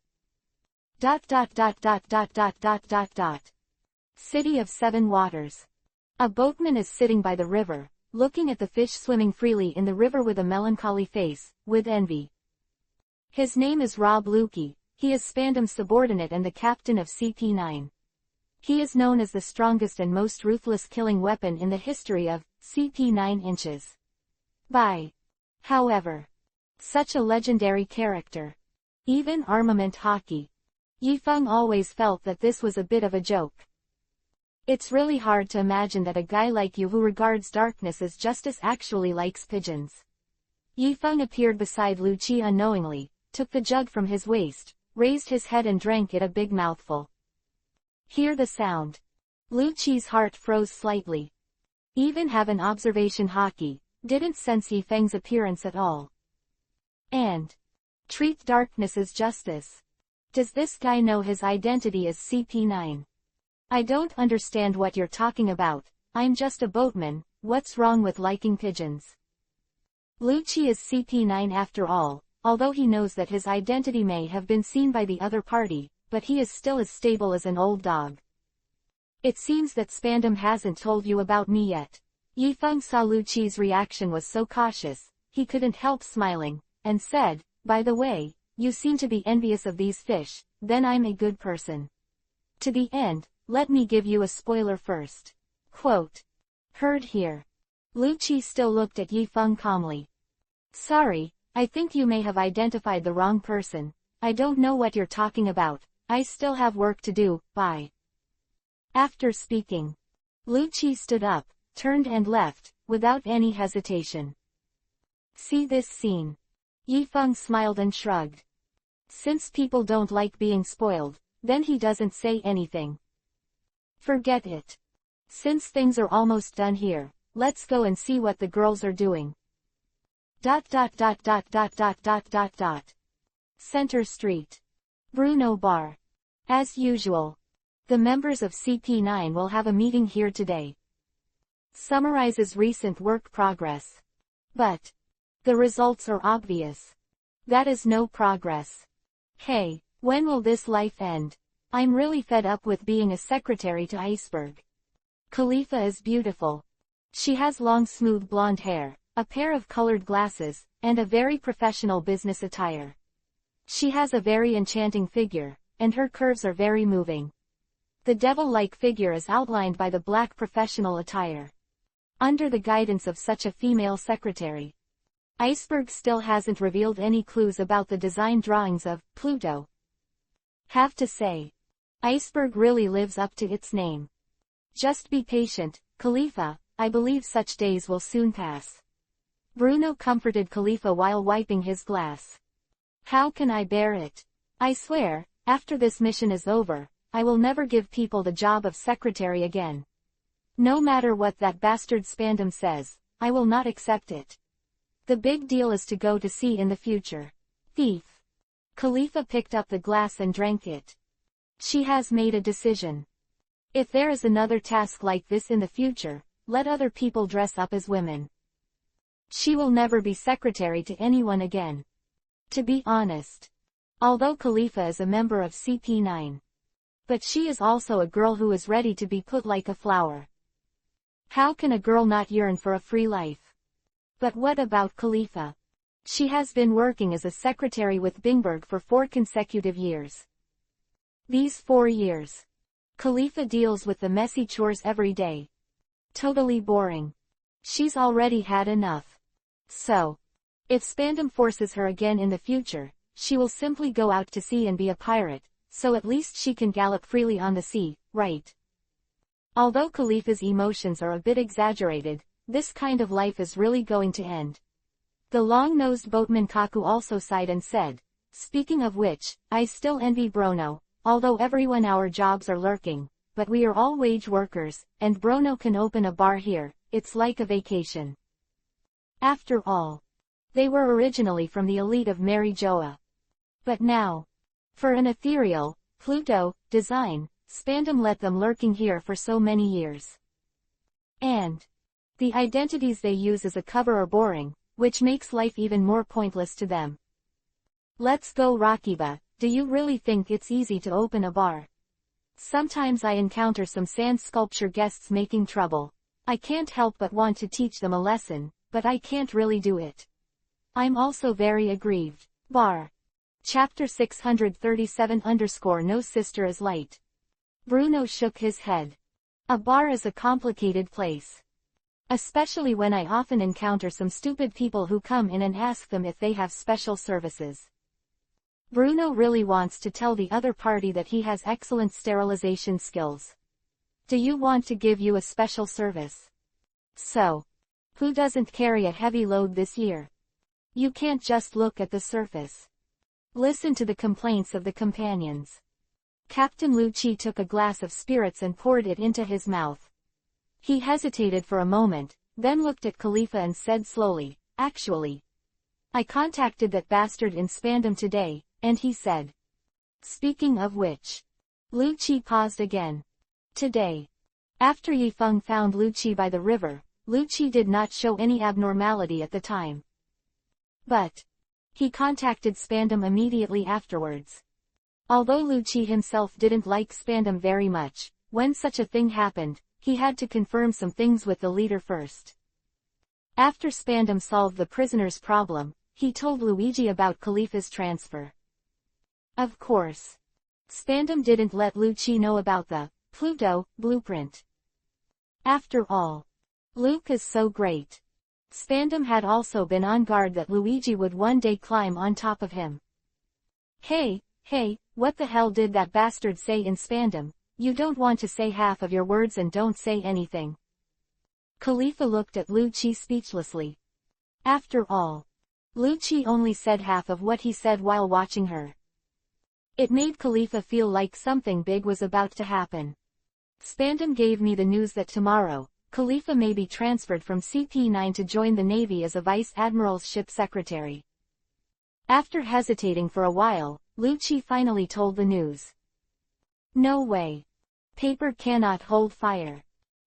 City of Seven Waters. A boatman is sitting by the river, looking at the fish swimming freely in the river with a melancholy face, with envy. His name is Rob Lukey. He is Spandam's subordinate and the captain of CP9. He is known as the strongest and most ruthless killing weapon in the history of CP9 inches. By, however, such a legendary character. Even armament hockey. Yifeng always felt that this was a bit of a joke. It's really hard to imagine that a guy like you who regards darkness as justice actually likes pigeons. Yifeng appeared beside Lu Qi unknowingly, took the jug from his waist, raised his head and drank it a big mouthful. Hear the sound. Lu Qi's heart froze slightly. Even have an observation hockey, didn't sense Yifeng's appearance at all. And treat darkness as justice. Does this guy know his identity as CP9? I don't understand what you're talking about. I'm just a boatman. What's wrong with liking pigeons? Lu Qi is CP9 after all, although he knows that his identity may have been seen by the other party, but he is still as stable as an old dog. It seems that Spandam hasn't told you about me yet. Yifeng saw Lu Qi's reaction was so cautious, he couldn't help smiling, and said, by the way, you seem to be envious of these fish, then I'm a good person. To the end, let me give you a spoiler first. Quote. Heard here. Lu Qi still looked at Yifeng calmly. Sorry, I think you may have identified the wrong person. I don't know what you're talking about. I still have work to do, bye. After speaking, Lu Qi stood up, turned and left, without any hesitation. See this scene. Yifeng smiled and shrugged. Since people don't like being spoiled, then he doesn't say anything. Forget it. Since things are almost done here, let's go and see what the girls are doing. ... Center Street. Bruno Bar. As usual. The members of CP9 will have a meeting here today. Summarizes recent work progress. But the results are obvious. That is no progress. Hey, when will this life end? I'm really fed up with being a secretary to Iceberg. Khalifa is beautiful. She has long smooth blonde hair, a pair of colored glasses, and a very professional business attire. She has a very enchanting figure, and her curves are very moving. The devil-like figure is outlined by the black professional attire. Under the guidance of such a female secretary, Iceberg still hasn't revealed any clues about the design drawings of Pluto. Have to say, Iceberg really lives up to its name. Just be patient, Khalifa, I believe such days will soon pass. Bruno comforted Khalifa while wiping his glass. How can I bear it? I swear, after this mission is over, I will never give people the job of secretary again. No matter what that bastard Spandam says, I will not accept it. The big deal is to go to sea in the future. Thief. Khalifa picked up the glass and drank it. She has made a decision. If there is another task like this in the future, let other people dress up as women. She will never be secretary to anyone again. To be honest. Although Khalifa is a member of CP9. But she is also a girl who is ready to be put like a flower. How can a girl not yearn for a free life? But what about Khalifa? She has been working as a secretary with Bingberg for 4 consecutive years. These 4 years, Khalifa deals with the messy chores every day. Totally boring. She's already had enough. So, if Spandam forces her again in the future, she will simply go out to sea and be a pirate, so at least she can gallop freely on the sea, right? Although Khalifa's emotions are a bit exaggerated, this kind of life is really going to end. The long-nosed boatman Kaku also sighed and said, speaking of which, I still envy Bruno, although everyone our jobs are lurking, but we are all wage workers, and Bruno can open a bar here, it's like a vacation. After all, they were originally from the elite of Mary Joa. But now, for an ethereal, Pluto, design, Spandam let them lurking here for so many years. And the identities they use as a cover are boring, which makes life even more pointless to them. Let's go Rakiba, do you really think it's easy to open a bar? Sometimes I encounter some sand sculpture guests making trouble. I can't help but want to teach them a lesson, but I can't really do it. I'm also very aggrieved. Bar. Chapter 637_ No Sister is Light. Bruno shook his head. A bar is a complicated place. Especially when I often encounter some stupid people who come in and ask them if they have special services. Bruno really wants to tell the other party that he has excellent sterilization skills. Do you want to give you a special service? So, who doesn't carry a heavy load this year? You can't just look at the surface. Listen to the complaints of the companions. Captain Lucci took a glass of spirits and poured it into his mouth. He hesitated for a moment, then looked at Khalifa and said slowly, "Actually, I contacted that bastard in Spandam today, and he said." Speaking of which. Lucci paused again. Today. After Yifeng found Lucci by the river, Lucci did not show any abnormality at the time. But he contacted Spandam immediately afterwards. Although Lucci himself didn't like Spandam very much, when such a thing happened, he had to confirm some things with the leader first. After Spandam solved the prisoner's problem, he told Luigi about Khalifa's transfer. Of course, Spandam didn't let Lucci know about the Pluto blueprint. After all, Luke is so great. Spandam had also been on guard that Luigi would one day climb on top of him. Hey, what the hell did that bastard say in Spandam? You don't want to say half of your words and don't say anything. Khalifa looked at Lucci speechlessly. After all, Lucci only said half of what he said while watching her. It made Khalifa feel like something big was about to happen. Spandam gave me the news that tomorrow, Khalifa may be transferred from CP9 to join the Navy as a Vice Admiral's ship secretary. After hesitating for a while, Lucci finally told the news. No way. Paper cannot hold fire.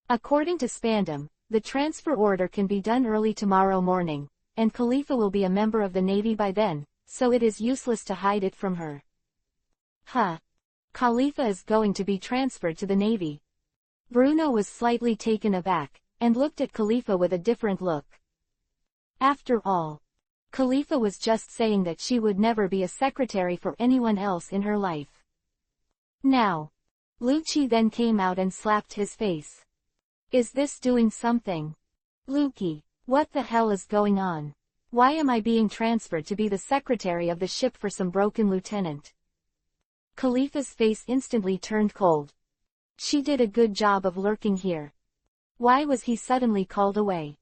According to Spandam, the transfer order can be done early tomorrow morning, and Khalifa will be a member of the Navy by then, so it is useless to hide it from her. Khalifa is going to be transferred to the Navy. Bruno was slightly taken aback, and looked at Khalifa with a different look. After all, Khalifa was just saying that she would never be a secretary for anyone else in her life. Now, Lucci then came out and slapped his face. Is this doing something? Luki, what the hell is going on? Why am I being transferred to be the secretary of the ship for some broken lieutenant? Khalifa's face instantly turned cold. She did a good job of lurking here. Why was he suddenly called away?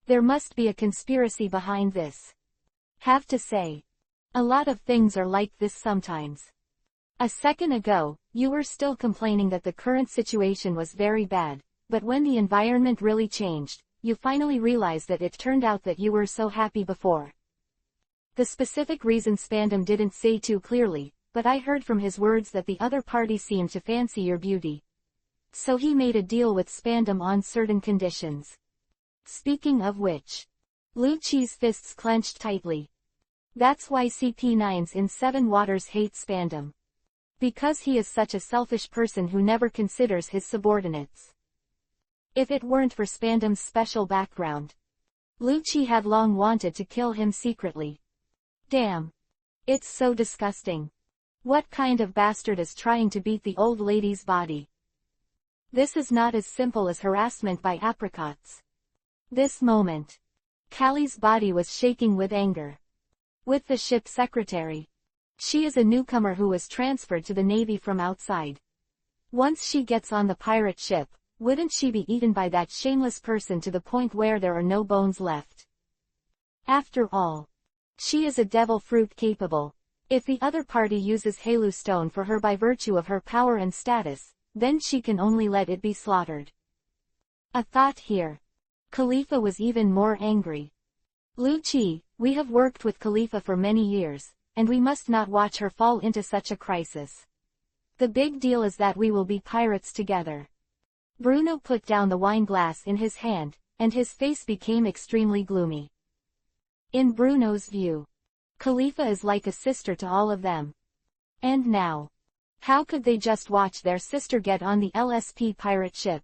There must be a conspiracy behind this. Have to say, a lot of things are like this sometimes. A second ago, you were still complaining that the current situation was very bad, but when the environment really changed, you finally realized that it turned out that you were so happy before. The specific reason Spandam didn't say too clearly, but I heard from his words that the other party seemed to fancy your beauty. So he made a deal with Spandam on certain conditions. Speaking of which, Lucci's fists clenched tightly. That's why CP9s in Seven Waters hate Spandam. Because he is such a selfish person who never considers his subordinates. If it weren't for Spandam's special background, Lucci had long wanted to kill him secretly. Damn. It's so disgusting. What kind of bastard is trying to beat the old lady's body? This is not as simple as harassment by apricots. This moment, Callie's body was shaking with anger. With the ship secretary. She is a newcomer who was transferred to the Navy from outside. Once she gets on the pirate ship, wouldn't she be eaten by that shameless person to the point where there are no bones left? After all, she is a devil fruit capable. If the other party uses Halu Stone for her by virtue of her power and status, then she can only let it be slaughtered. A thought here. Khalifa was even more angry. Lucci, we have worked with Khalifa for many years, and we must not watch her fall into such a crisis. The big deal is that we will be pirates together. Bruno put down the wine glass in his hand, and his face became extremely gloomy. In Bruno's view, Khalifa is like a sister to all of them. And now, how could they just watch their sister get on the LSP pirate ship?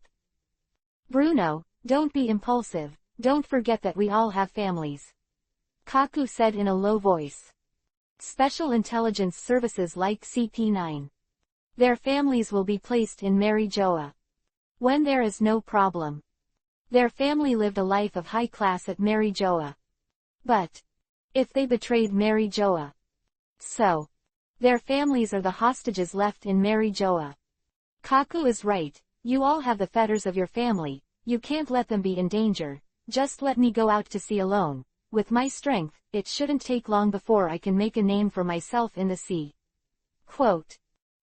Bruno, don't be impulsive, don't forget that we all have families. Kaku said in a low voice. Special intelligence services like CP9. Their families will be placed in Mary Joa. When there is no problem. Their family lived a life of high class at Mary Joa. But if they betrayed Mary Joa, so their families are the hostages left in Mary Joa. Kaku is right, You all have the fetters of your family, you can't let them be in danger, just let me go out to sea alone. With my strength, it shouldn't take long before I can make a name for myself in the sea. Quote.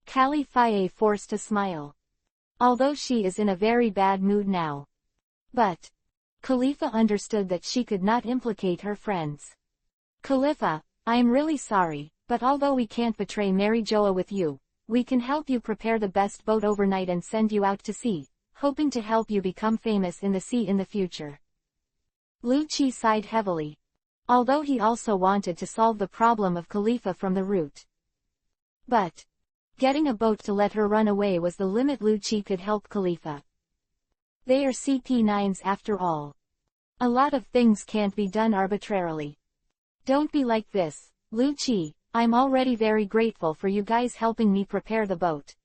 Khalifa forced a smile. Although she is in a very bad mood now. But Khalifa understood that she could not implicate her friends. Khalifa, I am really sorry, but although we can't betray Mary Joa with you, we can help you prepare the best boat overnight and send you out to sea, hoping to help you become famous in the sea in the future. Lu Qi sighed heavily. Although he also wanted to solve the problem of Khalifa from the root. But getting a boat to let her run away was the limit Lu Qi could help Khalifa. They are CP9s after all. A lot of things can't be done arbitrarily. Don't be like this, Lu Qi, I'm already very grateful for you guys helping me prepare the boat.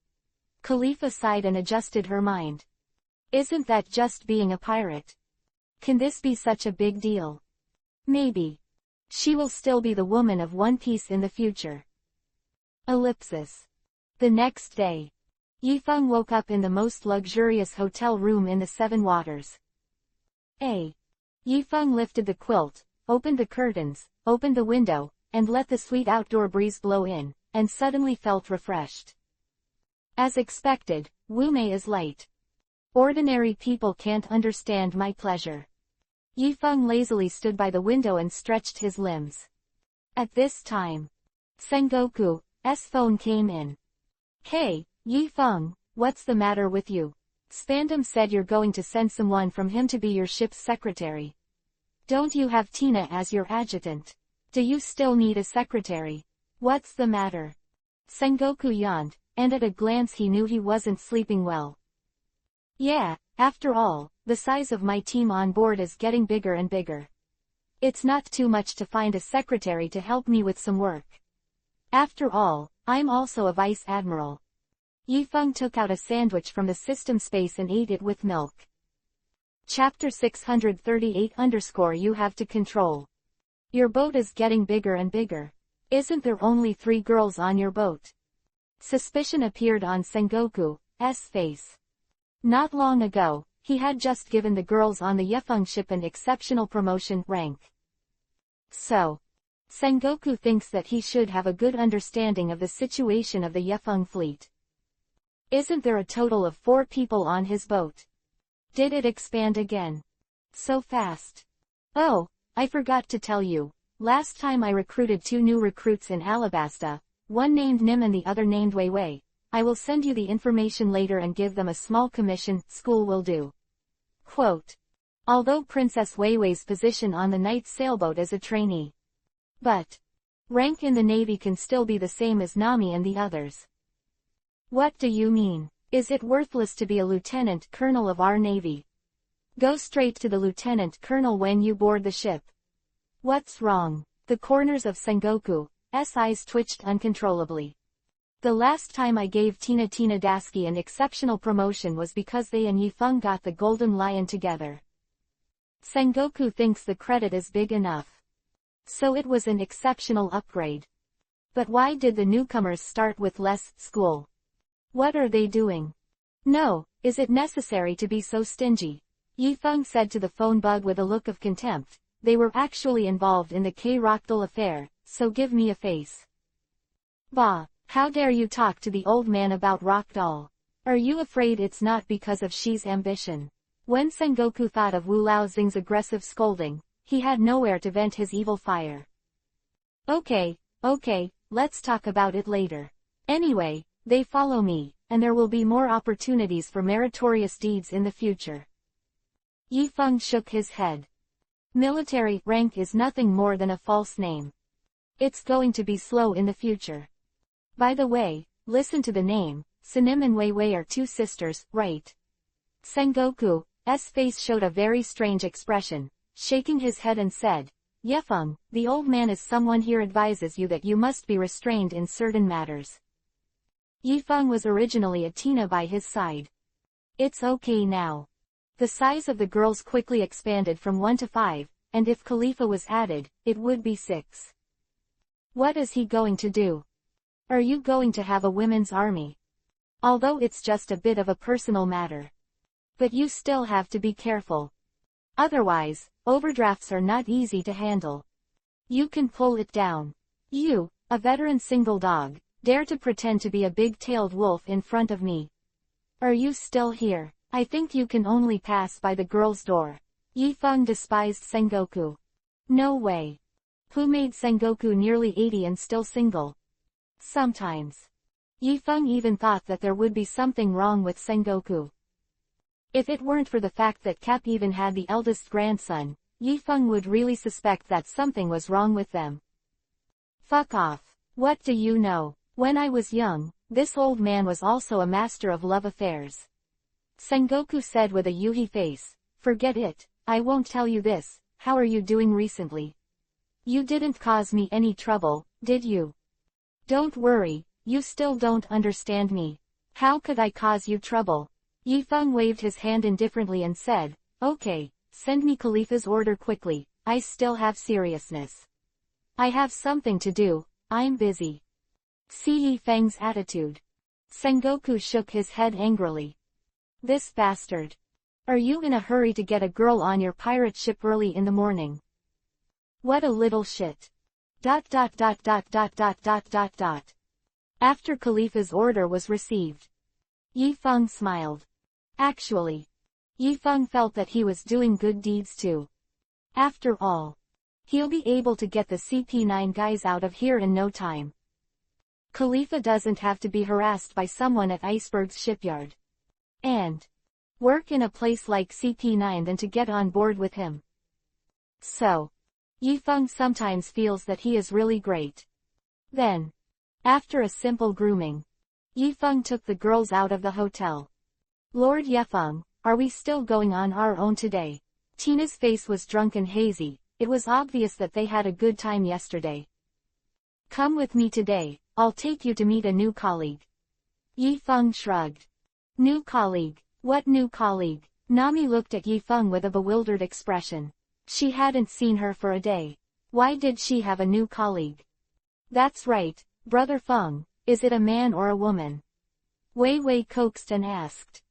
Khalifa sighed and adjusted her mind. Isn't that just being a pirate? Can this be such a big deal? Maybe. She will still be the woman of One Piece in the future. Ellipsis. The next day. Yifeng woke up in the most luxurious hotel room in the Seven Waters. Yifeng lifted the quilt, opened the curtains, opened the window, and let the sweet outdoor breeze blow in, and suddenly felt refreshed. As expected, Wu Mei is light. Ordinary people can't understand my pleasure. Yifeng lazily stood by the window and stretched his limbs. At this time, Sengoku's phone came in. Hey, Yifeng, what's the matter with you? Spandam said you're going to send someone from him to be your ship's secretary. Don't you have Tina as your adjutant? Do you still need a secretary? What's the matter? Sengoku yawned, and at a glance he knew he wasn't sleeping well. Yeah, after all, the size of my team on board is getting bigger and bigger. It's not too much to find a secretary to help me with some work. After all, I'm also a vice admiral. Yifeng took out a sandwich from the system space and ate it with milk. Chapter 638 You have to control. Your boat is getting bigger and bigger. Isn't there only 3 girls on your boat? Suspicion appeared on Sengoku's face. Not long ago, he had just given the girls on the Yifeng ship an exceptional promotion rank. So, Sengoku thinks that he should have a good understanding of the situation of the Yifeng fleet. Isn't there a total of 4 people on his boat? Did it expand again? So fast. Oh, I forgot to tell you, last time I recruited 2 new recruits in Alabasta, one named Nim and the other named Wei Wei. I will send you the information later and give them a small commission, school will do. Quote. Although Princess Wei Wei's position on the night sailboat is a trainee. But rank in the Navy can still be the same as Nami and the others. What do you mean? Is it worthless to be a lieutenant colonel of our Navy? Go straight to the lieutenant colonel when you board the ship. What's wrong? The corners of Sengoku's eyes twitched uncontrollably. The last time I gave Tina Dasky an exceptional promotion was because they and Yifeng got the Golden Lion together. Sengoku thinks the credit is big enough. So it was an exceptional upgrade. But why did the newcomers start with less school? What are they doing? No, is it necessary to be so stingy? Yifeng said to the phone bug with a look of contempt. They were actually involved in the K-Rockdal affair, so give me a face. Bah, how dare you talk to the old man about Rockdal? Are you afraid it's not because of Shi's ambition? When Sengoku thought of Wu Laoxing's aggressive scolding, he had nowhere to vent his evil fire. Okay, let's talk about it later. Anyway, they follow me, and there will be more opportunities for meritorious deeds in the future. Yifeng shook his head. Military rank is nothing more than a false name. It's going to be slow in the future. By the way, listen to the name, Sanim and Wei Wei are 2 sisters, right? Sengoku's face showed a very strange expression, shaking his head and said, Yifeng, the old man is someone here advises you that you must be restrained in certain matters. Yifeng was originally a Tina by his side. It's okay now. The size of the girls quickly expanded from 1 to 5, and if Khalifa was added, it would be 6. What is he going to do? Are you going to have a women's army? Although it's just a bit of a personal matter. But you still have to be careful. Otherwise, overdrafts are not easy to handle. You can pull it down. You, a veteran single dog, dare to pretend to be a big-tailed wolf in front of me. Are you still here? I think you can only pass by the girl's door. Yifeng despised Sengoku. No way. Who made Sengoku nearly 80 and still single? Sometimes. Yifeng even thought that there would be something wrong with Sengoku. If it weren't for the fact that Cap even had the eldest grandson, Yifeng would really suspect that something was wrong with them. Fuck off. What do you know? When I was young, this old man was also a master of love affairs. Sengoku said with a Yuhi face. Forget it, I won't tell you this. How are you doing recently? You didn't cause me any trouble, did you? Don't worry, you still don't understand me. How could I cause you trouble? Yifeng waved his hand indifferently and said, okay, send me Khalifa's order quickly, I still have seriousness. I have something to do, I'm busy. See Yifeng's attitude. Sengoku shook his head angrily. This bastard. Are you in a hurry to get a girl on your pirate ship early in the morning? What a little shit. ... After Khalifa's order was received, Yifeng smiled. Actually, Yifeng felt that he was doing good deeds too. After all, he'll be able to get the CP9 guys out of here in no time. Khalifa doesn't have to be harassed by someone at Iceberg's shipyard. And work in a place like CP9 than to get on board with him. So, Yifeng sometimes feels that he is really great. Then, after a simple grooming, Yifeng took the girls out of the hotel. Lord Yifeng, are we still going on our own today? Tina's face was drunk and hazy, it was obvious that they had a good time yesterday. Come with me today, I'll take you to meet a new colleague. Yifeng shrugged. New colleague? What new colleague? Nami looked at Yifeng with a bewildered expression. She hadn't seen her for a day. Why did she have a new colleague? That's right, Brother Feng, is it a man or a woman? Wei Wei coaxed and asked.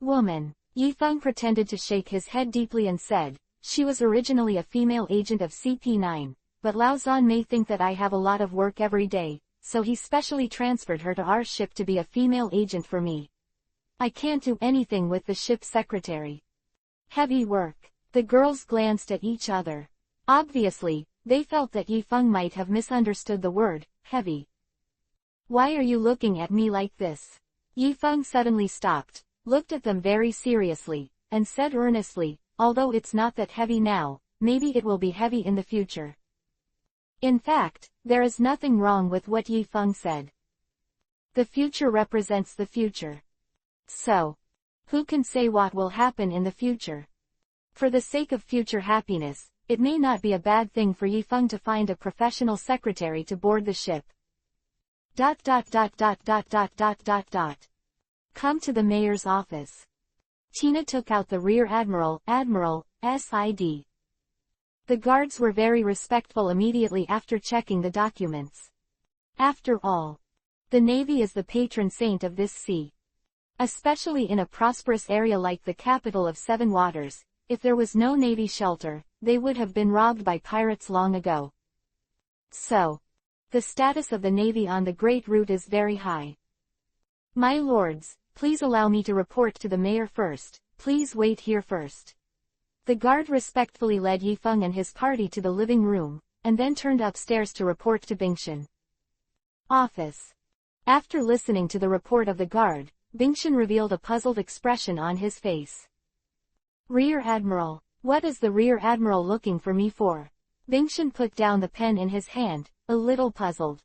Woman. Yifeng pretended to shake his head deeply and said, she was originally a female agent of CP9, but Lao Zhan may think that I have a lot of work every day, so he specially transferred her to our ship to be a female agent for me. I can't do anything with the ship's secretary. Heavy work. The girls glanced at each other. Obviously, they felt that Yifeng might have misunderstood the word, heavy. Why are you looking at me like this? Yifeng suddenly stopped, looked at them very seriously, and said earnestly, although it's not that heavy now, maybe it will be heavy in the future. In fact, there is nothing wrong with what Yifeng said. The future represents the future. So, who can say what will happen in the future? For the sake of future happiness, it may not be a bad thing for Yifeng to find a professional secretary to board the ship. ... Come to the mayor's office. Tina took out the Rear Admiral, SID. The guards were very respectful immediately after checking the documents. After all, the Navy is the patron saint of this sea. Especially in a prosperous area like the capital of Seven Waters, if there was no Navy shelter, they would have been robbed by pirates long ago. So, the status of the Navy on the Great Route is very high. My lords, please allow me to report to the mayor first, please wait here first. The guard respectfully led Yifeng and his party to the living room, and then turned upstairs to report to Bingshan. Office. After listening to the report of the guard, Bingshan revealed a puzzled expression on his face. Rear Admiral, what is the Rear Admiral looking for me for? Bingshan put down the pen in his hand, a little puzzled.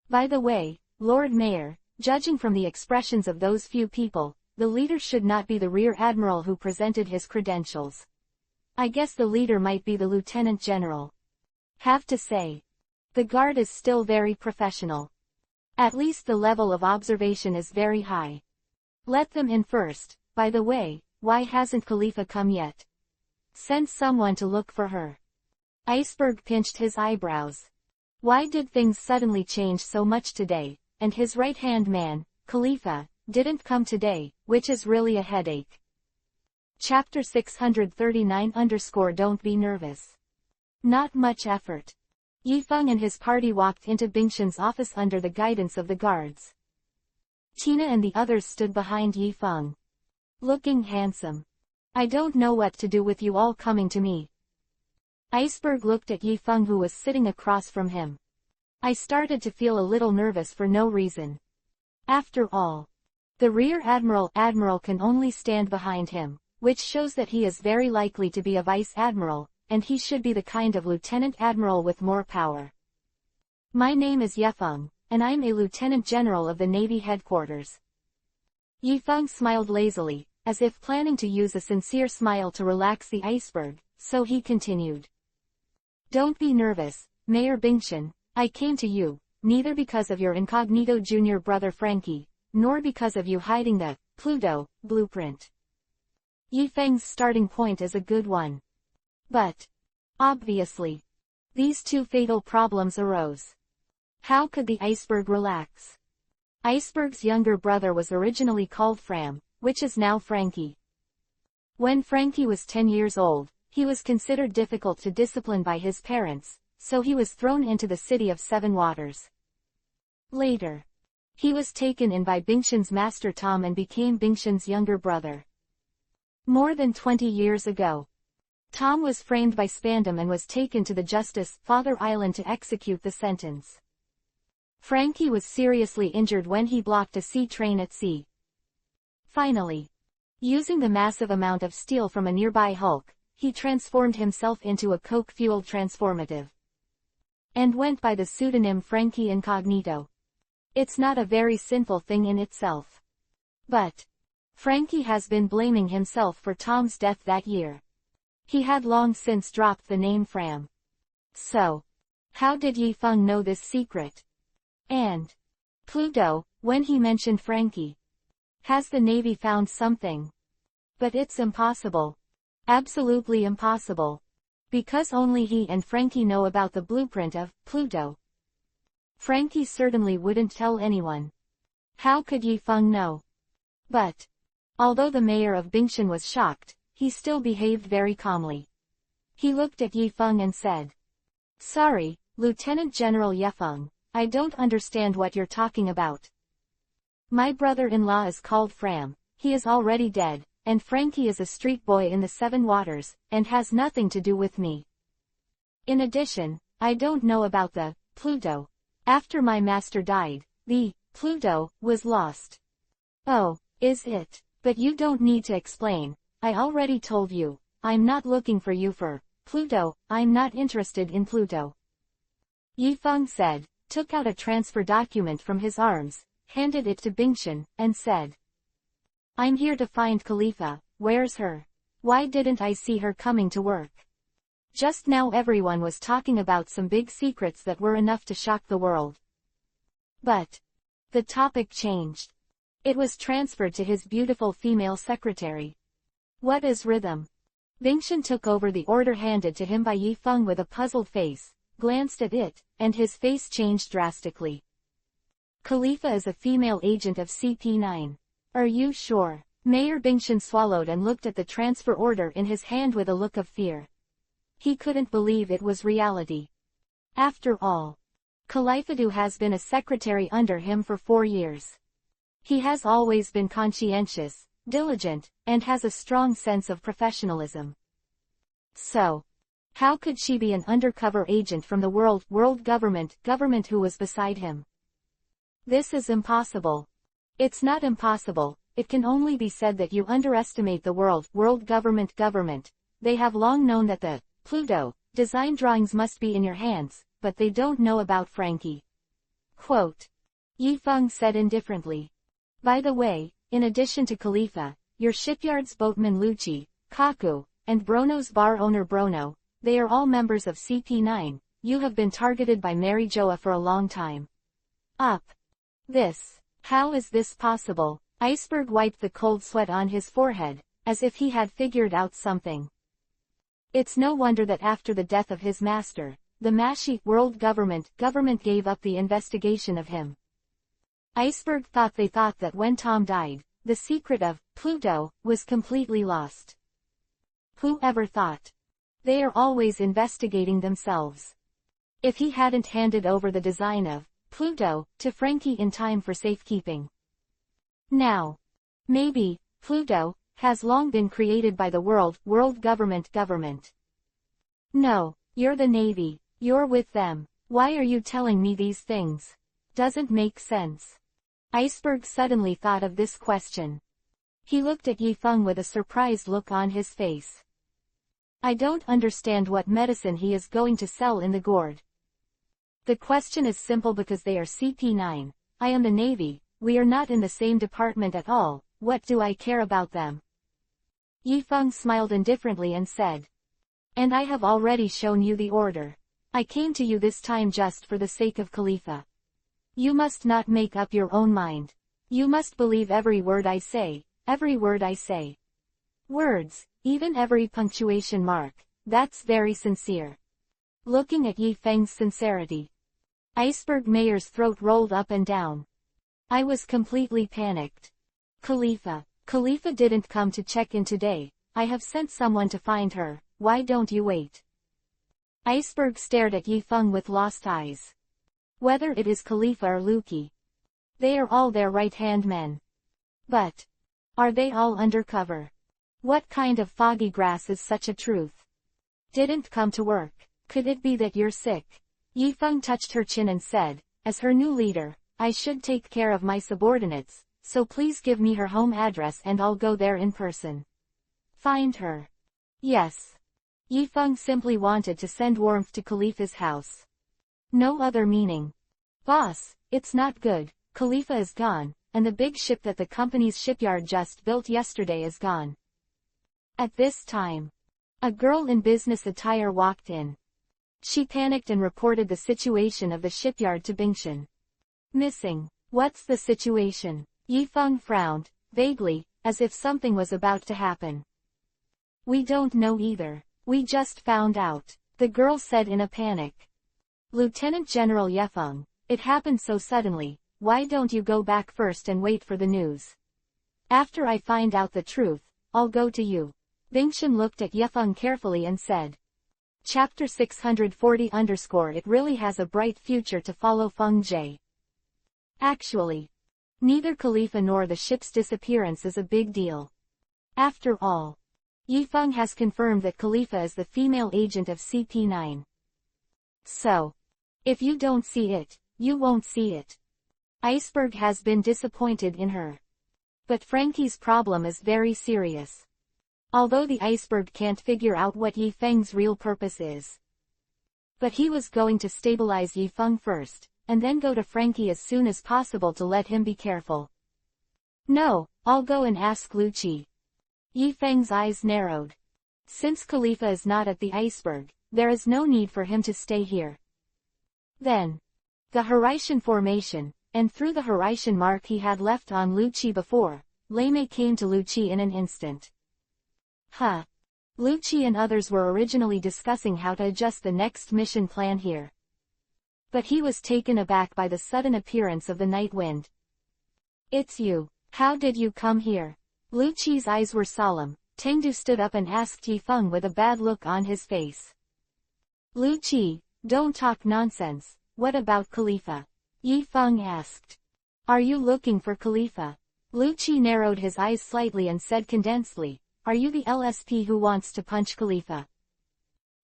By the way, Lord Mayor, judging from the expressions of those few people, the leader should not be the Rear Admiral who presented his credentials. I guess the leader might be the Lieutenant General. Have to say, the guard is still very professional. At least the level of observation is very high. Let them in first. By the way, why hasn't Khalifa come yet? Send someone to look for her. Iceberg pinched his eyebrows. Why did things suddenly change so much today? And his right-hand man, Khalifa, didn't come today, which is really a headache. Chapter 639 Don't be nervous. Not much effort. Yifeng and his party walked into Bingshan's office under the guidance of the guards. Tina and the others stood behind Yifeng. Looking handsome. I don't know what to do with you all coming to me. Iceberg looked at Yifeng, who was sitting across from him. I started to feel a little nervous for no reason. After all, the rear admiral can only stand behind him, which shows that he is very likely to be a vice admiral, and he should be the kind of lieutenant admiral with more power. My name is Yifeng, and I'm a lieutenant general of the Navy headquarters. Yifeng smiled lazily, as if planning to use a sincere smile to relax the iceberg, so he continued. Don't be nervous, Mayor Bingshan. I came to you, neither because of your incognito junior brother Frankie, nor because of you hiding the Pluto blueprint. Yifeng's starting point is a good one. But, obviously, these two fatal problems arose. How could the iceberg relax? Iceberg's younger brother was originally called Fram, which is now Frankie. When Frankie was 10 years old, he was considered difficult to discipline by his parents, so he was thrown into the City of Seven Waters. Later, he was taken in by Bingshan's master Tom and became Bingshan's younger brother. More than 20 years ago, Tom was framed by Spandam and was taken to the Justice Father Island to execute the sentence. Frankie was seriously injured when he blocked a sea train at sea. Finally, using the massive amount of steel from a nearby hulk, he transformed himself into a coke-fueled transformative, and went by the pseudonym Frankie Incognito. It's not a very sinful thing in itself. But Frankie has been blaming himself for Tom's death that year. He had long since dropped the name Fram. So, how did Yifeng know this secret? And Pluto, when he mentioned Frankie. Has the Navy found something? But it's impossible. Absolutely impossible. Because only he and Frankie know about the blueprint of Pluto. Frankie certainly wouldn't tell anyone. How could Yifeng know? But, although the mayor of Bingshan was shocked, he still behaved very calmly. He looked at Yifeng and said, Sorry, Lieutenant General Yifeng, I don't understand what you're talking about. My brother-in-law is called Fram, he is already dead, and Frankie is a street boy in the Seven Waters, and has nothing to do with me. In addition, I don't know about the Pluto. After my master died, the Pluto was lost. Oh, is it? But you don't need to explain. I already told you, I'm not looking for you for Pluto, I'm not interested in Pluto. Yifeng said, took out a transfer document from his arms, handed it to Bingshan, and said, I'm here to find Khalifa. Where's her? Why didn't I see her coming to work? Just now everyone was talking about some big secrets that were enough to shock the world. But the topic changed. It was transferred to his beautiful female secretary. What is rhythm? Bingshan took over the order handed to him by Yifeng with a puzzled face, glanced at it, and his face changed drastically. Khalifa is a female agent of CP9. Are you sure? Mayor Bingshan swallowed and looked at the transfer order in his hand with a look of fear. He couldn't believe it was reality. After all, Khalifa has been a secretary under him for 4 years. He has always been conscientious, diligent, and has a strong sense of professionalism. So, how could she be an undercover agent from the world government who was beside him? This is impossible. It's not impossible, it can only be said that you underestimate the world government. They have long known that the Pluto design drawings must be in your hands, but they don't know about Frankie. Quote. Yifeng said indifferently. By the way, in addition to Khalifa, your shipyard's boatman Lucci, Kaku, and Brono's bar owner Brono, they are all members of CP9, you have been targeted by Mary Joa for a long time. Up. This. How is this possible? Iceberg wiped the cold sweat on his forehead, as if he had figured out something. It's no wonder that after the death of his master, the Mashi world government gave up the investigation of him. Iceberg thought they thought that when Tom died, the secret of Pluto was completely lost. Who ever thought? They are always investigating themselves. If he hadn't handed over the design of Pluto to Frankie in time for safekeeping. Now, maybe Pluto has long been created by the world government. No, you're the Navy, you're with them. Why are you telling me these things? Doesn't make sense. Iceberg suddenly thought of this question. He looked at Yifeng with a surprised look on his face. I don't understand what medicine he is going to sell in the gourd. The question is simple because they are CP9. I am the Navy, we are not in the same department at all, what do I care about them? Yifeng smiled indifferently and said. And I have already shown you the order. I came to you this time just for the sake of Khalifa. You must not make up your own mind. You must believe every word I say, every word I say. Words, even every punctuation mark, that's very sincere. Looking at Yifeng's sincerity, Iceberg Mayer's throat rolled up and down. I was completely panicked. Khalifa didn't come to check in today. I have sent someone to find her, why don't you wait? Iceberg stared at Yifeng with lost eyes. Whether it is Khalifa or Luki, they are all their right-hand men. But, are they all undercover? What kind of foggy grass is such a truth? Didn't come to work. Could it be that you're sick? Yifeng touched her chin and said, as her new leader, I should take care of my subordinates, so please give me her home address and I'll go there in person. Find her. Yes. Yifeng simply wanted to send warmth to Khalifa's house. No other meaning. Boss, it's not good. Khalifa is gone, and the big ship that the company's shipyard just built yesterday is gone. At this time, a girl in business attire walked in. She panicked and reported the situation of the shipyard to Bingshan. Missing. What's the situation? Yifeng frowned, vaguely, as if something was about to happen. We don't know either. We just found out, the girl said in a panic. Lieutenant General Yifeng, it happened so suddenly, why don't you go back first and wait for the news? After I find out the truth, I'll go to you. Bingshan looked at Yifeng carefully and said. Chapter 640_ It really has a bright future to follow Feng Jie. Actually, neither Khalifa nor the ship's disappearance is a big deal. After all, Yifeng has confirmed that Khalifa is the female agent of CP9. So, if you don't see it, you won't see it. Iceberg has been disappointed in her. But Frankie's problem is very serious. Although the Iceberg can't figure out what Yifeng's real purpose is. But he was going to stabilize Yifeng first, and then go to Frankie as soon as possible to let him be careful. No, I'll go and ask Lucci. Yifeng's eyes narrowed. Since Khalifa is not at the Iceberg, there is no need for him to stay here. Then, the Horizon formation, and through the Horizon mark he had left on Lucci before, Lei came to Lucci in an instant. Lucci and others were originally discussing how to adjust the next mission plan here. But he was taken aback by the sudden appearance of the night wind. It's you. How did you come here? Lucci's eyes were solemn. Tengdu stood up and asked Yifeng with a bad look on his face. Lucci, don't talk nonsense. What about Khalifa? Yifeng asked. Are you looking for Khalifa? Lucci narrowed his eyes slightly and said condensedly, are you the LSP who wants to punch Khalifa?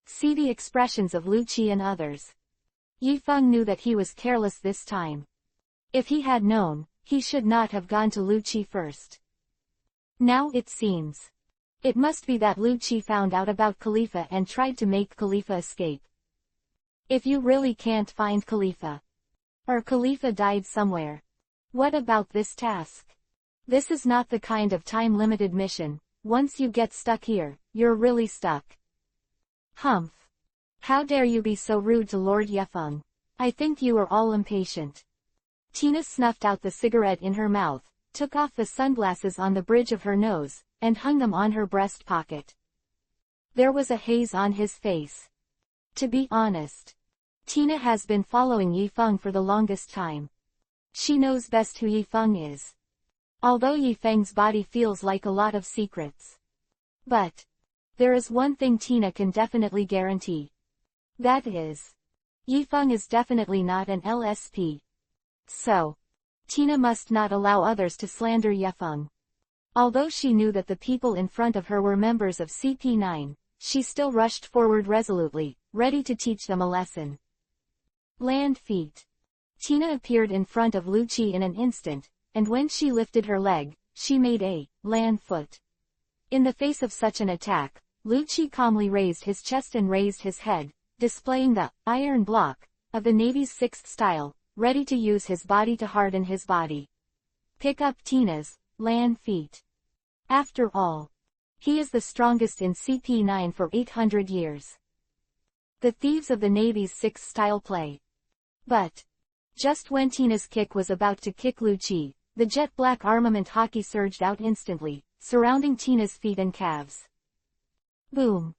See the expressions of Lucci and others. Yifeng knew that he was careless this time. If he had known, he should not have gone to Lucci first. Now it seems. It must be that Lucci found out about Khalifa and tried to make Khalifa escape. If you really can't find Khalifa, or Khalifa died somewhere, what about this task? This is not the kind of time-limited mission. Once you get stuck here, you're really stuck. Humph. How dare you be so rude to Lord Yifeng? I think you are all impatient. Tina snuffed out the cigarette in her mouth, took off the sunglasses on the bridge of her nose, and hung them on her breast pocket. There was a haze on his face. To be honest, Tina has been following Yifeng for the longest time. She knows best who Yifeng is. Although Yifeng's body feels like a lot of secrets. But there is one thing Tina can definitely guarantee. That is, Yifeng is definitely not an LSP. So, Tina must not allow others to slander Yifeng. Although she knew that the people in front of her were members of CP9, she still rushed forward resolutely, ready to teach them a lesson. Land feet. Tina appeared in front of Lu Qi in an instant, and when she lifted her leg, she made a land foot. In the face of such an attack, Lu Qi calmly raised his chest and raised his head, displaying the iron block of the Navy's sixth style, ready to use his body to harden his body. Pick up Tina's land feet. After all, he is the strongest in CP9 for 800 years. The thieves of the Navy's sixth style play. But just when Tina's kick was about to kick Lu Qi, the jet black armament hockey surged out instantly, surrounding Tina's feet and calves. Boom!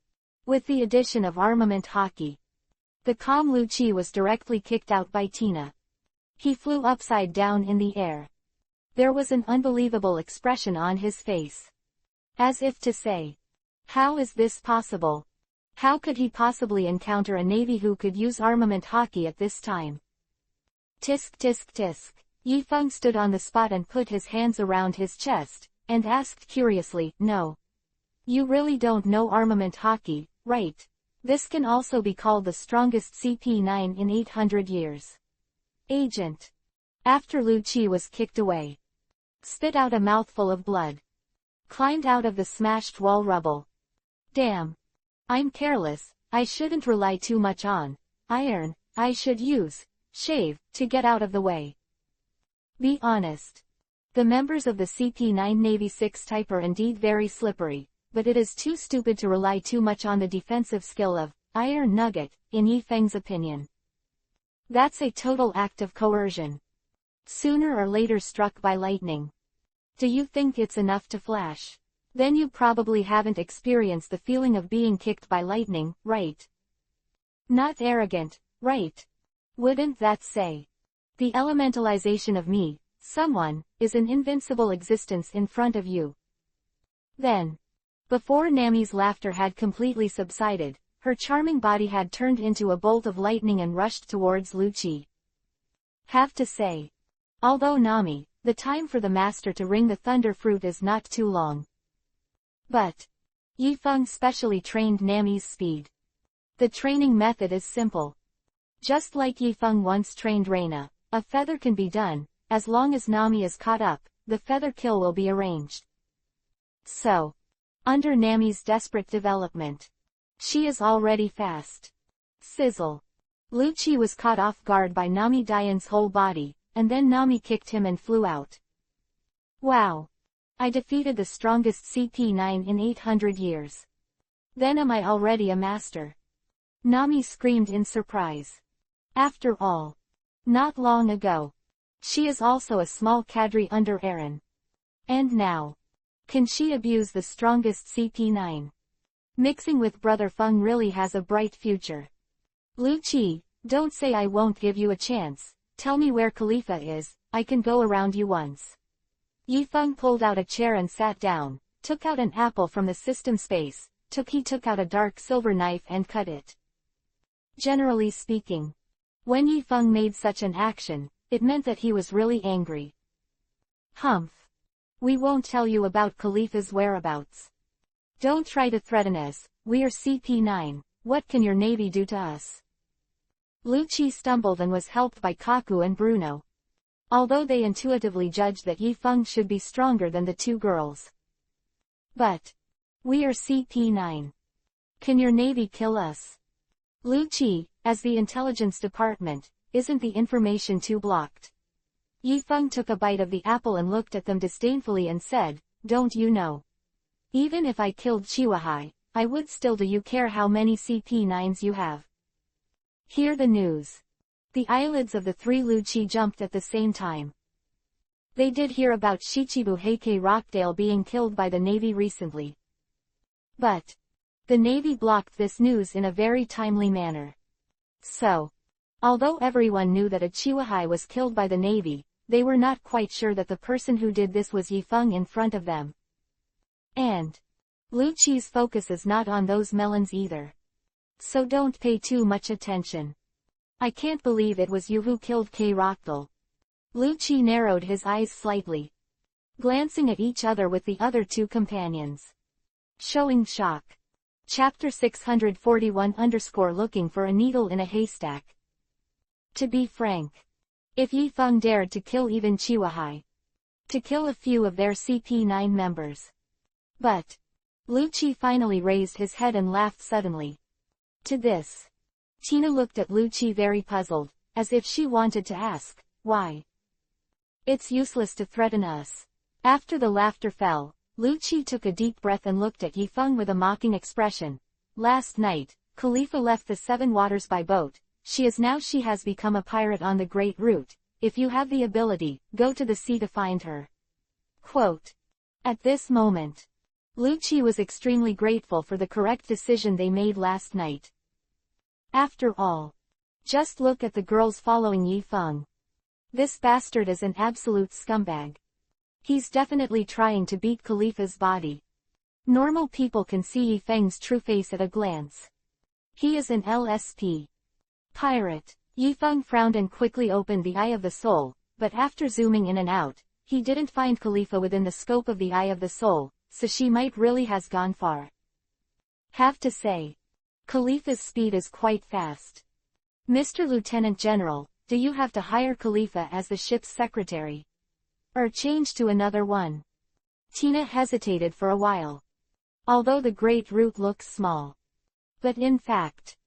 With the addition of armament hockey, the calm Lu Qi was directly kicked out by Tina. He flew upside down in the air. There was an unbelievable expression on his face. As if to say, how is this possible? How could he possibly encounter a navy who could use armament hockey at this time? Tisk tisk tisk. Yifeng stood on the spot and put his hands around his chest, and asked curiously, no. You really don't know armament hockey, right? This can also be called the strongest CP9 in 800 years. Agent. After Lu Qi was kicked away, spit out a mouthful of blood, climbed out of the smashed wall rubble. Damn. I'm careless, I shouldn't rely too much on iron, I should use shave to get out of the way. Be honest. The members of the CP9 Navy 6 type are indeed very slippery, but it is too stupid to rely too much on the defensive skill of iron nugget, in Yifeng's opinion. That's a total act of coercion. Sooner or later struck by lightning. Do you think it's enough to flash? Then you probably haven't experienced the feeling of being kicked by lightning, right? Not arrogant, right? Wouldn't that say? The elementalization of me, someone, is an invincible existence in front of you. Then, before Nami's laughter had completely subsided, her charming body had turned into a bolt of lightning and rushed towards Lu Qi. Have to say, although Nami, the time for the master to ring the thunder fruit is not too long. But Yifeng specially trained Nami's speed. The training method is simple. Just like Yifeng once trained Reina, a feather can be done, as long as Nami is caught up, the feather kill will be arranged. So, under Nami's desperate development, she is already fast. Sizzle. Lu Qi was caught off guard by Nami Dian's whole body, and then Nami kicked him and flew out. Wow! I defeated the strongest CP9 in 800 years. Then am I already a master? Nami screamed in surprise. After all, not long ago, she is also a small cadre under Eren. And now, can she abuse the strongest CP9? Mixing with Brother Feng really has a bright future. Lu Qi, don't say I won't give you a chance, tell me where Khalifa is, I can go around you once. Yifeng pulled out a chair and sat down, took out an apple from the system space, took out a dark silver knife and cut it. Generally speaking, when Yifeng made such an action, it meant that he was really angry. Humph. We won't tell you about Khalifa's whereabouts. Don't try to threaten us, we are CP9, what can your navy do to us? Lu Qi stumbled and was helped by Kaku and Bruno. Although they intuitively judged that Yifeng should be stronger than the two girls. But we are CP9. Can your navy kill us? Lu Qi, as the intelligence department, isn't the information too blocked? Yifeng took a bite of the apple and looked at them disdainfully and said, don't you know? Even if I killed Chiwahai, I would still. Do you care how many CP9s you have? Hear the news. The eyelids of the three Lu Qi jumped at the same time. They did hear about Shichibu Heike Rockdale being killed by the Navy recently. But the Navy blocked this news in a very timely manner. So, although everyone knew that a Chiwahai was killed by the Navy, they were not quite sure that the person who did this was Yifeng in front of them. And Lu Qi's focus is not on those melons either. So don't pay too much attention. I can't believe it was you who killed K. Rochdal. Lu Qi narrowed his eyes slightly, glancing at each other with the other two companions, showing shock. Chapter 641 Looking for a needle in a haystack. To be frank, if Yifeng dared to kill even Chihuahai, to kill a few of their CP9 members. But Lu Qi finally raised his head and laughed suddenly. To this, Tina looked at Lu Qi very puzzled, as if she wanted to ask, why? It's useless to threaten us. After the laughter fell, Lu Qi took a deep breath and looked at Yifeng with a mocking expression. Last night, Khalifa left the Seven Waters by boat. She has become a pirate on the Great Route. If you have the ability, go to the sea to find her. Quote. At this moment, Lu Qi was extremely grateful for the correct decision they made last night. After all, just look at the girls following Yifeng. This bastard is an absolute scumbag. He's definitely trying to beat Khalifa's body. Normal people can see Yifeng's true face at a glance. He is an LSP pirate. Yifeng frowned and quickly opened the Eye of the Soul, but after zooming in and out, he didn't find Khalifa within the scope of the Eye of the Soul, so she might really has gone far. Have to say, Khalifa's speed is quite fast. Mr. Lieutenant General, do you have to hire Khalifa as the ship's secretary? Or change to another one? Tina hesitated for a while. Although the Great Route looks small. But in fact,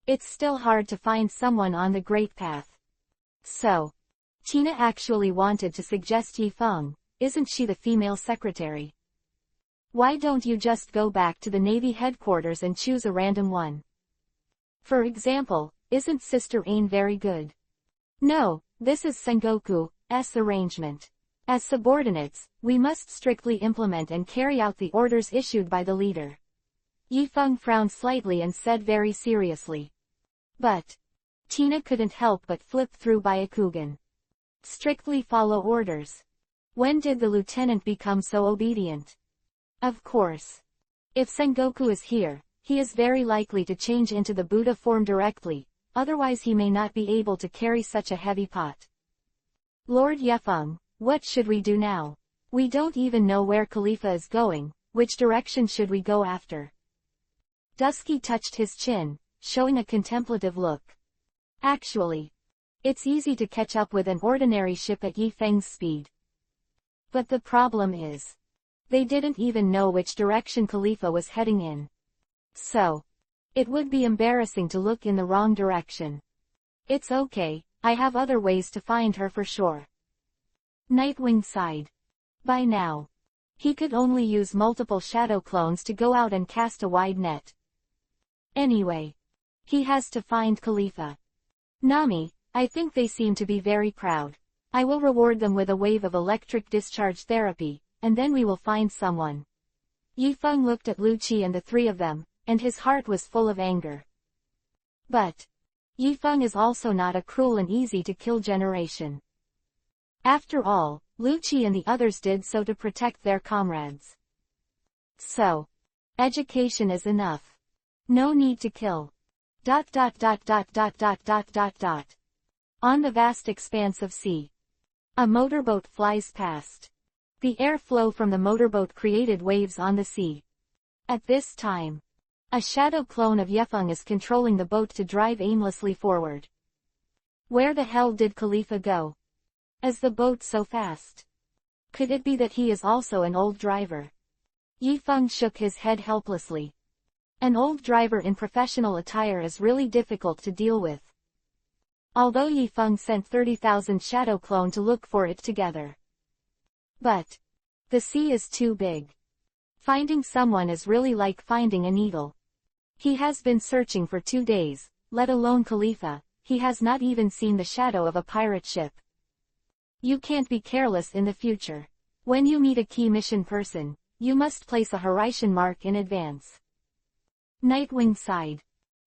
it's still hard to find someone on the Great Path. So, Tina actually wanted to suggest Yifeng, isn't she the female secretary? Why don't you just go back to the Navy headquarters and choose a random one? For example, isn't Sister Ain very good? No, this is Sengoku's arrangement. As subordinates, we must strictly implement and carry out the orders issued by the leader. Yifeng frowned slightly and said very seriously. But Tina couldn't help but flip through Byakugan. Strictly follow orders. When did the lieutenant become so obedient? Of course. If Sengoku is here, he is very likely to change into the Buddha form directly, otherwise he may not be able to carry such a heavy pot. Lord Yifeng, what should we do now? We don't even know where Khalifa is going, which direction should we go after? Dusky touched his chin, showing a contemplative look. Actually, it's easy to catch up with an ordinary ship at Yifeng's speed. But the problem is, they didn't even know which direction Khalifa was heading in. So, it would be embarrassing to look in the wrong direction. It's okay, I have other ways to find her for sure. Nightwing sighed. By now, he could only use multiple shadow clones to go out and cast a wide net. Anyway, he has to find Khalifa. Nami, I think they seem to be very proud. I will reward them with a wave of electric discharge therapy, and then we will find someone. Yifeng looked at Lu Qi and the three of them, and his heart was full of anger. But Yifeng is also not a cruel and easy-to-kill generation. After all, Lu Qi and the others did so to protect their comrades. So, education is enough. No need to kill. ... On the vast expanse of sea, a motorboat flies past. The airflow from the motorboat created waves on the sea. At this time, a shadow clone of Yifeng is controlling the boat to drive aimlessly forward. Where the hell did Khalifa go? Is the boat so fast? Could it be that he is also an old driver? Yifeng shook his head helplessly. An old driver in professional attire is really difficult to deal with. Although Yifeng sent 30,000 shadow clone to look for it together. But the sea is too big. Finding someone is really like finding a needle. He has been searching for 2 days, let alone Khalifa, he has not even seen the shadow of a pirate ship. You can't be careless in the future. When you meet a key mission person, you must place a Horizon mark in advance. Nightwing sighed.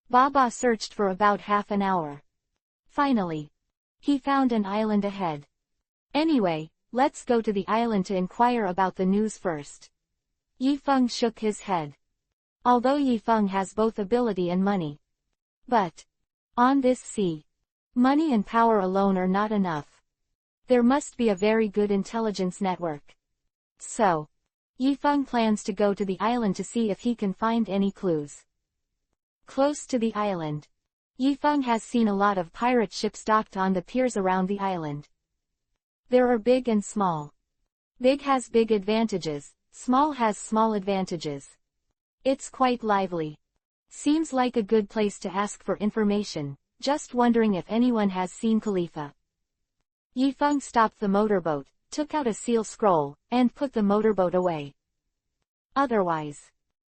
Baba searched for about half an hour. Finally, he found an island ahead. Anyway, let's go to the island to inquire about the news first. Yifeng shook his head. Although Yifeng has both ability and money. But, on this sea, money and power alone are not enough. There must be a very good intelligence network. So, Yifeng plans to go to the island to see if he can find any clues. Close to the island, Yifeng has seen a lot of pirate ships docked on the piers around the island. There are big and small. Big has big advantages, small has small advantages. It's quite lively. Seems like a good place to ask for information, just wondering if anyone has seen Khalifa. Yifeng stopped the motorboat, took out a seal scroll, and put the motorboat away. Otherwise,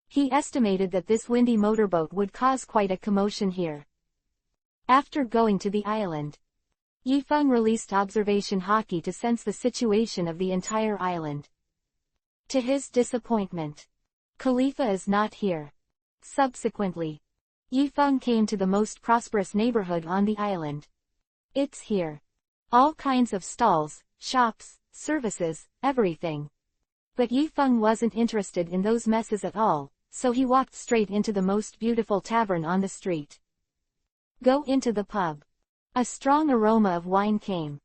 he estimated that this windy motorboat would cause quite a commotion here. After going to the island, Yifeng released observation hockey to sense the situation of the entire island. To his disappointment, Khalifa is not here. Subsequently, Yifeng came to the most prosperous neighborhood on the island. It's here. All kinds of stalls, shops, services, everything. But Yifeng wasn't interested in those messes at all, so he walked straight into the most beautiful tavern on the street. Go into the pub. A strong aroma of wine came.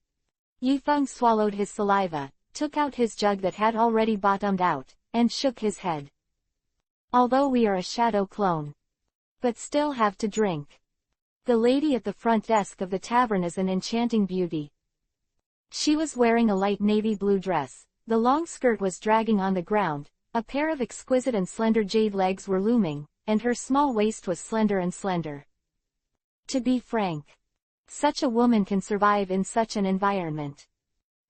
Yifeng swallowed his saliva, took out his jug that had already bottomed out, and shook his head. Although we are a shadow clone, but still have to drink. The lady at the front desk of the tavern is an enchanting beauty. She was wearing a light navy blue dress, the long skirt was dragging on the ground, a pair of exquisite and slender jade legs were looming, and her small waist was slender and slender. To be frank, such a woman can survive in such an environment.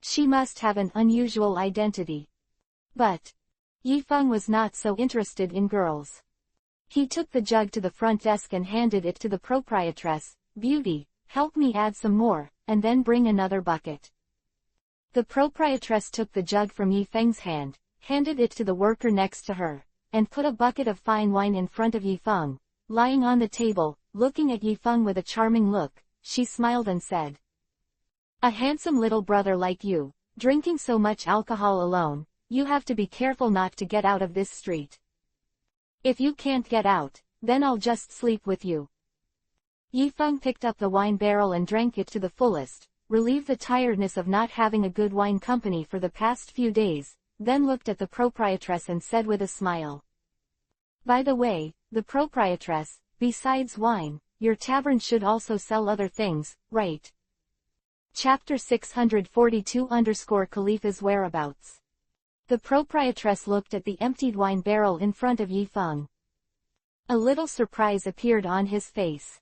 She must have an unusual identity. But Yifeng was not so interested in girls. He took the jug to the front desk and handed it to the proprietress. Beauty, help me add some more, and then bring another bucket. The proprietress took the jug from Yifeng's hand, handed it to the worker next to her, and put a bucket of fine wine in front of Yifeng. Lying on the table, looking at Yifeng with a charming look, she smiled and said, "A handsome little brother like you, drinking so much alcohol alone, you have to be careful not to get out of this street. If you can't get out, then I'll just sleep with you." Yifeng picked up the wine barrel and drank it to the fullest, relieved the tiredness of not having a good wine company for the past few days, then looked at the proprietress and said with a smile, "By the way, the proprietress, besides wine, your tavern should also sell other things, right?" Chapter 642 Khalifa's whereabouts. The proprietress looked at the emptied wine barrel in front of Yifeng. A little surprise appeared on his face.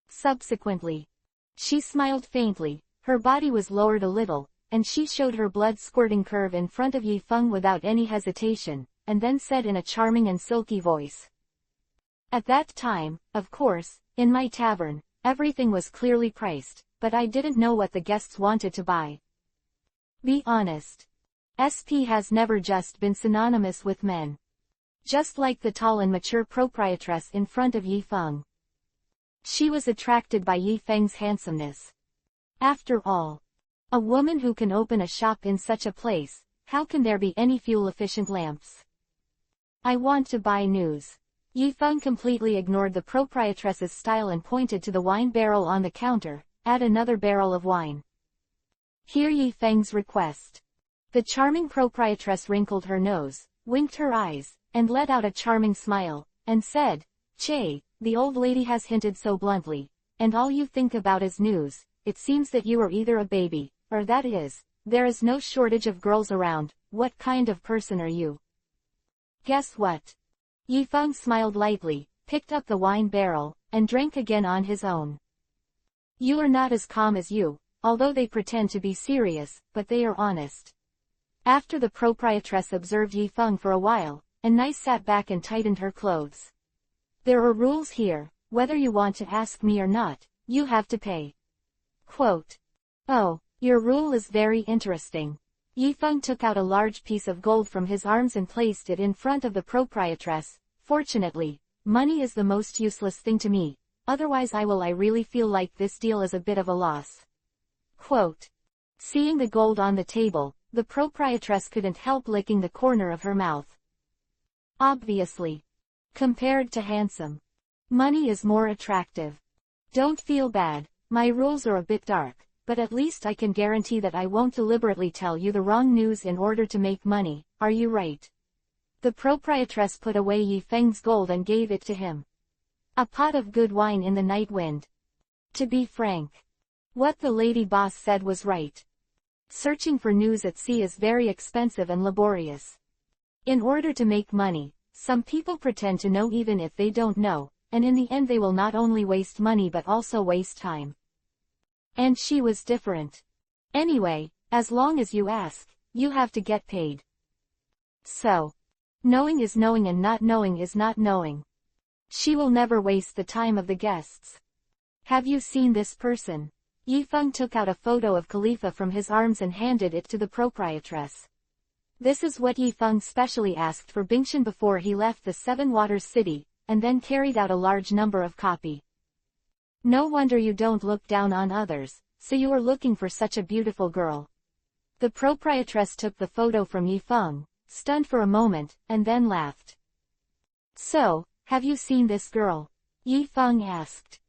Subsequently, she smiled faintly, her body was lowered a little, and she showed her blood-squirting curve in front of Yifeng without any hesitation, and then said in a charming and silky voice, "At that time, of course, in my tavern, everything was clearly priced, but I didn't know what the guests wanted to buy. Be honest. SP has never just been synonymous with men." Just like the tall and mature proprietress in front of Yifeng, she was attracted by Yifeng's handsomeness. After all, a woman who can open a shop in such a place, how can there be any fuel-efficient lamps? "I want to buy news." Yifeng completely ignored the proprietress's style and pointed to the wine barrel on the counter. "Add another barrel of wine." Hear Yifeng's request. The charming proprietress wrinkled her nose, winked her eyes, and let out a charming smile, and said, "Che, the old lady has hinted so bluntly, and all you think about is news. It seems that you are either a baby, or that is, there is no shortage of girls around. What kind of person are you?" Guess what? Yifeng smiled lightly, picked up the wine barrel, and drank again on his own. "You are not as calm as you, although they pretend to be serious, but they are honest." After the proprietress observed Yifeng for a while, and Nice sat back and tightened her clothes. "There are rules here, whether you want to ask me or not, you have to pay." Quote, "Oh, your rule is very interesting." Yifeng took out a large piece of gold from his arms and placed it in front of the proprietress. "Fortunately, money is the most useless thing to me, otherwise I really feel like this deal is a bit of a loss." Quote, Seeing the gold on the table, the proprietress couldn't help licking the corner of her mouth. Obviously. Compared to handsome, money is more attractive. Don't feel bad, my rules are a bit dark, but at least I can guarantee that I won't deliberately tell you the wrong news in order to make money, are you right? The proprietress put away Yi Feng's gold and gave it to him. A pot of good wine in the night wind. To be frank, what the lady boss said was right. Searching for news at sea is very expensive and laborious. In order to make money, some people pretend to know even if they don't know, and in the end they will not only waste money but also waste time. And she was different. Anyway, as long as you ask, you have to get paid. So, knowing is knowing and not knowing is not knowing. She will never waste the time of the guests. Have you seen this person? Yi Feng took out a photo of Khalifa from his arms and handed it to the proprietress. This is what Yi Feng specially asked for Bingshan before he left the Seven Waters city, and then carried out a large number of copy. No wonder you don't look down on others, so you are looking for such a beautiful girl. The proprietress took the photo from Yi Feng, stunned for a moment, and then laughed. So, have you seen this girl? Yi Feng asked.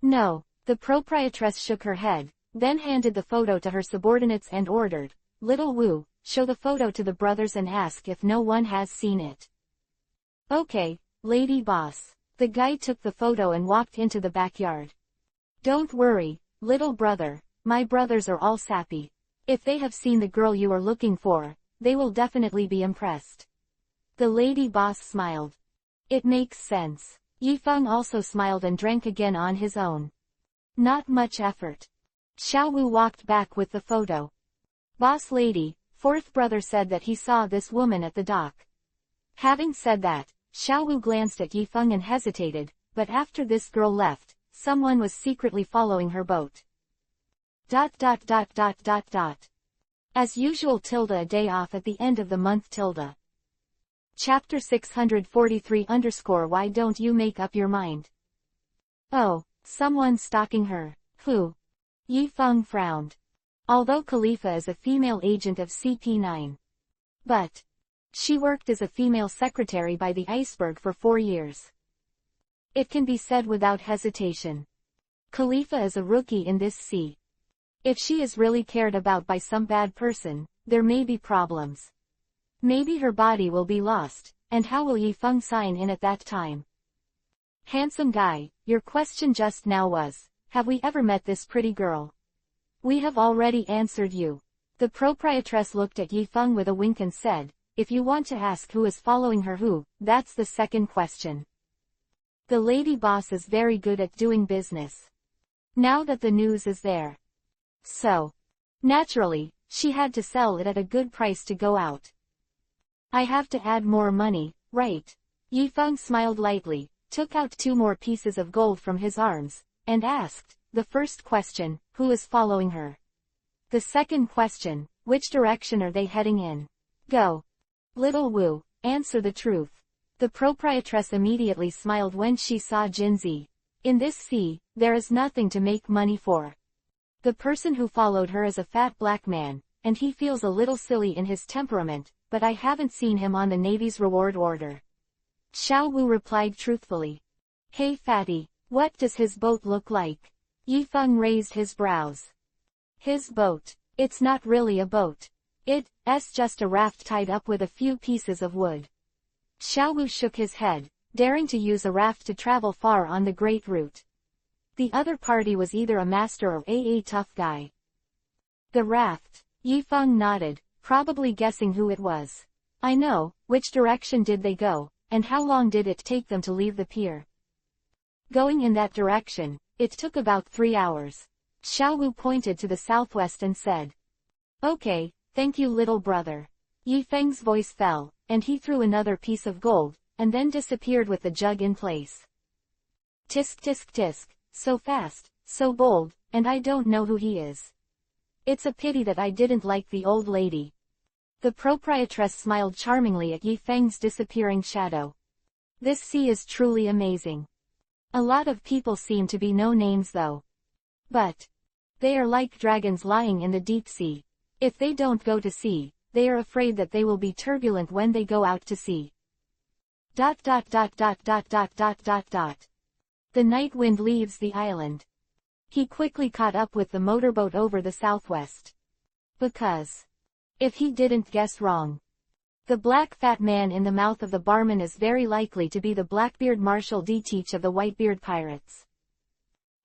No, the proprietress shook her head, then handed the photo to her subordinates and ordered, Little Wu, show the photo to the brothers and ask if no one has seen it. Okay, lady boss. The guy took the photo and walked into the backyard. Don't worry, little brother, my brothers are all sappy. If they have seen the girl you are looking for, they will definitely be impressed. The lady boss smiled. It makes sense. Yi Feng also smiled and drank again on his own. Not much effort. Xiao Wu walked back with the photo. Boss lady, fourth brother said that he saw this woman at the dock. Having said that, Xiao Wu glanced at Yi Feng and hesitated, but after this girl left, someone was secretly following her boat. ... As usual a day off at the end of the month . Chapter 643 _ Why don't you make up your mind? Oh, someone stalking her. Who? Yi Feng frowned. Although Khalifa is a female agent of CP9. But she worked as a female secretary by the iceberg for 4 years. It can be said without hesitation. Khalifa is a rookie in this sea. If she is really cared about by some bad person, there may be problems. Maybe her body will be lost, and how will Yi Feng sign in at that time? Handsome guy, your question just now was, have we ever met this pretty girl? We have already answered you. The proprietress looked at Yi Feng with a wink and said, if you want to ask who is following her that's the second question. The lady boss is very good at doing business. Now that the news is there. So, naturally, she had to sell it at a good price to go out. I have to add more money, right? Yi Feng smiled lightly, took out 2 more pieces of gold from his arms, and asked, the first question, who is following her? The second question, which direction are they heading in? Go. Little Wu, answer the truth. The proprietress immediately smiled when she saw Jinzi. In this sea, there is nothing to make money for. The person who followed her is a fat black man, and he feels a little silly in his temperament, but I haven't seen him on the Navy's reward order. Xiao Wu replied truthfully. Hey fatty, what does his boat look like? Yi Feng raised his brows. His boat. It's not really a boat. It's just a raft tied up with a few pieces of wood. Xiao Wu shook his head, daring to use a raft to travel far on the great route. The other party was either a master or a tough guy. The raft. Yi Feng nodded, probably guessing who it was. I know, which direction did they go, and how long did it take them to leave the pier? Going in that direction, it took about 3 hours. Xiao Wu pointed to the southwest and said. Okay, thank you little brother. Yi Feng's voice fell, and he threw another piece of gold, and then disappeared with the jug in place. Tisk tisk tisk, so fast, so bold, and I don't know who he is. It's a pity that I didn't like the old lady. The proprietress smiled charmingly at Yi Feng's disappearing shadow. This sea is truly amazing. A lot of people seem to be no names though. But They are like dragons lying in the deep sea. If they don't go to sea, they are afraid that they will be turbulent when they go out to sea. The night wind leaves the island. He quickly caught up with the motorboat over the southwest. Because if he didn't guess wrong, the black fat man in the mouth of the barman is very likely to be the Blackbeard Marshal D. Teach of the Whitebeard Pirates.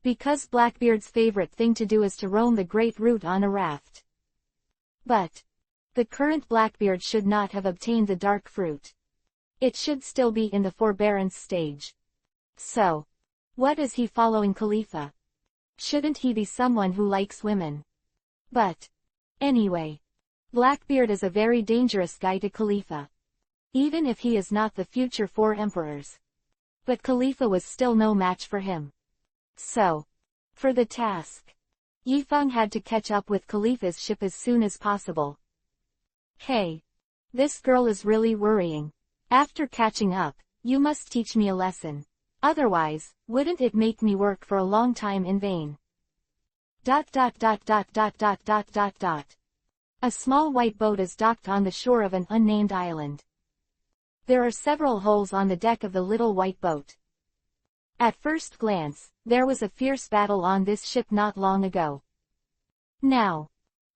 Because Blackbeard's favorite thing to do is to roam the great route on a raft. But the current Blackbeard should not have obtained the dark fruit. It should still be in the forbearance stage. So, what is he following Khalifa? Shouldn't he be someone who likes women? But anyway, Blackbeard is a very dangerous guy to Khalifa. Even if he is not the future 4 emperors. But Khalifa was still no match for him. So, for the task, Yifeng had to catch up with Khalifa's ship as soon as possible. Hey, this girl is really worrying. After catching up, you must teach me a lesson. Otherwise, wouldn't it make me work for a long time in vain? A small white boat is docked on the shore of an unnamed island. There are several holes on the deck of the little white boat. At first glance, there was a fierce battle on this ship not long ago. Now,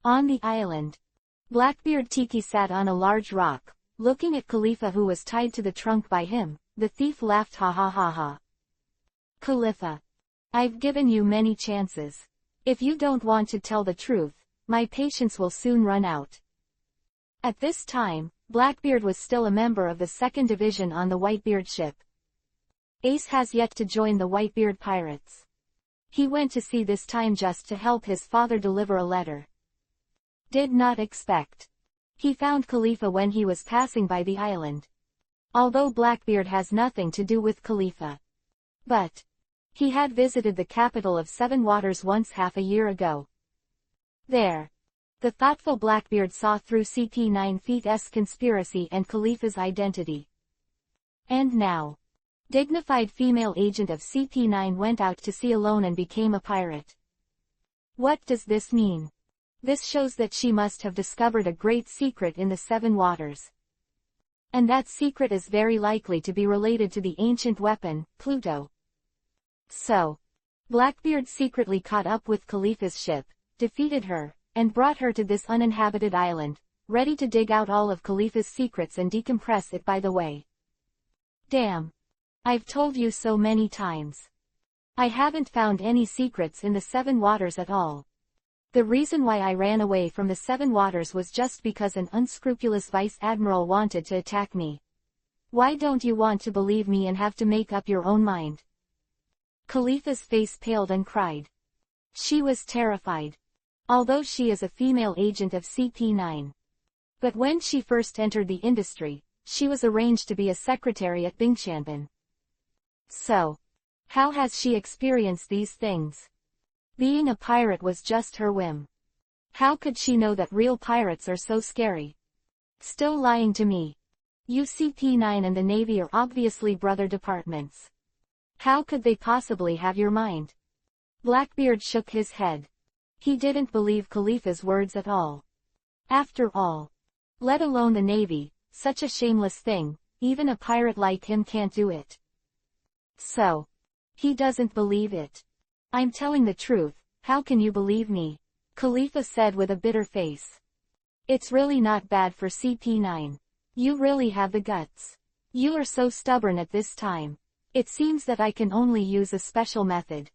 on the island, Blackbeard Tiki sat on a large rock, looking at Khalifa who was tied to the trunk by him. The thief laughed ha ha ha ha. Khalifa, I've given you many chances. If you don't want to tell the truth, my patience will soon run out. At this time, Blackbeard was still a member of the 2nd Division on the Whitebeard ship. Ace has yet to join the Whitebeard Pirates. He went to sea this time just to help his father deliver a letter. Did not expect. He found Khalifa when he was passing by the island. Although Blackbeard has nothing to do with Khalifa. But he had visited the capital of 7 Waters once half a year ago. There, the thoughtful Blackbeard saw through CP9's conspiracy and Khalifa's identity. And now, dignified female agent of CP9 went out to sea alone and became a pirate. What does this mean? This shows that she must have discovered a great secret in the 7 Waters. And that secret is very likely to be related to the ancient weapon, Pluto. So, Blackbeard secretly caught up with Khalifa's ship, defeated her, and brought her to this uninhabited island, ready to dig out all of Khalifa's secrets and decompress it by the way. Damn. I've told you so many times. I haven't found any secrets in the 7 Waters at all. The reason why I ran away from the 7 Waters was just because an unscrupulous vice admiral wanted to attack me. Why don't you want to believe me and have to make up your own mind? Khalifa's face paled and cried. She was terrified. Although she is a female agent of CP9. But when she first entered the industry, she was arranged to be a secretary at Bingshanban. So, how has she experienced these things? Being a pirate was just her whim. How could she know that real pirates are so scary? Still lying to me. UCP9 and the Navy are obviously brother departments. How could they possibly have your mind? Blackbeard shook his head. He didn't believe Khalifa's words at all. After all, let alone the Navy, such a shameless thing, even a pirate like him can't do it. So, he doesn't believe it. I'm telling the truth, how can you believe me? Khalifa said with a bitter face. It's really not bad for CP9. You really have the guts. You are so stubborn at this time. It seems that I can only use a special method.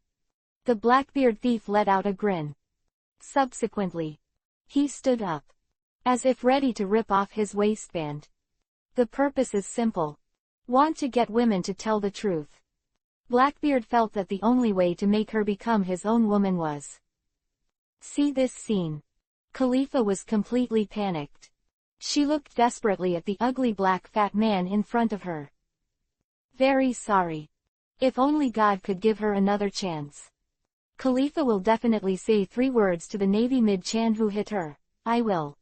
The Blackbeard thief let out a grin. Subsequently, he stood up, as if ready to rip off his waistband. The purpose is simple. Want to get women to tell the truth. Blackbeard felt that the only way to make her become his own woman was. See this scene. Khalifa was completely panicked. She looked desperately at the ugly black fat man in front of her. Very sorry. If only God could give her another chance. Khalifa will definitely say 3 words to the Navy mid-chan who hit her. I will.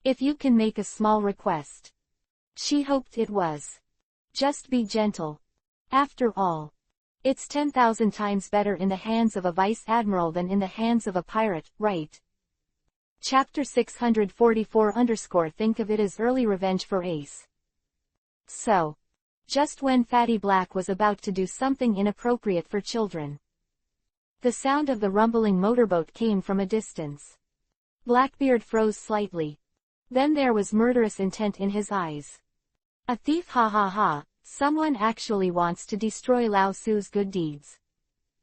If you can make a small request. She hoped it was. Just be gentle. After all, It's 10,000 times better in the hands of a vice admiral than in the hands of a pirate, right? Chapter 644 _ Think of it as early revenge for Ace. So, just when Fatty Black was about to do something inappropriate for children, the sound of the rumbling motorboat came from a distance. Blackbeard froze slightly. Then there was murderous intent in his eyes. A thief, ha ha ha, someone actually wants to destroy Lao Su's good deeds.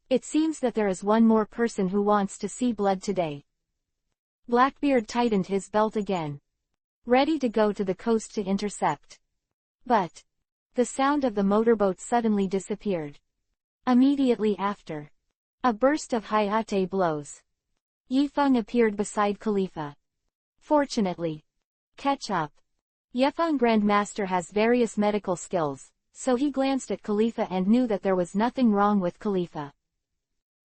It seems that there is one more person who wants to see blood today. Blackbeard tightened his belt again, ready to go to the coast to intercept. But the sound of the motorboat suddenly disappeared. Immediately after, a burst of hayate blows. Yifeng appeared beside Khalifa. Fortunately, catch up. Yifeng Grandmaster has various medical skills, so he glanced at Khalifa and knew that there was nothing wrong with Khalifa.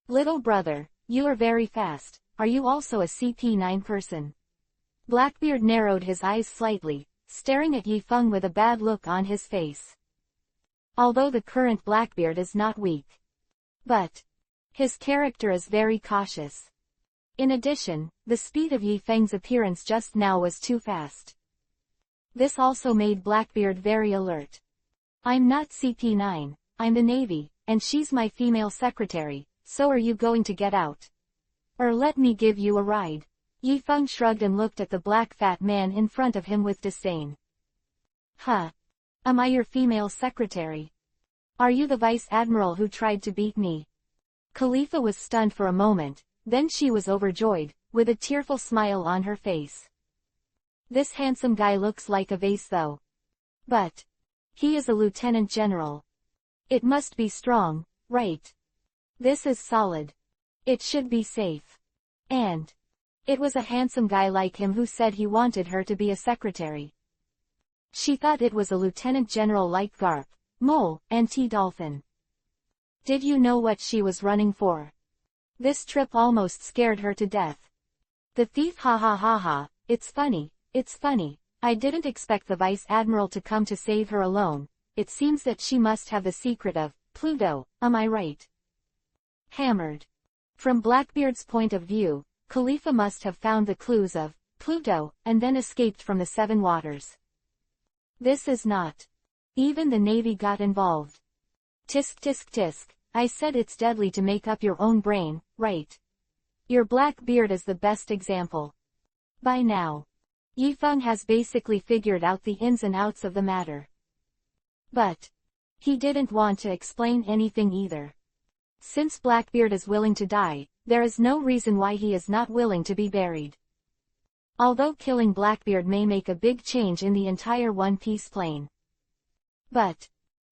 Little brother, you are very fast. Are you also a CP9 person? Blackbeard narrowed his eyes slightly, staring at Yifeng with a bad look on his face. Although the current Blackbeard is not weak, but his character is very cautious. In addition, the speed of Yifeng's appearance just now was too fast. This also made Blackbeard very alert. I'm not CP9, I'm the Navy, and she's my female secretary, so are you going to get out? Or let me give you a ride? Yifeng shrugged and looked at the black fat man in front of him with disdain. Huh? Am I your female secretary? Are you the vice admiral who tried to beat me? Khalifa was stunned for a moment, then she was overjoyed, with a tearful smile on her face. This handsome guy looks like a vase though. But he is a lieutenant general. It must be strong, right? This is solid. It should be safe. And it was a handsome guy like him who said he wanted her to be a secretary. She thought it was a lieutenant general like Garp, Mole, and T-Dolphin. Did you know what she was running for? This trip almost scared her to death. The thief, ha ha ha ha, it's funny, I didn't expect the vice admiral to come to save her alone. It seems that she must have the secret of Pluto, am I right? Hammered. From Blackbeard's point of view, Khalifa must have found the clues of Pluto, and then escaped from the Seven Waters. This is not. Even the Navy got involved. Tisk tisk tisk, I said it's deadly to make up your own brain, right? Your Blackbeard is the best example. By now, Yifeng has basically figured out the ins and outs of the matter. But he didn't want to explain anything either. Since Blackbeard is willing to die, there is no reason why he is not willing to be buried. Although killing Blackbeard may make a big change in the entire One Piece plane. But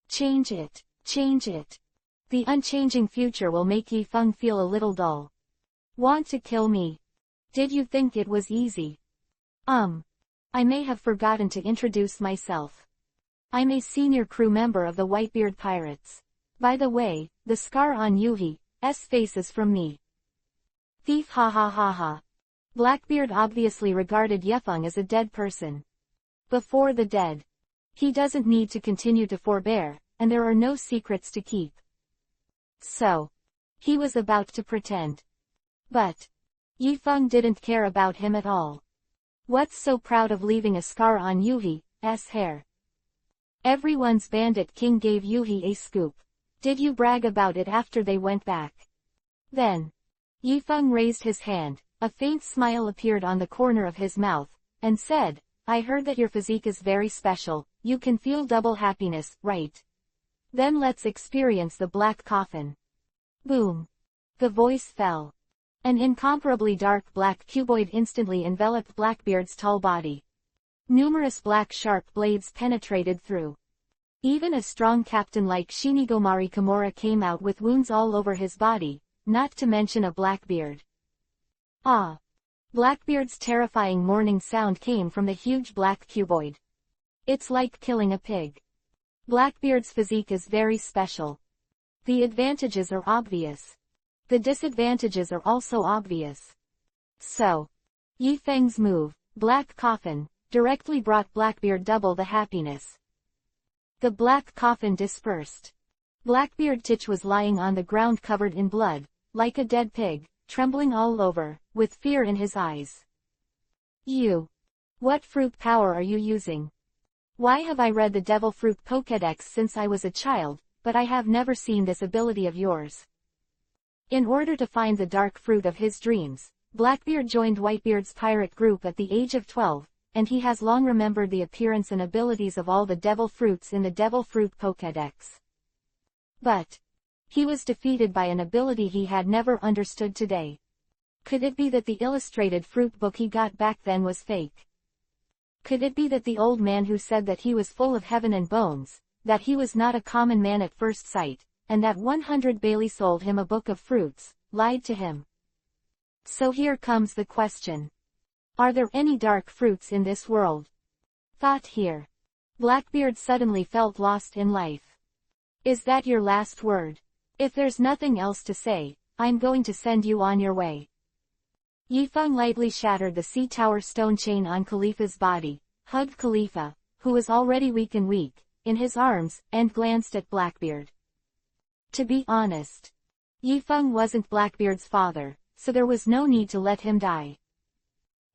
change it. The unchanging future will make Yifeng feel a little dull. Want to kill me? Did you think it was easy? I may have forgotten to introduce myself. I'm a senior crew member of the Whitebeard Pirates. By the way, the scar on Yuhi's face is from me. Thief, ha ha ha ha. Blackbeard obviously regarded Yifeng as a dead person. Before the dead, he doesn't need to continue to forbear, and there are no secrets to keep. So, he was about to pretend. But Yifeng didn't care about him at all. What's so proud of leaving a scar on Yuhi's hair? Everyone's bandit king gave Yuhi a scoop. Did you brag about it after they went back? Then Yifeng raised his hand, a faint smile appeared on the corner of his mouth, and said, I heard that your physique is very special, you can feel double happiness, right? Then let's experience the black coffin. Boom. The voice fell. An incomparably dark black cuboid instantly enveloped Blackbeard's tall body. Numerous black sharp blades penetrated through. Even a strong captain like Shinigomari Kimura came out with wounds all over his body, not to mention a Blackbeard. Ah! Blackbeard's terrifying mourning sound came from the huge black cuboid. It's like killing a pig. Blackbeard's physique is very special. The advantages are obvious. The disadvantages are also obvious. So, Yifeng's move, Black Coffin, directly brought Blackbeard double the happiness. The black coffin dispersed. Blackbeard Titch was lying on the ground covered in blood, like a dead pig, trembling all over, with fear in his eyes. You! What fruit power are you using? Why have I read the Devil Fruit Pokédex since I was a child, but I have never seen this ability of yours? In order to find the dark fruit of his dreams, Blackbeard joined Whitebeard's pirate group at the age of 12, and he has long remembered the appearance and abilities of all the devil fruits in the Devil Fruit Pokédex. But he was defeated by an ability he had never understood today. Could it be that the illustrated fruit book he got back then was fake? Could it be that the old man who said that he was full of heaven and bones, that he was not a common man at first sight, and that 100 Bailey sold him a book of fruits, lied to him? So here comes the question. Are there any dark fruits in this world? Thought here. Blackbeard suddenly felt lost in life. Is that your last word? If there's nothing else to say, I'm going to send you on your way. Yifeng lightly shattered the sea tower stone chain on Khalifa's body, hugged Khalifa, who was already weak, in his arms, and glanced at Blackbeard. To be honest, Yifeng wasn't Blackbeard's father, so there was no need to let him die.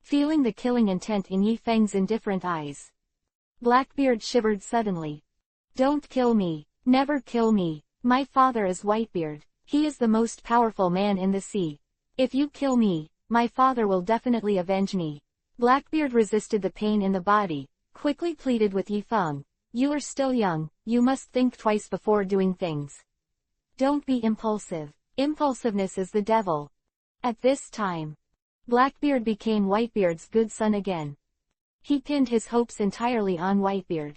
Feeling the killing intent in Yifeng's indifferent eyes, Blackbeard shivered suddenly. Don't kill me, never kill me. My father is Whitebeard. He is the most powerful man in the sea. If you kill me, my father will definitely avenge me. Blackbeard resisted the pain in the body, quickly pleaded with Yifeng. You are still young, you must think twice before doing things. Don't be impulsive. Impulsiveness is the devil. At this time, Blackbeard became Whitebeard's good son again. He pinned his hopes entirely on Whitebeard.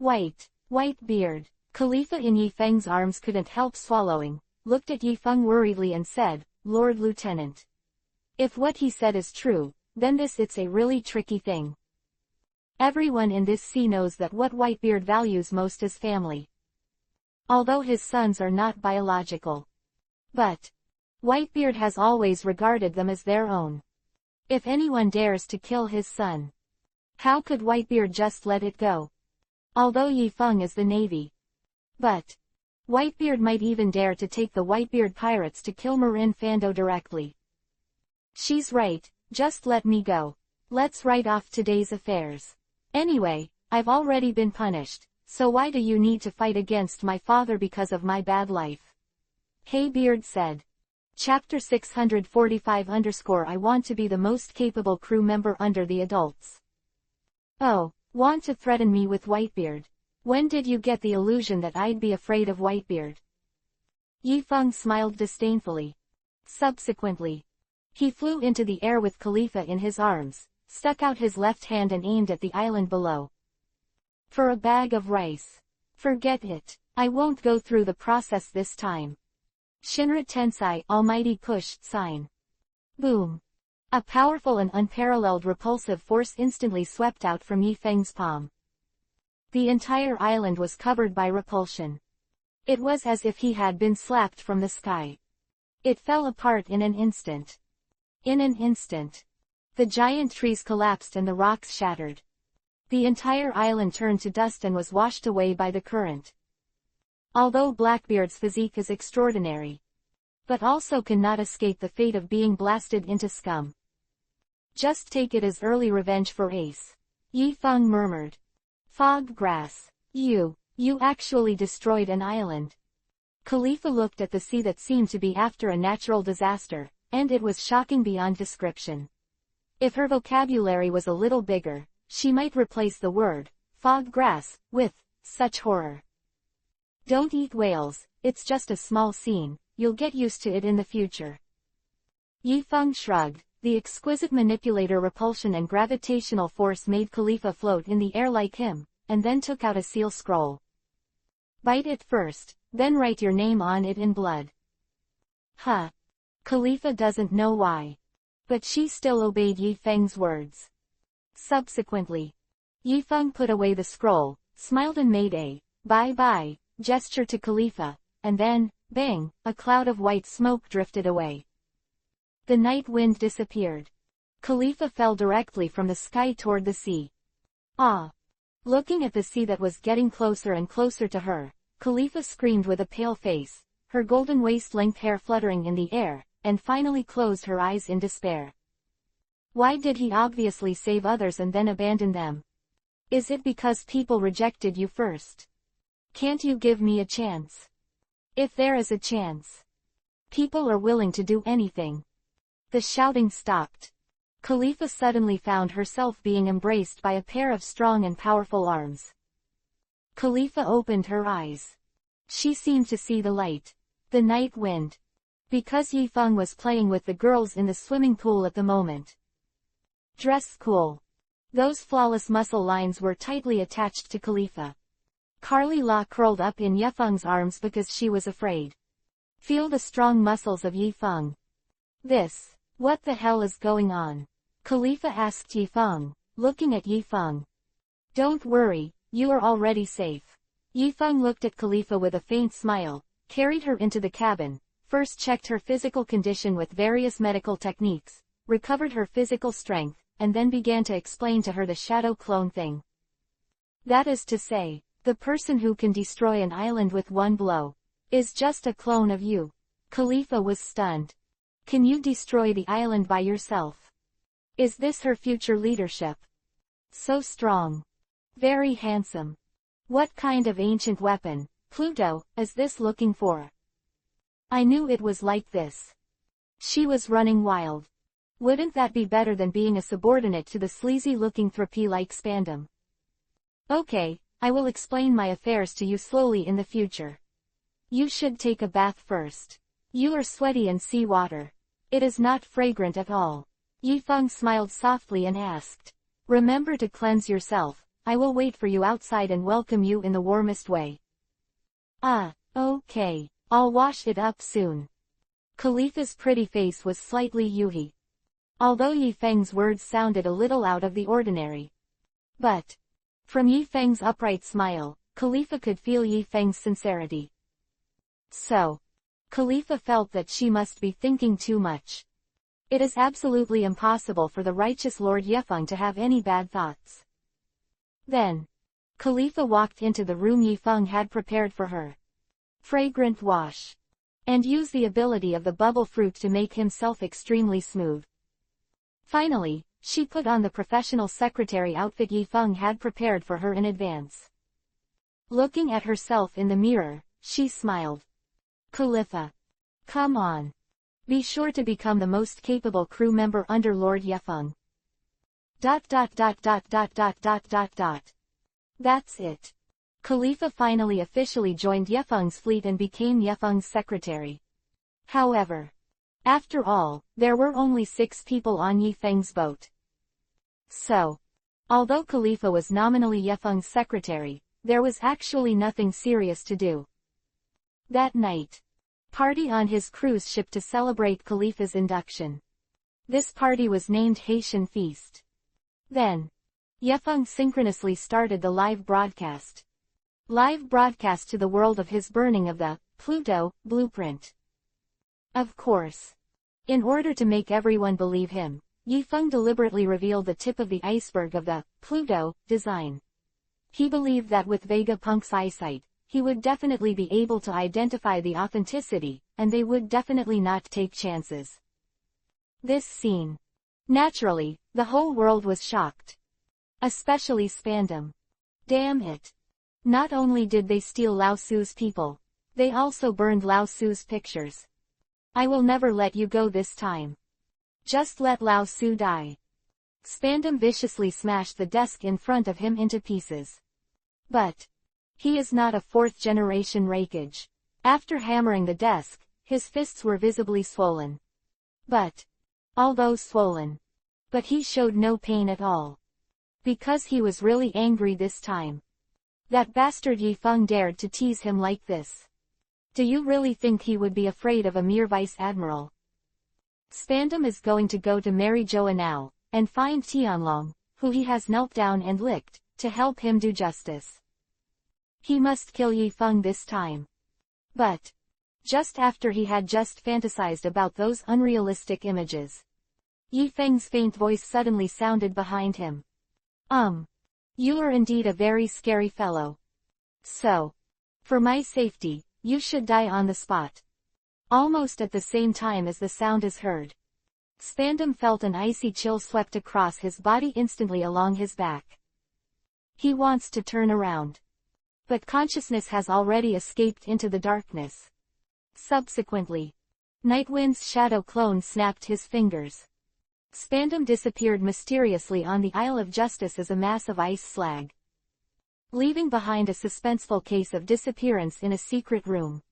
Whitebeard. Khalifa in Yifeng's arms couldn't help swallowing, looked at Yifeng worriedly and said, Lord Lieutenant. If what he said is true, then it's a really tricky thing. Everyone in this sea knows that what Whitebeard values most is family. Although his sons are not biological. But Whitebeard has always regarded them as their own. If anyone dares to kill his son, how could Whitebeard just let it go? Although Yifeng is the Navy. But Whitebeard might even dare to take the Whitebeard pirates to kill Marin Fando directly. She's right, just let me go. Let's write off today's affairs. Anyway, I've already been punished, so why do you need to fight against my father because of my bad life? Hey Beard said. Chapter 645 I want to be the most capable crew member under the adults. Oh, want to threaten me with Whitebeard? When did you get the illusion that I'd be afraid of Whitebeard? Yifeng smiled disdainfully. Subsequently, he flew into the air with Khalifa in his arms, stuck out his left hand and aimed at the island below. For a bag of rice. Forget it. I won't go through the process this time. Shinra Tensai Almighty Push sign. Boom. A powerful and unparalleled repulsive force instantly swept out from Yifeng's palm. The entire island was covered by repulsion. It was as if he had been slapped from the sky. It fell apart in an instant. In an instant, the giant trees collapsed and the rocks shattered. The entire island turned to dust and was washed away by the current. Although Blackbeard's physique is extraordinary, but also cannot escape the fate of being blasted into scum. Just take it as early revenge for Ace. Yifeng murmured. Fog grass. You actually destroyed an island. Khalifa looked at the sea that seemed to be after a natural disaster, and it was shocking beyond description. If her vocabulary was a little bigger, she might replace the word, fog grass, with, such horror. Don't eat whales, it's just a small scene, you'll get used to it in the future. Yifeng shrugged. The exquisite manipulator repulsion and gravitational force made Khalifa float in the air like him, and then took out a seal scroll. Bite it first, then write your name on it in blood. Huh. Khalifa doesn't know why. But she still obeyed Yifeng's words. Subsequently, Yifeng put away the scroll, smiled and made a bye-bye gesture to Khalifa, and then, bang, a cloud of white smoke drifted away. The night wind disappeared. Khalifa fell directly from the sky toward the sea. Ah! Looking at the sea that was getting closer and closer to her, Khalifa screamed with a pale face, her golden waist-length hair fluttering in the air, and finally closed her eyes in despair. Why did he obviously save others and then abandon them? Is it because people rejected you first? Can't you give me a chance? If there is a chance. People are willing to do anything. The shouting stopped. Khalifa suddenly found herself being embraced by a pair of strong and powerful arms. Khalifa opened her eyes. She seemed to see the light. The night wind. Because Yifeng was playing with the girls in the swimming pool at the moment. Dress cool. Those flawless muscle lines were tightly attached to Khalifa. Carly La curled up in Yifeng's arms because she was afraid. Feel the strong muscles of Yifeng. What the hell is going on? Khalifa asked Yifeng, looking at Yifeng. Don't worry, you are already safe. Yifeng looked at Khalifa with a faint smile, carried her into the cabin, first checked her physical condition with various medical techniques, recovered her physical strength, and then began to explain to her the shadow clone thing. That is to say, the person who can destroy an island with one blow is just a clone of you. Khalifa was stunned. Can you destroy the island by yourself? Is this her future leadership? So strong. Very handsome. What kind of ancient weapon, Pluto, is this looking for? I knew it was like this. She was running wild. Wouldn't that be better than being a subordinate to the sleazy-looking 3P like Spandam? Okay, I will explain my affairs to you slowly in the future. You should take a bath first. You are sweaty and sea water. It is not fragrant at all. Yifeng smiled softly and asked. Remember to cleanse yourself, I will wait for you outside and welcome you in the warmest way. Ah, okay, I'll wash it up soon. Khalifa's pretty face was slightly yuhi. Although Yifeng's words sounded a little out of the ordinary. But, from Yifeng's upright smile, Khalifa could feel Yifeng's sincerity. So, Khalifa felt that she must be thinking too much. It is absolutely impossible for the righteous Lord Yifeng to have any bad thoughts. Then, Khalifa walked into the room Yifeng had prepared for her. Fragrant wash. And use the ability of the bubble fruit to make himself extremely smooth. Finally, she put on the professional secretary outfit Yifeng had prepared for her in advance. Looking at herself in the mirror, she smiled. Khalifa. Come on. Be sure to become the most capable crew member under Lord Yifeng. ... That's it. Khalifa finally officially joined Yifeng's fleet and became Yifeng's secretary. However, after all, there were only 6 people on Yifeng's boat. So, although Khalifa was nominally Yifeng's secretary, there was actually nothing serious to do. That night, party on his cruise ship to celebrate Khalifa's induction. This party was named Haitian Feast. Then, Yifeng synchronously started the live broadcast. Live broadcast to the world of his burning of the Pluto blueprint. Of course. In order to make everyone believe him, Yifeng deliberately revealed the tip of the iceberg of the Pluto design. He believed that with Vegapunk's eyesight, he would definitely be able to identify the authenticity, and they would definitely not take chances. This scene. Naturally, the whole world was shocked. Especially Spandam. Damn it. Not only did they steal Lao Su's people, they also burned Lao Su's pictures. I will never let you go this time. Just let Lao Su die. Spandam viciously smashed the desk in front of him into pieces. But he is not a 4th-generation Reikage. After hammering the desk, his fists were visibly swollen. But he showed no pain at all. Because he was really angry this time. That bastard Yifeng dared to tease him like this. Do you really think he would be afraid of a mere vice-admiral? Spandam is going to go to Mary Joa now, and find Tianlong, who he has knelt down and licked, to help him do justice. He must kill Yifeng this time. But, just after he had just fantasized about those unrealistic images, Yifeng's faint voice suddenly sounded behind him. You are indeed a very scary fellow. So, For my safety, you should die on the spot. Almost at the same time as the sound is heard, Spandam felt an icy chill swept across his body instantly along his back. He wants to turn around, but consciousness has already escaped into the darkness. Subsequently, Nightwind's shadow clone snapped his fingers. Spandam disappeared mysteriously on the Isle of Justice as a mass of ice slag, leaving behind a suspenseful case of disappearance in a secret room.